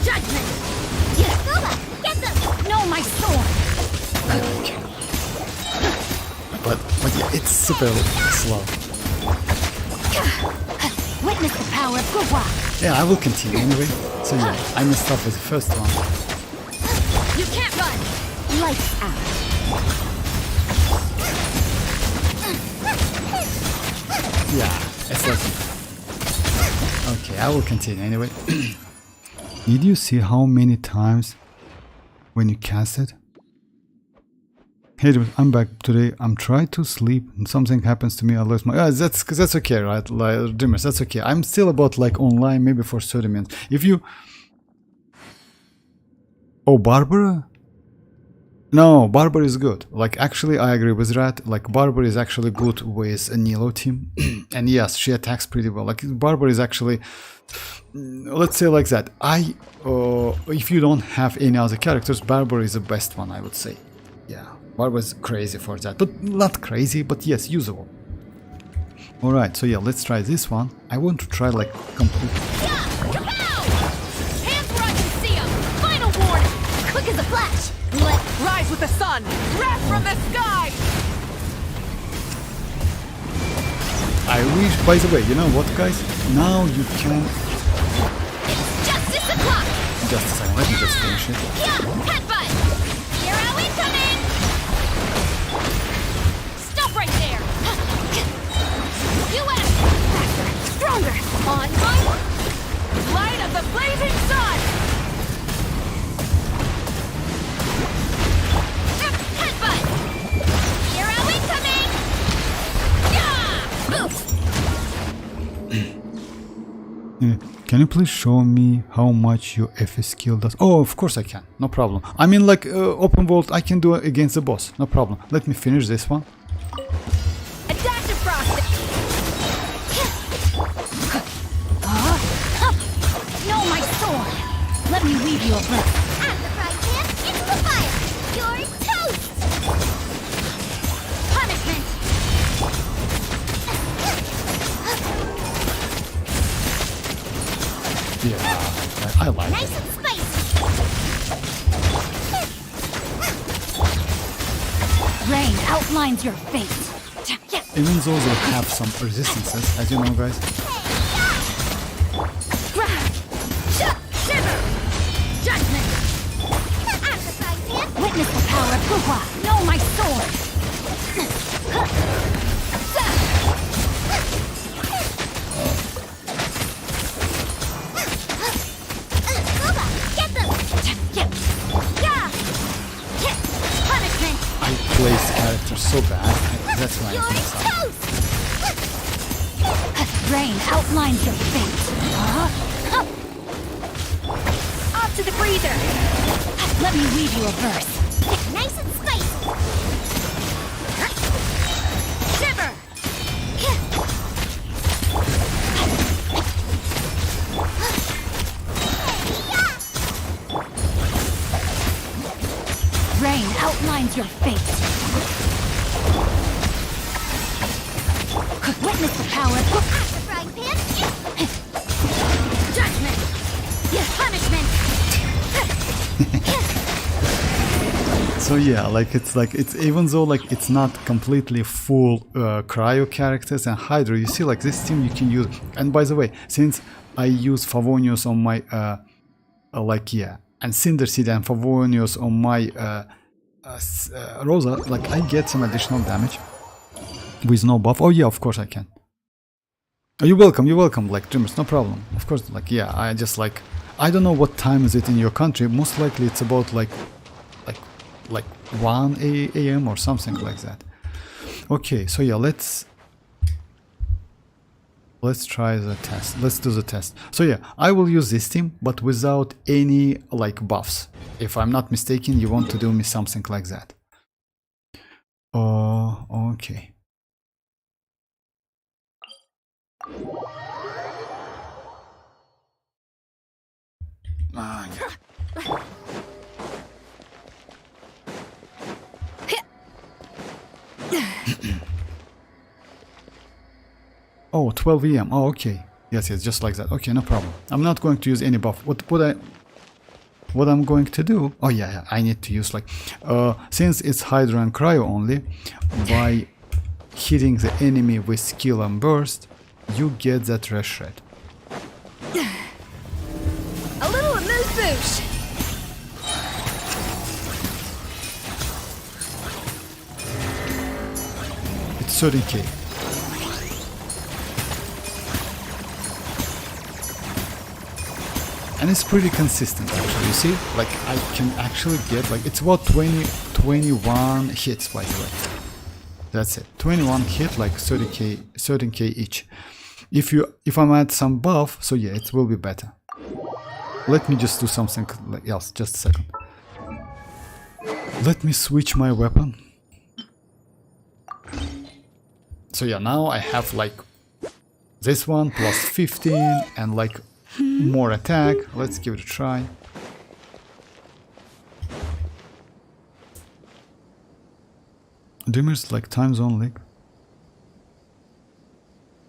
C: Judgment! Get them! No, my sword!
A: Okay. But yeah, it's super slow.
C: Witness the power of WuWa!
A: Yeah, I will continue anyway. So yeah, I messed up with the first one.
C: You can't run! Lights out!
A: Yeah, it's like... Okay, I will continue anyway. Did you see how many times when you cast it? Hey, I'm back today. I'm trying to sleep and something happens to me. I lose my... that's okay, right? Like, Dreamers, that's okay. I'm still about like online, maybe for 30 minutes. If you... Oh, Barbara? No, Barbara is good. Like, actually, I agree with that. Like, Barbara is actually good with a Nilo team. And yes, she attacks pretty well. Like, Barbara is actually... Let's say like that. If you don't have any other characters, Barbara is the best one, I would say. Yeah. Barbara's crazy for that, but not crazy, but yes, usable. Alright, so yeah, let's try this one. I want to try like complete...
C: Yeah! Kapow! Hands where I can see 'em! Final warning! Quick as a flash!
E: Rise with the sun! Wrath from the sky!
A: I wish, by the way, you know what, guys? Now you can...
C: Justice o'clock!
A: Just a second, let me just finish it.
C: Yeah, headbutt! Hero incoming! Stop right there! US! Faster! Stronger! On fire!
E: Light of the blazing sun!
C: Headbutt! Hero incoming! Yeah! Oof!
A: Can you please show me how much your FS skill does? Oh, of course I can. No problem. I mean, like, open world, I can do it against the boss. No problem. Let me finish this one.
B: A dash of frosting.
C: No, my sword! Let me weave you a blade. As the frying pan into the fire! You're toast! Punishment!
A: Yeah, I like it.
C: Nice and spicy!
B: Rain outlines your fate.
A: Even those will have some resistances, as you know, guys.
B: Shiver! Judgment!
C: As the frying pan,
B: Witness the power of WuWa. Know my sword.
C: Boba, get them!
B: Yeah! Punishment!
A: I place characters so bad. That's why I
C: You're
A: mess up.
C: toast!
B: Rain outlines your fate. Off to the breather. Let me weave you a verse.
C: Nice and spicy!
B: Shiver! Rain outlines your fate. Witness the power of
C: As the frying pan,
B: judgment. Punishment.
A: So yeah, it's even though like it's not completely full cryo characters and Hydra, you see like this team you can use. And by the way, since I use Favonius on my and Cinder Seed and Favonius on my Rosa, like I get some additional damage with no buff. Oh yeah, of course I can. Oh, you're welcome, like Dreamers, no problem. Of course, like yeah, I just like I don't know what time is it in your country. Most likely it's about like 1 a.m. or something like that. Okay, so yeah, let's try the test. Let's do the test. So yeah, I will use this team, but without any like buffs. If I'm not mistaken, you want to do me something like that. Oh, okay. Ah, yeah. Oh, 12 EM. Oh, okay. Yes, just like that. Okay, no problem. I'm not going to use any buff. What I'm going to do? Oh yeah, I need to use like since it's Hydra and Cryo only, by hitting the enemy with skill and burst, you get that red shred.
B: A little amuse bouche.
A: It's 30k. And it's pretty consistent actually, you see? Like I can actually get like, it's about 21 hits by the way. That's it, 21 hit, like 13k each. If I'm at some buff, so yeah, it will be better. Let me just do something else, just a second. Let me switch my weapon. So yeah, now I have like this one plus 15 and like more attack. Let's give it a try. Dreamers like time zone league.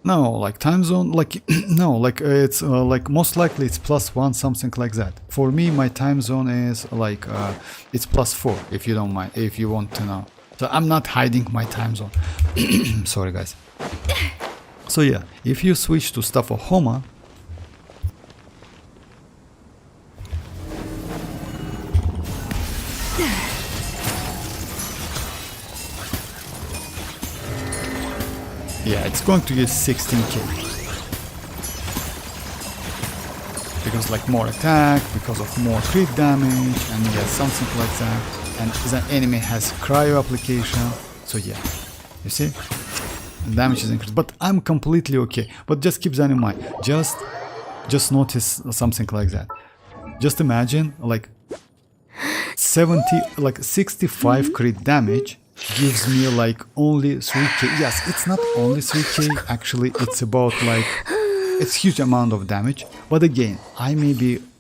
A: No, like time zone, like no, like it's like most likely it's +1, something like that. For me, my time zone is like it's +4, if you don't mind, if you want to know. So I'm not hiding my time zone. Sorry, guys. So yeah, if you switch to stuff of Homa, yeah, it's going to get 16k. Because like more attack, because of more crit damage, and yeah, something like that. And the enemy has cryo application, so yeah, you see? Damage is increased, but I'm completely okay. But just keep that in mind. Just notice something like that. Just imagine like 65 crit damage gives me like only 3k. Yes, it's not only 3k, actually it's about like, it's huge amount of damage. But again,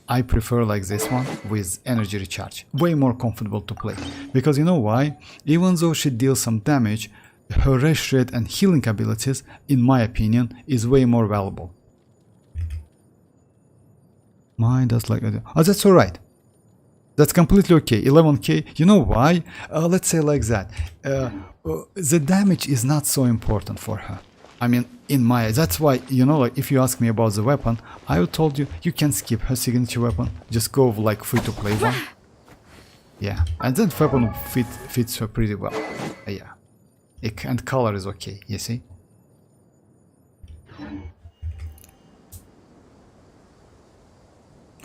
A: I prefer like this one with energy recharge. Way more comfortable to play. Because you know why? Even though she deals some damage, her rush rate and healing abilities, in my opinion, is way more valuable. Mine does like, oh, that's alright. That's completely okay. 11k. You know why? Let's say like that. The damage is not so important for her. I mean, in my, that's why, you know, like if you ask me about the weapon, I told you, you can skip her signature weapon. Just go like free to play one. Yeah, and that weapon fits her pretty well. Yeah. And color is okay, you see?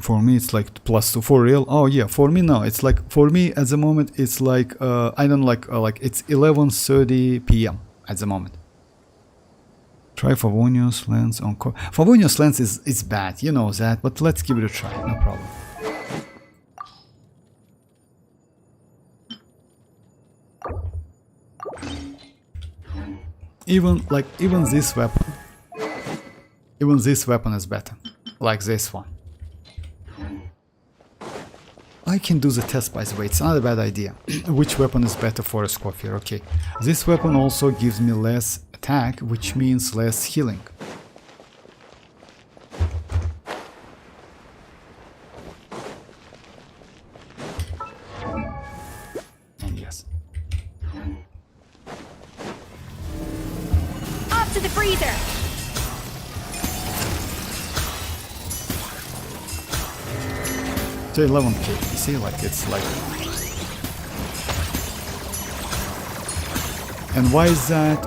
A: For me it's like +2 for real. Oh yeah, for me no, it's like, for me at the moment it's like I don't like it's 11:30 p.m. at the moment. Try Favonius lens on Favonius lens is bad, you know that, but let's give it a try, no problem. Even this weapon is better, like this one. I can do the test, by the way, it's not a bad idea. Which weapon is better for a Scorpion? Okay, this weapon also gives me less attack, which means less healing. And yes.
B: Off to the freezer!
A: To 11k, you see, like it's like. And why is that?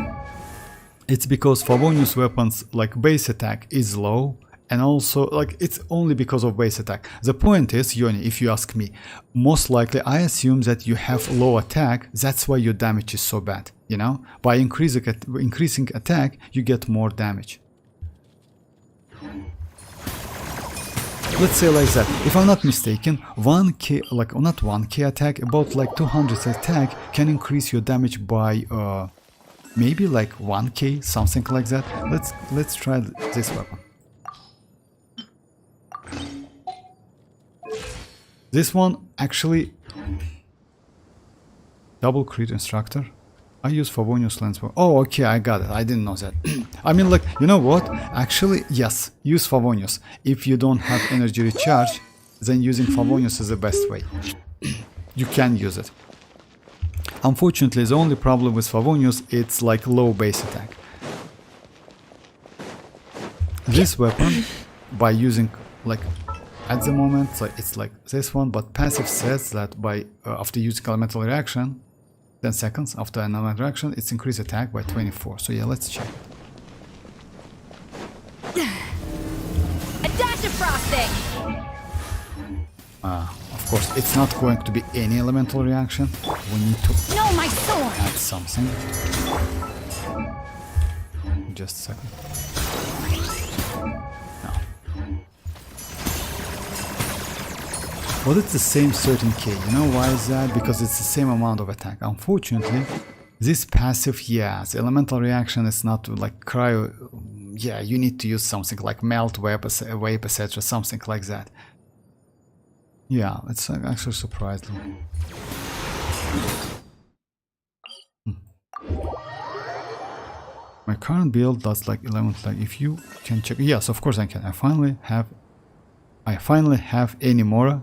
A: It's because Favonius weapons like base attack is low, and also like it's only because of base attack. The point is, Yoni, if you ask me, most likely I assume that you have low attack, that's why your damage is so bad, you know? By increasing attack, you get more damage. Let's say like that, if I'm not mistaken, 1k, like not 1k attack, about like 200 attack can increase your damage by maybe like 1k, something like that. Let's try this weapon. This one actually double crit instructor. I use Favonius lens for. Oh, okay, I got it. I didn't know that. I mean, like, you know what? Actually, yes, use Favonius. If you don't have energy recharge, then using Favonius is the best way. You can use it. Unfortunately, the only problem with Favonius, it's like low base attack. This weapon, by using like at the moment, it's like this one, but passive says that by after using elemental reaction. 10 seconds after an elemental reaction, it's increased attack by 24. So yeah, let's check.
B: A dash of frosting!
A: Of course, it's not going to be any elemental reaction. We need to
B: No, my sword!
A: add something. Just a second. No. But it's the same 13k. You know why is that? Because it's the same amount of attack. Unfortunately, this passive, yeah, the elemental reaction is not like cryo. Yeah, you need to use something like melt, vape, etc., something like that. Yeah, it's actually surprised me. My current build does like 11, like if you can check. Yes, of course I can. I finally have any Mora.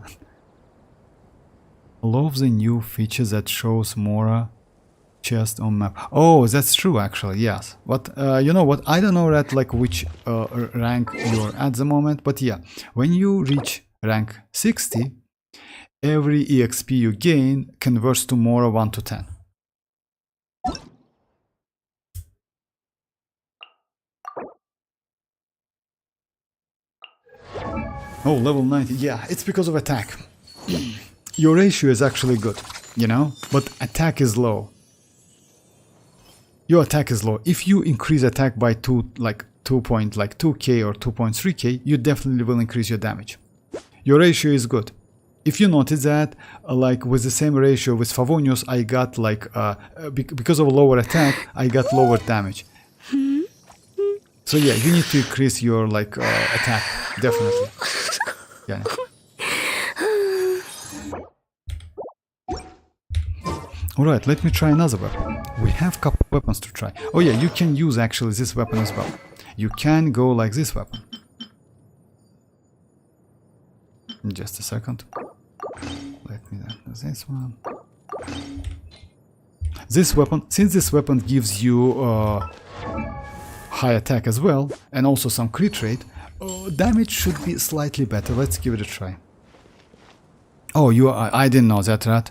A: Love the new feature that shows Mora chest on map. Oh, that's true actually, yes. But you know what, I don't know that like which rank you're at the moment, but yeah, when you reach rank 60, every EXP you gain converts to Mora 1 to 10. Oh, level 90, yeah, it's because of attack. Your ratio is actually good, you know, but attack is low. Your attack is low. If you increase attack by 2.2k or 2.3k, you definitely will increase your damage. Your ratio is good. If you notice that, like with the same ratio with Favonius, I got like because of lower attack, I got lower damage. So yeah, you need to increase your like attack, definitely. Yeah. Alright, let me try another weapon. We have a couple weapons to try. Oh yeah, you can use actually this weapon as well. You can go like this weapon. Just a second. Let me do this one. This weapon, since this weapon gives you high attack as well, and also some crit rate, damage should be slightly better. Let's give it a try. Oh, I didn't know that, right?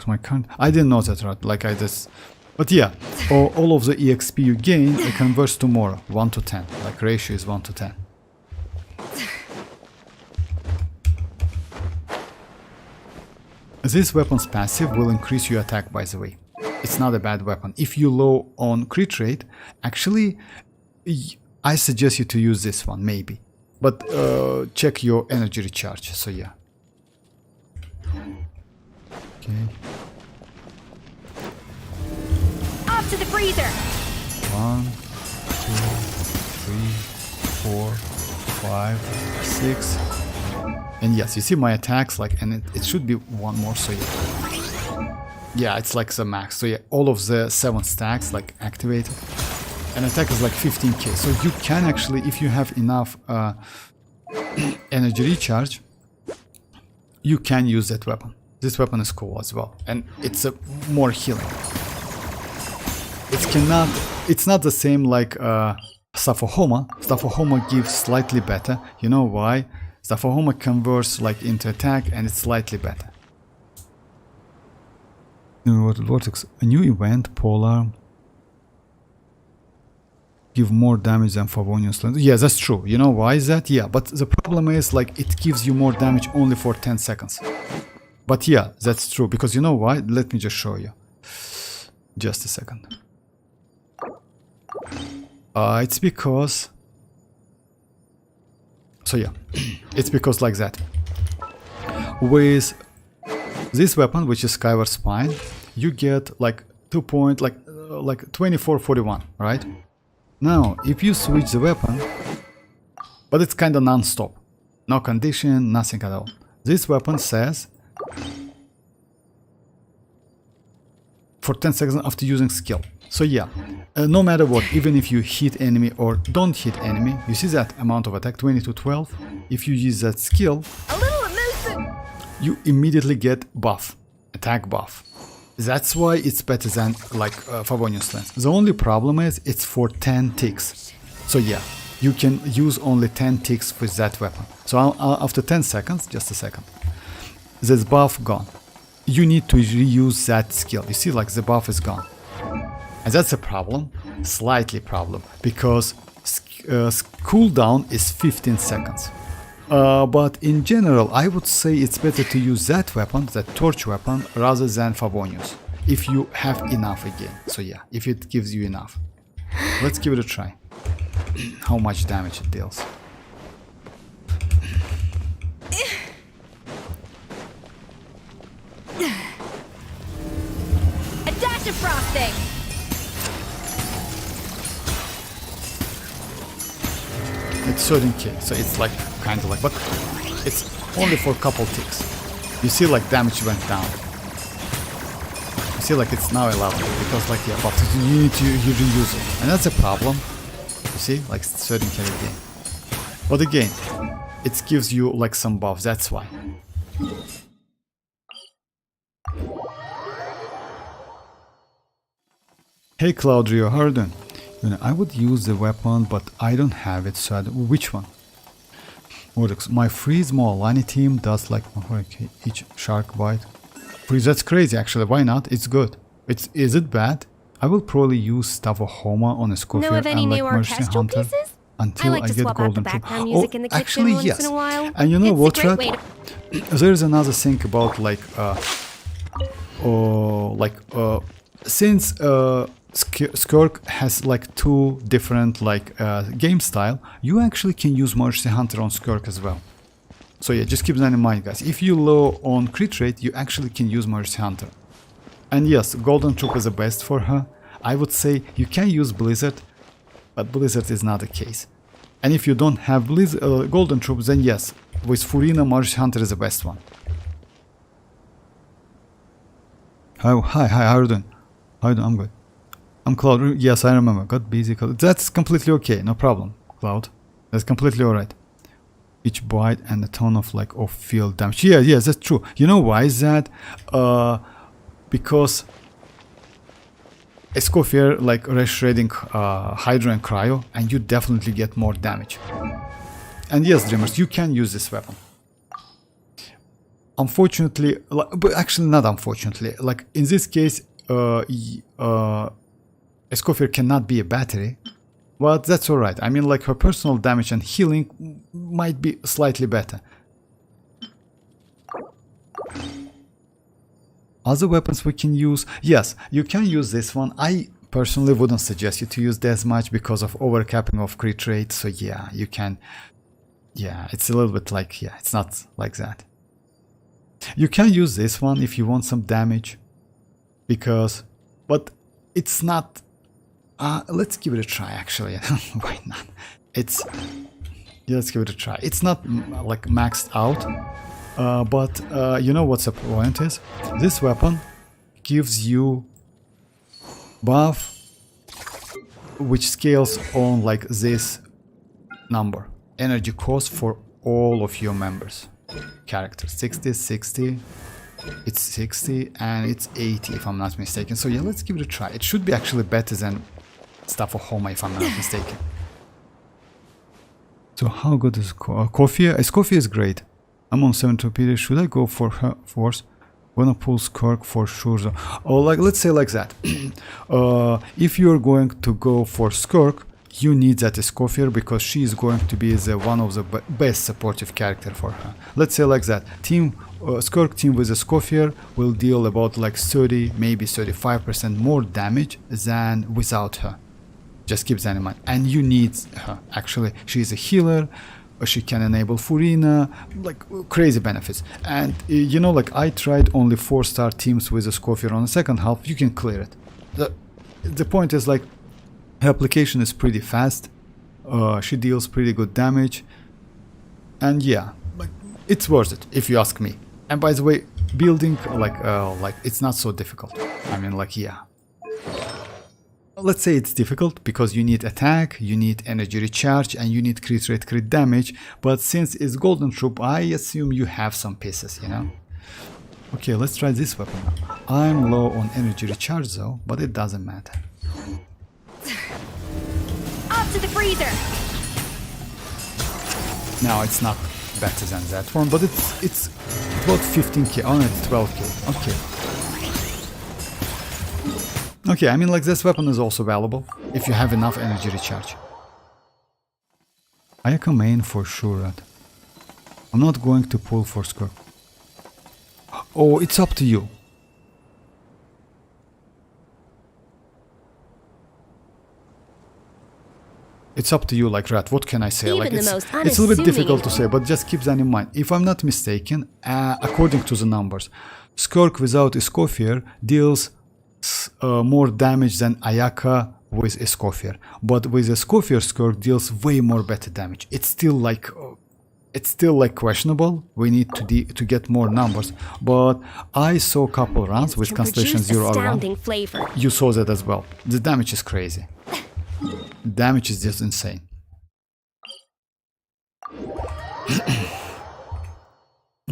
A: My current. I didn't know that, right? Like I just. But yeah, all of the EXP you gain it converts to Mora 1 to 10. Like ratio is 1 to 10. This weapon's passive will increase your attack, by the way. It's not a bad weapon. If you low on crit rate, actually, I suggest you to use this one, maybe. But check your energy recharge, so yeah. Okay.
B: Off to the freezer!
A: 1, 2, 3, 4, 5, 6. And yes, you see my attacks, like, and it should be one more, so yeah. Yeah, it's like the max. So yeah, all of the 7 stacks like activated. And attack is like 15k. So you can actually, if you have enough energy recharge, you can use that weapon. This weapon is cool as well, and it's a more healing. It's not the same like Sapphahoma. Sapphahoma gives slightly better. You know why? Sapphahoma converts like into attack, and it's slightly better. Vortex, a new event, Polar. Give more damage than Favonius. Yeah, that's true. You know why is that? Yeah, but the problem is like it gives you more damage only for 10 seconds. But yeah, that's true, because you know why? Let me just show you. Just a second. It's because... So yeah, it's because like that. With this weapon, which is Skyward Spine, you get like 2 point, like 2441, right? Now, if you switch the weapon, but it's kind of non-stop. No condition, nothing at all. This weapon says for 10 seconds after using skill. So yeah, no matter what, even if you hit enemy or don't hit enemy, you see that amount of attack, 20 to 12. If you use that skill, you immediately get buff, attack buff. That's why it's better than like Favonius Lens. The only problem is it's for 10 ticks. So yeah, you can use only 10 ticks with that weapon. So after 10 seconds, just a second, this buff gone. You need to reuse that skill. You see, like the buff is gone. And that's a problem, slightly problem, because cooldown is 15 seconds. But in general, I would say it's better to use that weapon, that torch weapon, rather than Favonius, if you have enough again. So yeah, if it gives you enough. Let's give it a try. How much damage it deals.
B: A dash of frosting!
A: It's 13k, so it's like kind of like, but it's only for a couple ticks. You see, like damage went down. You see, like it's now 11 because like yeah, but you didn't use it, and that's a problem. You see, like it's 13 carry game. But again, it gives you like some buffs. That's why. Hey Claudio, how are you doing? You know, I would use the weapon, but I don't have it. So which one? My freeze mualani team does like each shark bite. Freeze, that's crazy actually. Why not? It's good. Is it bad? I will probably use stuff of Homa on a Scofier
C: Know of any
A: and like
C: new
A: Mercy
C: orchestral
A: Hunter
C: pieces?
A: until
C: I like to
A: get
C: swap out the
A: golden
C: background
A: troop.
C: music in the kitchen
A: actually
C: once
A: yes.
C: in a while.
A: And you know
C: It's
A: what,
C: a great
A: Red?
C: way
A: There's another thing about like since Skirk has like two different like game style, you actually can use Mercy Hunter on Skirk as well. So yeah, just keep that in mind, guys. If you low on crit rate, you actually can use Mercy Hunter. And yes, Golden Troop is the best for her. I would say you can use Blizzard, but Blizzard is not the case. And if you don't have Golden Troops, then yes, with Furina, Mercy Hunter is the best one. Hi, how are you doing? How are you doing? I'm good. I'm Cloud. Yes, I remember. Got busy. That's completely okay. No problem, Cloud. That's completely alright. Each bite and a ton of like off field damage. Yeah, yes, that's true. You know why is that? Because Scofier like reshredding Hydra and Cryo, and you definitely get more damage. And yes, Dreamers, you can use this weapon. Unfortunately, but actually not unfortunately, like in this case, Scofier cannot be a battery. But that's alright. I mean, like her personal damage and healing might be slightly better. Other weapons we can use, yes, you can use this one. I personally wouldn't suggest you to use this much because of overcapping of crit rate. So yeah, you can, yeah, it's a little bit like, yeah, it's not like that. You can use this one if you want some damage, because, but it's not. Let's give it a try. Actually, why not? Yeah, let's give it a try. It's not like maxed out. But you know what's the point is? This weapon gives you buff which scales on like this number. Energy cost for all of your members. Characters. 60, 60, it's 60, and it's 80 if I'm not mistaken. So yeah, let's give it a try. It should be actually better than stuff for Homa if I'm not mistaken. So how good is Kofia? Kofia is great. I'm on 7 torpedoes. Should I go for her force? Gonna pull Skirk for sure. Oh, like let's say like that. If you're going to go for Skirk, you need that Scofier because she is going to be one of the best supportive character for her. Let's say like that. Skirk team with a Scofier will deal about like 30, maybe 35% more damage than without her. Just keep that in mind. And you need her. Actually, she is a healer. She can enable Furina, like crazy benefits. And you know, like I tried only 4-star teams with a Scofier on the second half. You can clear it. The point is like her application is pretty fast. She deals pretty good damage. And yeah, like it's worth it if you ask me. And by the way, building like it's not so difficult. I mean, like yeah. Let's say it's difficult because you need attack, you need energy recharge, and you need crit rate, crit damage. But since it's Golden Troop, I assume you have some pieces, you know? Okay, let's try this weapon now. I'm low on energy recharge though, but it doesn't matter.
B: Off to the freezer!
A: Now it's not better than that one, but it's about 15k, on it 12k, okay. Okay, I mean like this weapon is also valuable if you have enough energy recharge. Ayaka main for sure, Red. I'm not going to pull for Skirk. Oh, it's up to you. It's up to you, like Rat. What can I say?
C: Even
A: like
C: the most
A: it's a little bit difficult to
C: unassuming
A: say, but just keep that in mind. If I'm not mistaken, according to the numbers, Skirk without Scofier deals more damage than Ayaka with a Scofier. But with a Scofier, Skirk deals way more better damage. It's still like it's still like questionable. We need to get more numbers, but I saw a couple runs with Constellation 0
C: astounding flavor.
A: You saw that as well. The damage is crazy. Damage is just insane.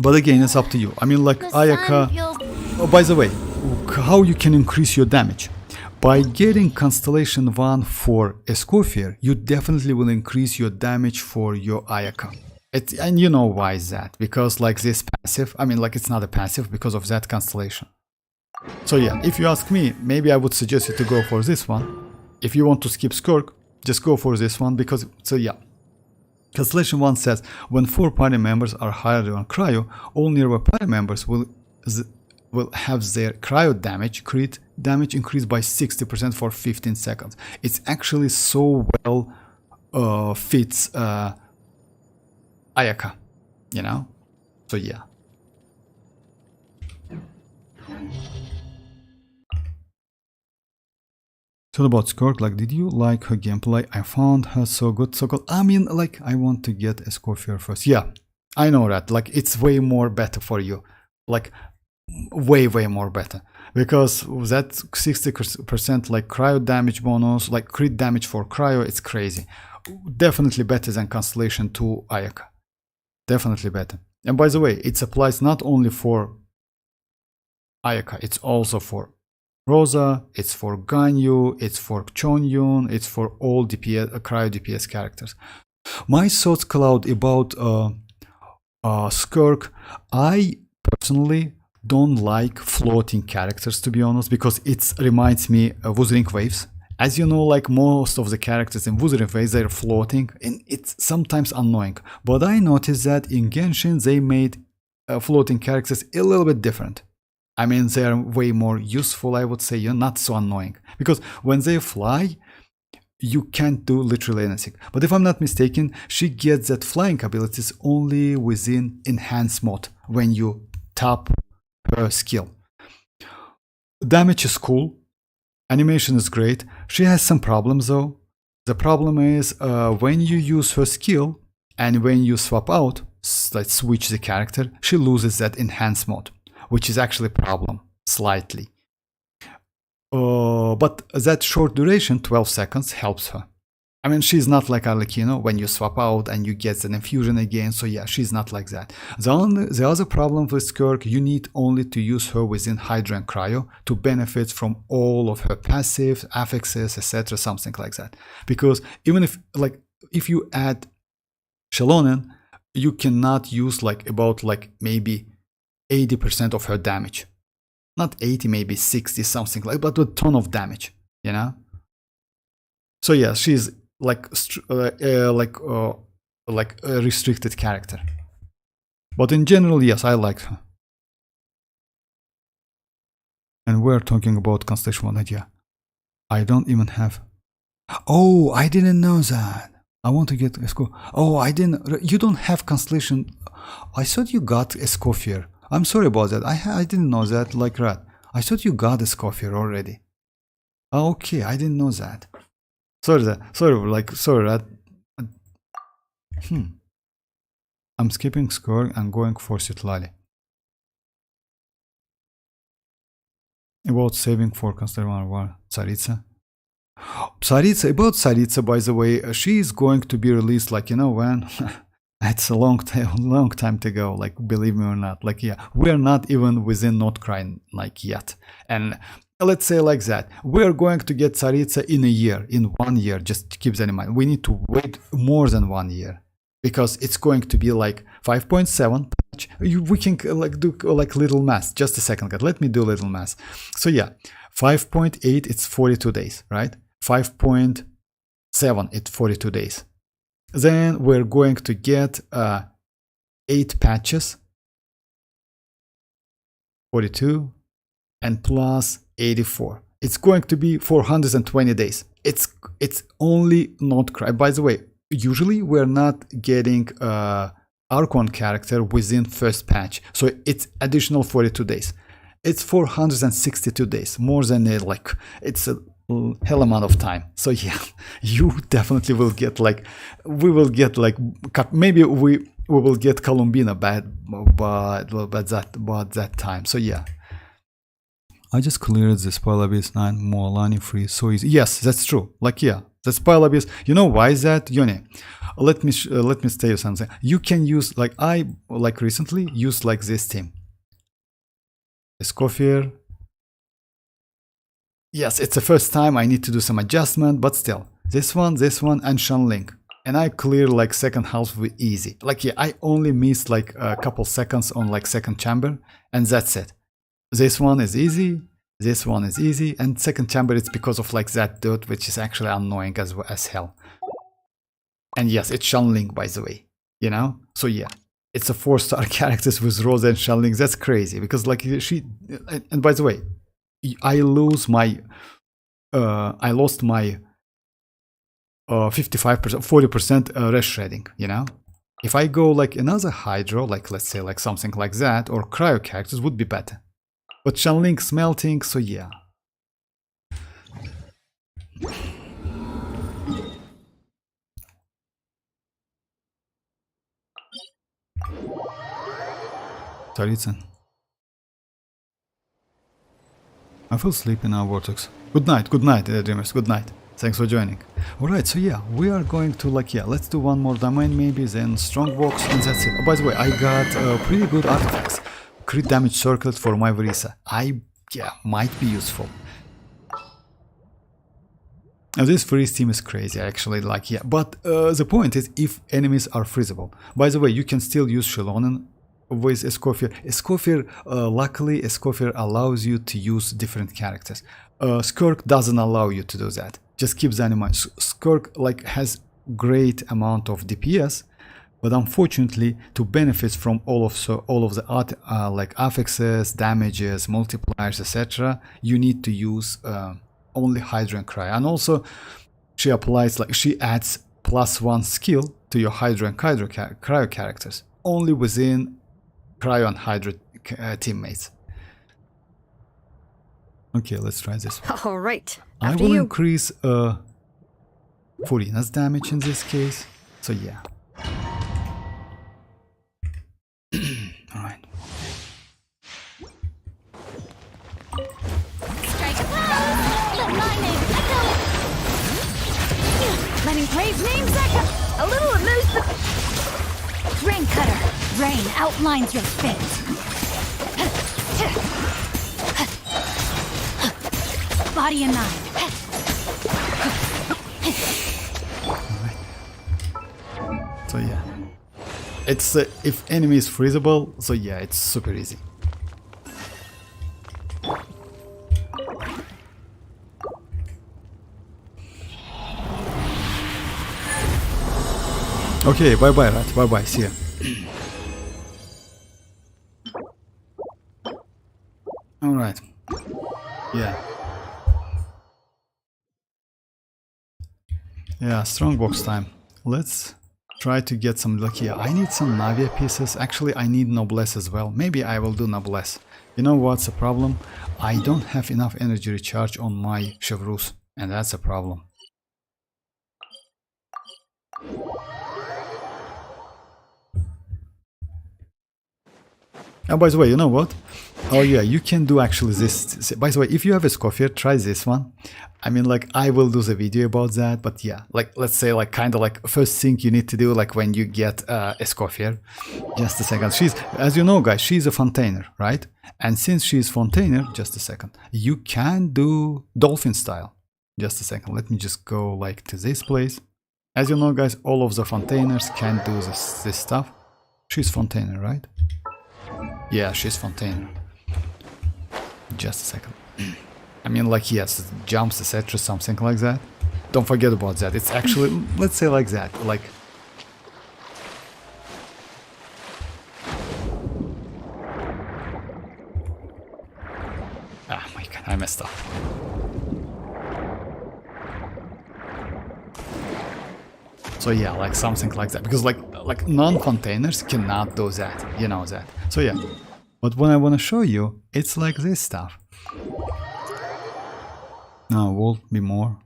A: But again, it's up to you. I mean, like Ayaka. Oh, by the way, how you can increase your damage? By getting Constellation 1 for Escoffier, you definitely will increase your damage for your Ayaka. And you know why is that? Because like this passive, I mean, like it's not a passive because of that constellation. So yeah, if you ask me, maybe I would suggest you to go for this one. If you want to skip Skirk, just go for this one because, so yeah. Constellation 1 says, when 4 party members are higher on cryo, all nearby party members will have their cryo damage, crit damage increased by 60% for 15 seconds. It's actually so well fits Ayaka, you know? So yeah. So about Skirk, like, did you like her gameplay? I found her so good, so good. I mean, like, I want to get Escoffier first. Yeah, I know that. Like, it's way more better for you. Like, way more better. Because that 60% like cryo damage bonus, like crit damage for cryo, it's crazy. Definitely better than Constellation 2 Ayaka. Definitely better. And by the way, it applies not only for Ayaka, it's also for Rosa, it's for Ganyu, it's for Chonyun, it's for all DPS, cryo DPS characters. My thoughts, Cloud, about Skirk, I personally don't like floating characters, to be honest, because it reminds me of Wuthering Waves. As you know, like most of the characters in Wuthering Waves, they're floating, and it's sometimes annoying. But I noticed that in Genshin, they made floating characters a little bit different. I mean, they are way more useful, I would say, not so annoying. Because when they fly, you can't do literally anything. But if I'm not mistaken, she gets that flying abilities only within enhanced mode, when you tap her skill. Damage is cool. Animation is great. She has some problems though. The problem is when you use her skill, and when you swap out, like switch the character, she loses that enhanced mode, which is actually a problem, slightly. But that short duration, 12 seconds, helps her. I mean, she's not like Arlecchino when you swap out and you get an infusion again, so yeah, she's not like that. The other problem with Skirk, you need only to use her within Hydra and Cryo to benefit from all of her passives, affixes, etc., something like that. Because even if you add xilonen, you cannot use about maybe 80% of her damage. Not 80, maybe 60, something like, but with a ton of damage, you know? So yeah, she's like a restricted character. But in general, yes, I like her. And we're talking about Constellation 1 idea. I don't even have... Oh, I didn't know that. I want to get Esco. Oh, I didn't... You don't have Constellation... I thought you got Escoffier. I'm sorry about that. I didn't know that, like Rat. I thought you got Escoffier already. Oh, okay, I didn't know that. Sorry, Rat. I'm skipping Skirk and going for citlali. About saving for Constellation 1 Tsaritsa. About Tsaritsa, by the way, she is going to be released, like, you know when? It's a long time to go, like, believe me or not. Like, yeah, we're not even within Notcry, like, yet. And let's say like that, we're going to get Tsaritsa in a year, in 1 year, just keep that in mind. We need to wait more than 1 year, because it's going to be like 5.7 patch. We can like do like little math. Just a second, guys. Let me do little math. So yeah, 5.8, it's 42 days, right? 5.7, it's 42 days. Then we're going to get 8 patches, 42, and plus 84. It's going to be 420 days. It's only Notcry. By the way, usually we're not getting Archon character within first patch, so it's additional 42 days. It's 462 days, more than like it's a hell amount of time. So yeah, you definitely will get like, we will get like, maybe we will get Columbina but that time. So yeah, I just cleared the spoil abyss 9 mualani free so easy. Yes, that's true. Like yeah, the spoil abyss. You know why is that, Yoni? Let me tell you something. You can use like I recently used like this team. Escoffier. Yes, it's the first time I need to do some adjustment, but still, this one, and Shanling. And I clear like second half with easy. Like yeah, I only missed like a couple seconds on like second chamber, and that's it. This one is easy, this one is easy, and second chamber it's because of like that dirt, which is actually annoying as hell. And yes, it's Shanling by the way, you know? So yeah, it's a 4-star characters with Rosa and Shanling. That's crazy because like she, and by the way, I lost my 55%, 40% res shredding, you know? If I go like another hydro, like let's say like something like that, or cryo characters would be better. But Shanling smelting, so yeah. Taritsan. I feel sleepy now, Vortex. Good night, dreamers, good night. Thanks for joining. Alright, so yeah, we are going to like, yeah, let's do one more domain maybe, then strongbox, and that's it. Oh, by the way, I got pretty good artifacts. Crit damage circlet for my Verisa. Yeah, might be useful. Now this freeze team is crazy actually, like yeah, but the point is if enemies are freezable. By the way, you can still use xilonen with Escoffier. Escoffier, luckily Escoffier allows you to use different characters. Skirk doesn't allow you to do that. Just keep that in mind. Skirk like has great amount of DPS, but unfortunately to benefit from all of the like affixes, damages, multipliers, etc., you need to use only Hydra and Cryo. And also she applies like she adds +1 skill to your Hydra and Cryo characters only within Cryo and Hydra teammates. Okay, let's try this one.
B: All right.
A: I will increase Furina's damage in this case. So yeah. Alright.
C: Strike a pose! Let my name echo!
B: Letting Crave's names echo. A little amuse the... Rain Cutter. Rain outlines your fate. Body and mind.
A: Alright. So yeah. It's if enemy is freezable, so yeah, it's super easy. Okay, bye bye, Rat. Bye bye. See ya. All right. Yeah. Yeah, strongbox time. Let's try to get some lucky. I need some Navia pieces. Actually, I need Noblesse as well. Maybe I will do Noblesse. You know what's the problem? I don't have enough energy recharge on my Chevrus, and that's a problem. Oh, by the way, you know what? Oh yeah, you can do actually this. By the way, if you have a Escoffier, try this one. I mean, like, I will do the video about that, but yeah, like, let's say, like, kind of like, first thing you need to do, like, when you get Escoffier. Just a second. She's, as you know, guys, she's a Fontainer, right? And since she's Fontainer, just a second, you can do Dolphin style. Just a second, let me just go, like, to this place. As you know, guys, all of the Fontainers can do this stuff. She's Fontainer, right? Yeah, she's Fontainer. Just a second. I mean, like, yes, jumps, etc., something like that. Don't forget about that. It's actually, let's say like that, like... Ah, my god, I messed up. So yeah, like something like that. Because like non-containers cannot do that. You know that. So yeah. But what I want to show you, it's like this stuff. Now, will be more.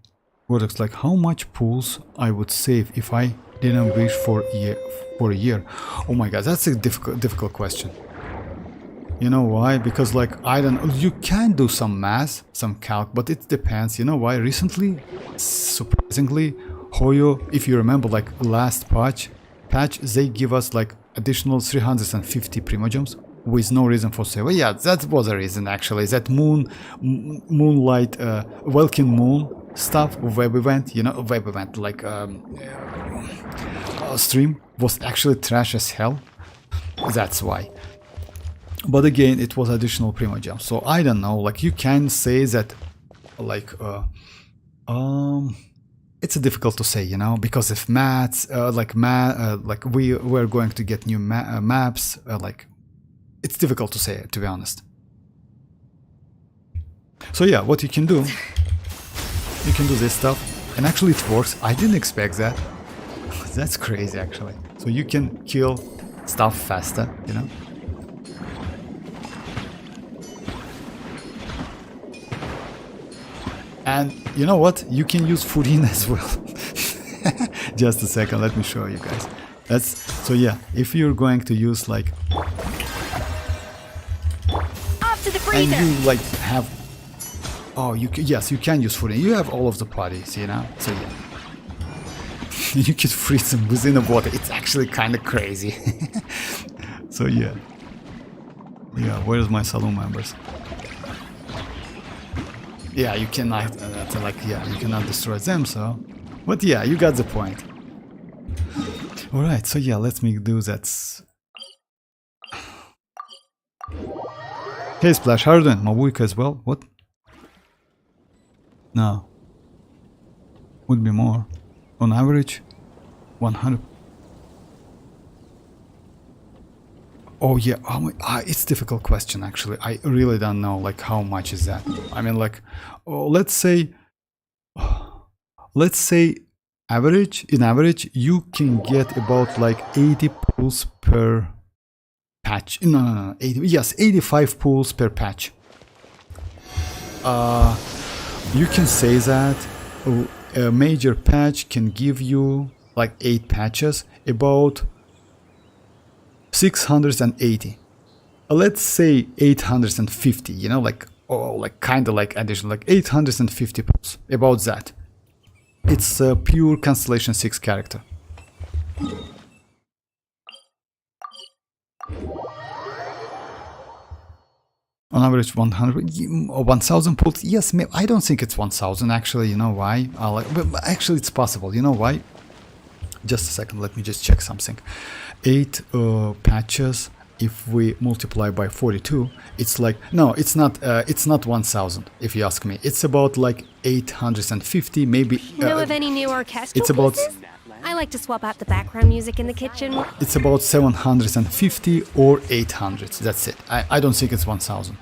A: what looks like how much pools I would save if I didn't wish for a year. Oh my god, that's a difficult question. You know why? Because like I don't know, you can do some math, some calc, but it depends. You know why? Recently, surprisingly, Hoyo, if you remember, like last patch, they give us like additional 350 primogems with no reason for save. Well, yeah, that was a reason actually. That moonlight, Welkin moon stuff, web event, you know, web event like stream was actually trash as hell. That's why. But again, it was additional primogem. So I don't know. Like you can say that, like it's difficult to say, you know, because if maths, like we're going to get new maps, like it's difficult to say, to be honest. So yeah, what you can do this stuff, and actually it works. I didn't expect that. That's crazy, actually. So you can kill stuff faster, you know. And you know what? You can use Furin as well. Just a second, let me show you guys. So yeah, if you're going to use like,
B: Off to the
A: and
B: freezer.
A: you like have, oh, yes, you can use Furin. You have all of the parties, you know. So yeah, you can freeze them within the water. It's actually kind of crazy. So yeah, where's my saloon members? Yeah, you cannot, you cannot destroy them, so... But yeah, you got the point. Alright, so yeah, let me do that. Hey Splash, how are you doing? Mavuika as well? What? No. Would be more. On average, 100... Oh yeah, it's a difficult question actually. I really don't know like how much is that. I mean like, let's say average, in average you can get about like 80 pools per patch. No, 80, yes, 85 pools per patch. You can say that a major patch can give you like 8 patches, about 680. Let's say 850, you know, like, oh, like kind of like additional, like 850 pulls, about that. It's a pure Constellation 6 character. On average 100 or 1000 pulls. Yes, I don't think it's 1000 actually. You know why? But actually it's possible. You know why? Just a second, let me just check something. 8 patches, if we multiply by 42, it's like, no, it's not 1000 if you ask me. It's about like 850, maybe.
C: Know of any new orchestral
A: it's about
C: pieces? I like to swap out the background music in the kitchen.
A: It's about 750 or 800. That's it. I don't think it's 1000.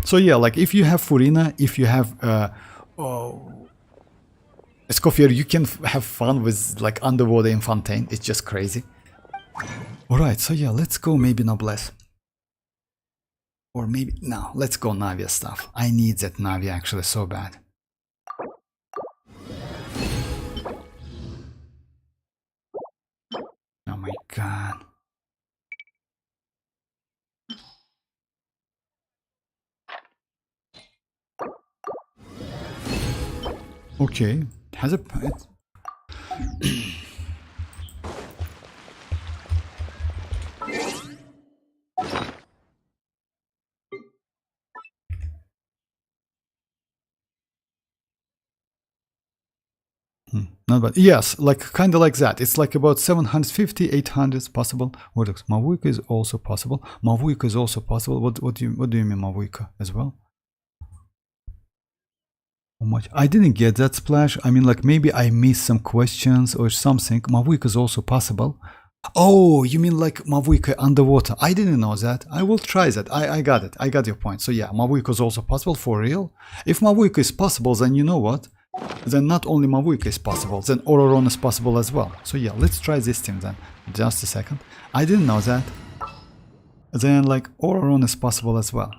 A: So yeah, like if you have Furina, if you have Escoffier, you can have fun with like underwater in Fontaine. It's just crazy. Alright, so yeah, let's go maybe Noblesse. Or maybe, no, let's go Navia stuff. I need that Navia actually so bad. Oh my god. Okay, has a... Not bad. Yes, like kind of like that. It's like about 750, 800 possible. What else? Mavuika is also possible. Mavuika is also possible. What do you mean Mavuika as well? How much? I didn't get that Splash. I mean, like maybe I missed some questions or something. Mavuika is also possible. Oh, you mean like Mavuika underwater? I didn't know that. I will try that. I got it. I got your point. So yeah, Mavuika is also possible for real. If Mavuika is possible, then you know what? Then not only Mavuika is possible, then Ororon is possible as well. So yeah, let's try this thing then. Just a second. I didn't know that. Then like Ororon is possible as well.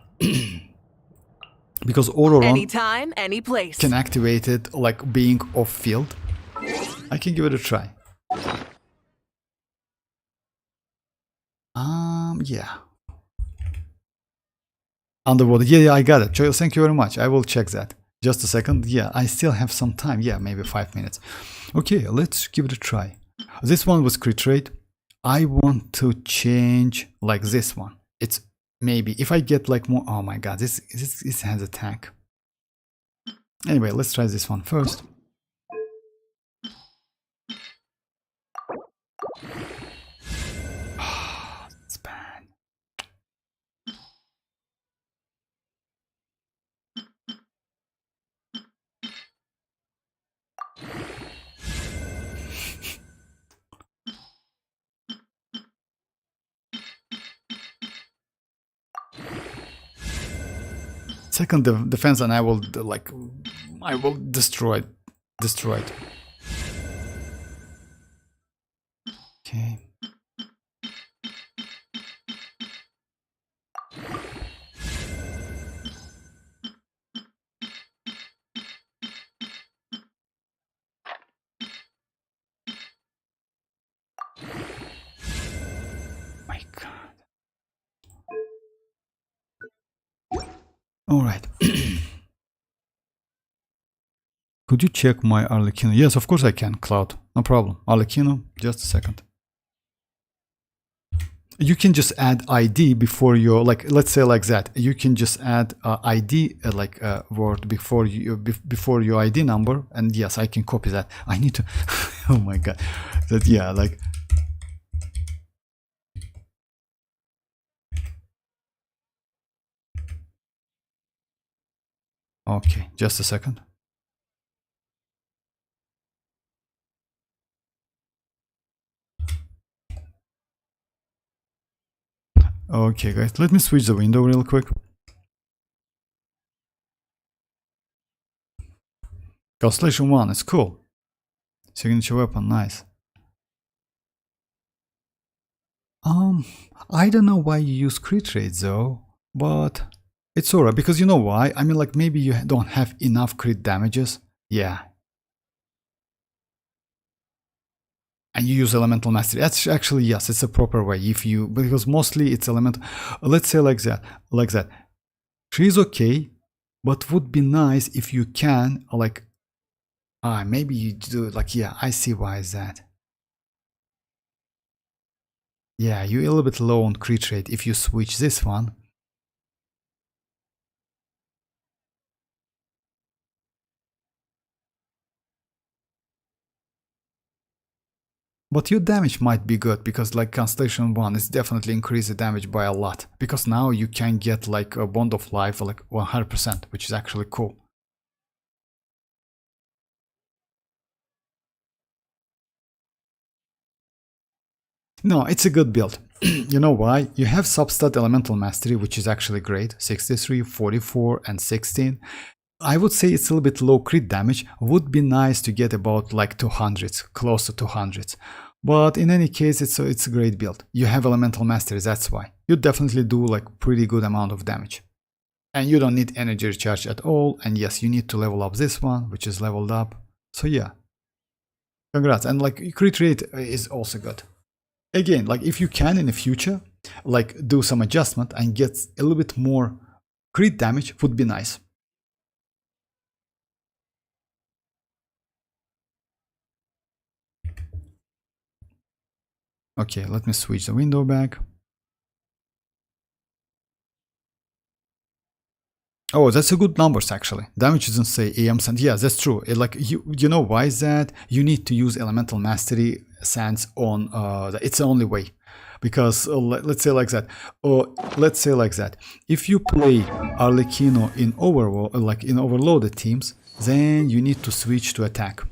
A: because ororon
E: Anytime, any place.
A: can activate it like being off field. I can give it a try. Yeah. Underwater. Yeah, I got it. Joel, thank you very much. I will check that. Just a second. Yeah, I still have some time. Yeah, maybe 5 minutes. Okay, let's give it a try. This one was crit rate. I want to change like this one. It's maybe if I get like more. Oh my god, this has attack. Anyway, let's try this one first. It's bad. Second defense, and I will destroy it. Okay. My god. All right. Could you check my Arlecchino? Yes, of course I can, Cloud. No problem. Arlecchino, just a second. You can just add ID before your, like, let's say like that. You can just add ID, like a word before your ID number. And yes, I can copy that. I need to, oh my god. That, yeah, like. Okay, just a second. Okay, guys, let me switch the window real quick. Constellation 1, it's cool. Signature weapon, nice. I don't know why you use crit rate though, but it's alright, because you know why? I mean, like, maybe you don't have enough crit damages. Yeah. And you use elemental mastery. That's actually, yes, it's a proper way. If you, because mostly it's elemental. Let's say like that. She's okay, but would be nice if you can, like, maybe you do it like, yeah, I see why is that. Yeah, you're a little bit low on crit rate if you switch this one. But your damage might be good, because like Constellation 1 is definitely increase the damage by a lot. Because now you can get like a Bond of Life like 100%, which is actually cool. No, it's a good build. You know why? You have Substat Elemental Mastery, which is actually great. 63, 44, and 16. I would say it's a little bit low crit damage. Would be nice to get about like 200s, close to 200s. But in any case, it's a great build. You have Elemental Mastery, that's why. You definitely do like pretty good amount of damage. And you don't need energy recharge at all. And yes, you need to level up this one, which is leveled up. So yeah. Congrats. And like crit rate is also good. Again, like if you can in the future, like do some adjustment and get a little bit more crit damage would be nice. Okay, let me switch the window back. Oh, that's a good numbers actually. Damage doesn't say iansan. Yeah, that's true. Like you know why is that? You need to use Elemental Mastery Sands on it's the only way. Because let's say like that. Or let's say like that. If you play Arlecchino in overloaded teams, then you need to switch to attack.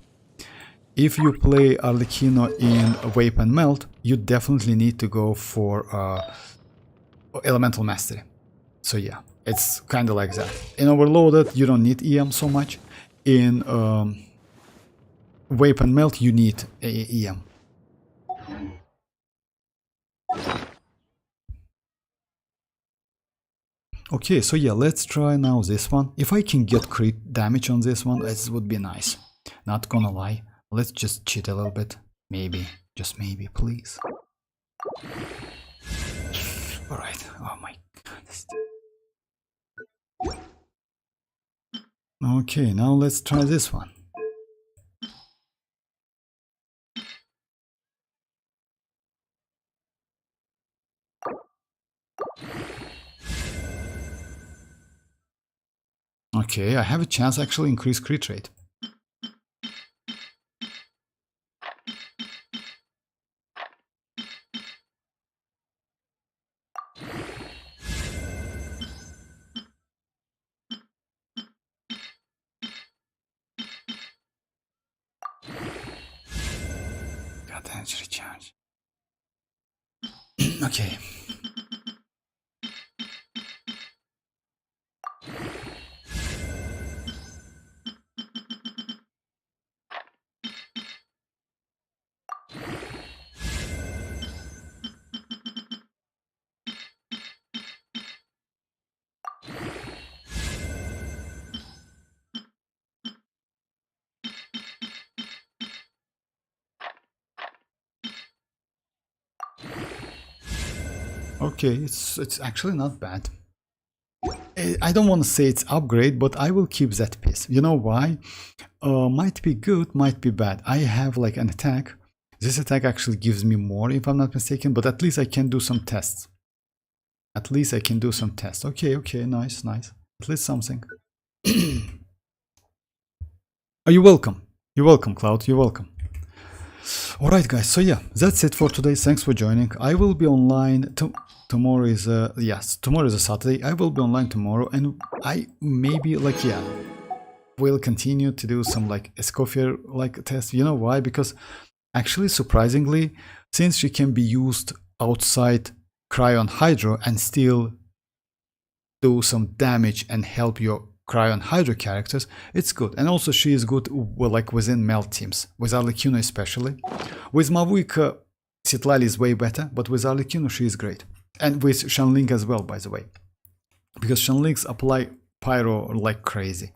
A: If you play Arlecchino in Vape and Melt, you definitely need to go for Elemental Mastery. So yeah, it's kind of like that. In Overloaded, you don't need EM so much. In Vape and Melt, you need EM. Okay, so yeah, let's try now this one. If I can get crit damage on this one, this would be nice. Not gonna lie. Let's just cheat a little bit. Maybe, just maybe, please. Alright, oh my goodness. Okay, now let's try this one. Okay, I have a chance actually increase crit rate. Got energy recharge. Okay. Okay, it's actually not bad. I don't want to say it's upgrade, but I will keep that piece. You know why? Might be good, might be bad. I have like an attack. This attack actually gives me more, if I'm not mistaken, but at least I can do some tests. At least I can do some tests. Okay, okay, nice, nice. At least something. Oh, you're welcome. You're welcome, Cloud. You're welcome. Alright guys, so yeah, that's it for today. Thanks for joining. I will be online tomorrow is tomorrow is a Saturday. I will be online tomorrow, and I maybe like will continue to do some like Escoffier like test. You know why? Because actually surprisingly, since she can be used outside Cryon Hydro and still do some damage and help your Cryon Hydro characters, it's good. And also she is good like within melt teams, with Arlecchino especially. With mavuika, citlali is way better, but with Arlecchino she is great. And with Shanling as well, by the way, because Shanlings apply pyro like crazy.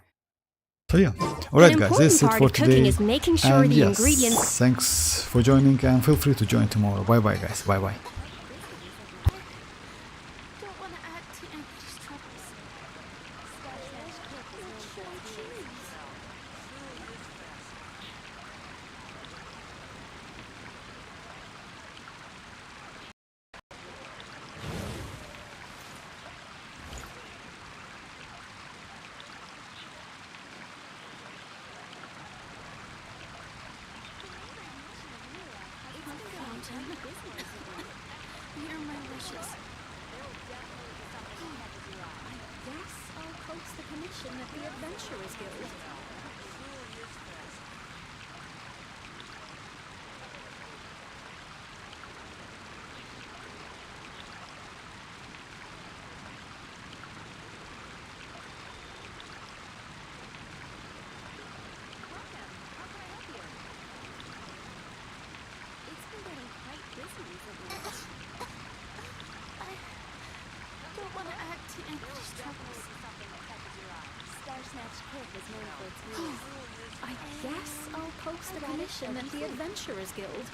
A: So yeah, alright guys, that's it for today.
B: Is making sure
A: and
B: the
A: yes,
B: ingredients.
A: thanks for joining, and feel free to join tomorrow. Bye bye guys, bye bye.
C: Don't want to add to Anthony's troubles. Here are my wishes. I guess I'll coax the commission at the Adventurers Guild. It's been getting quite busy recently. I don't want to add to Anthony's troubles. I guess I'll coax the commission at the Adventurers Guild.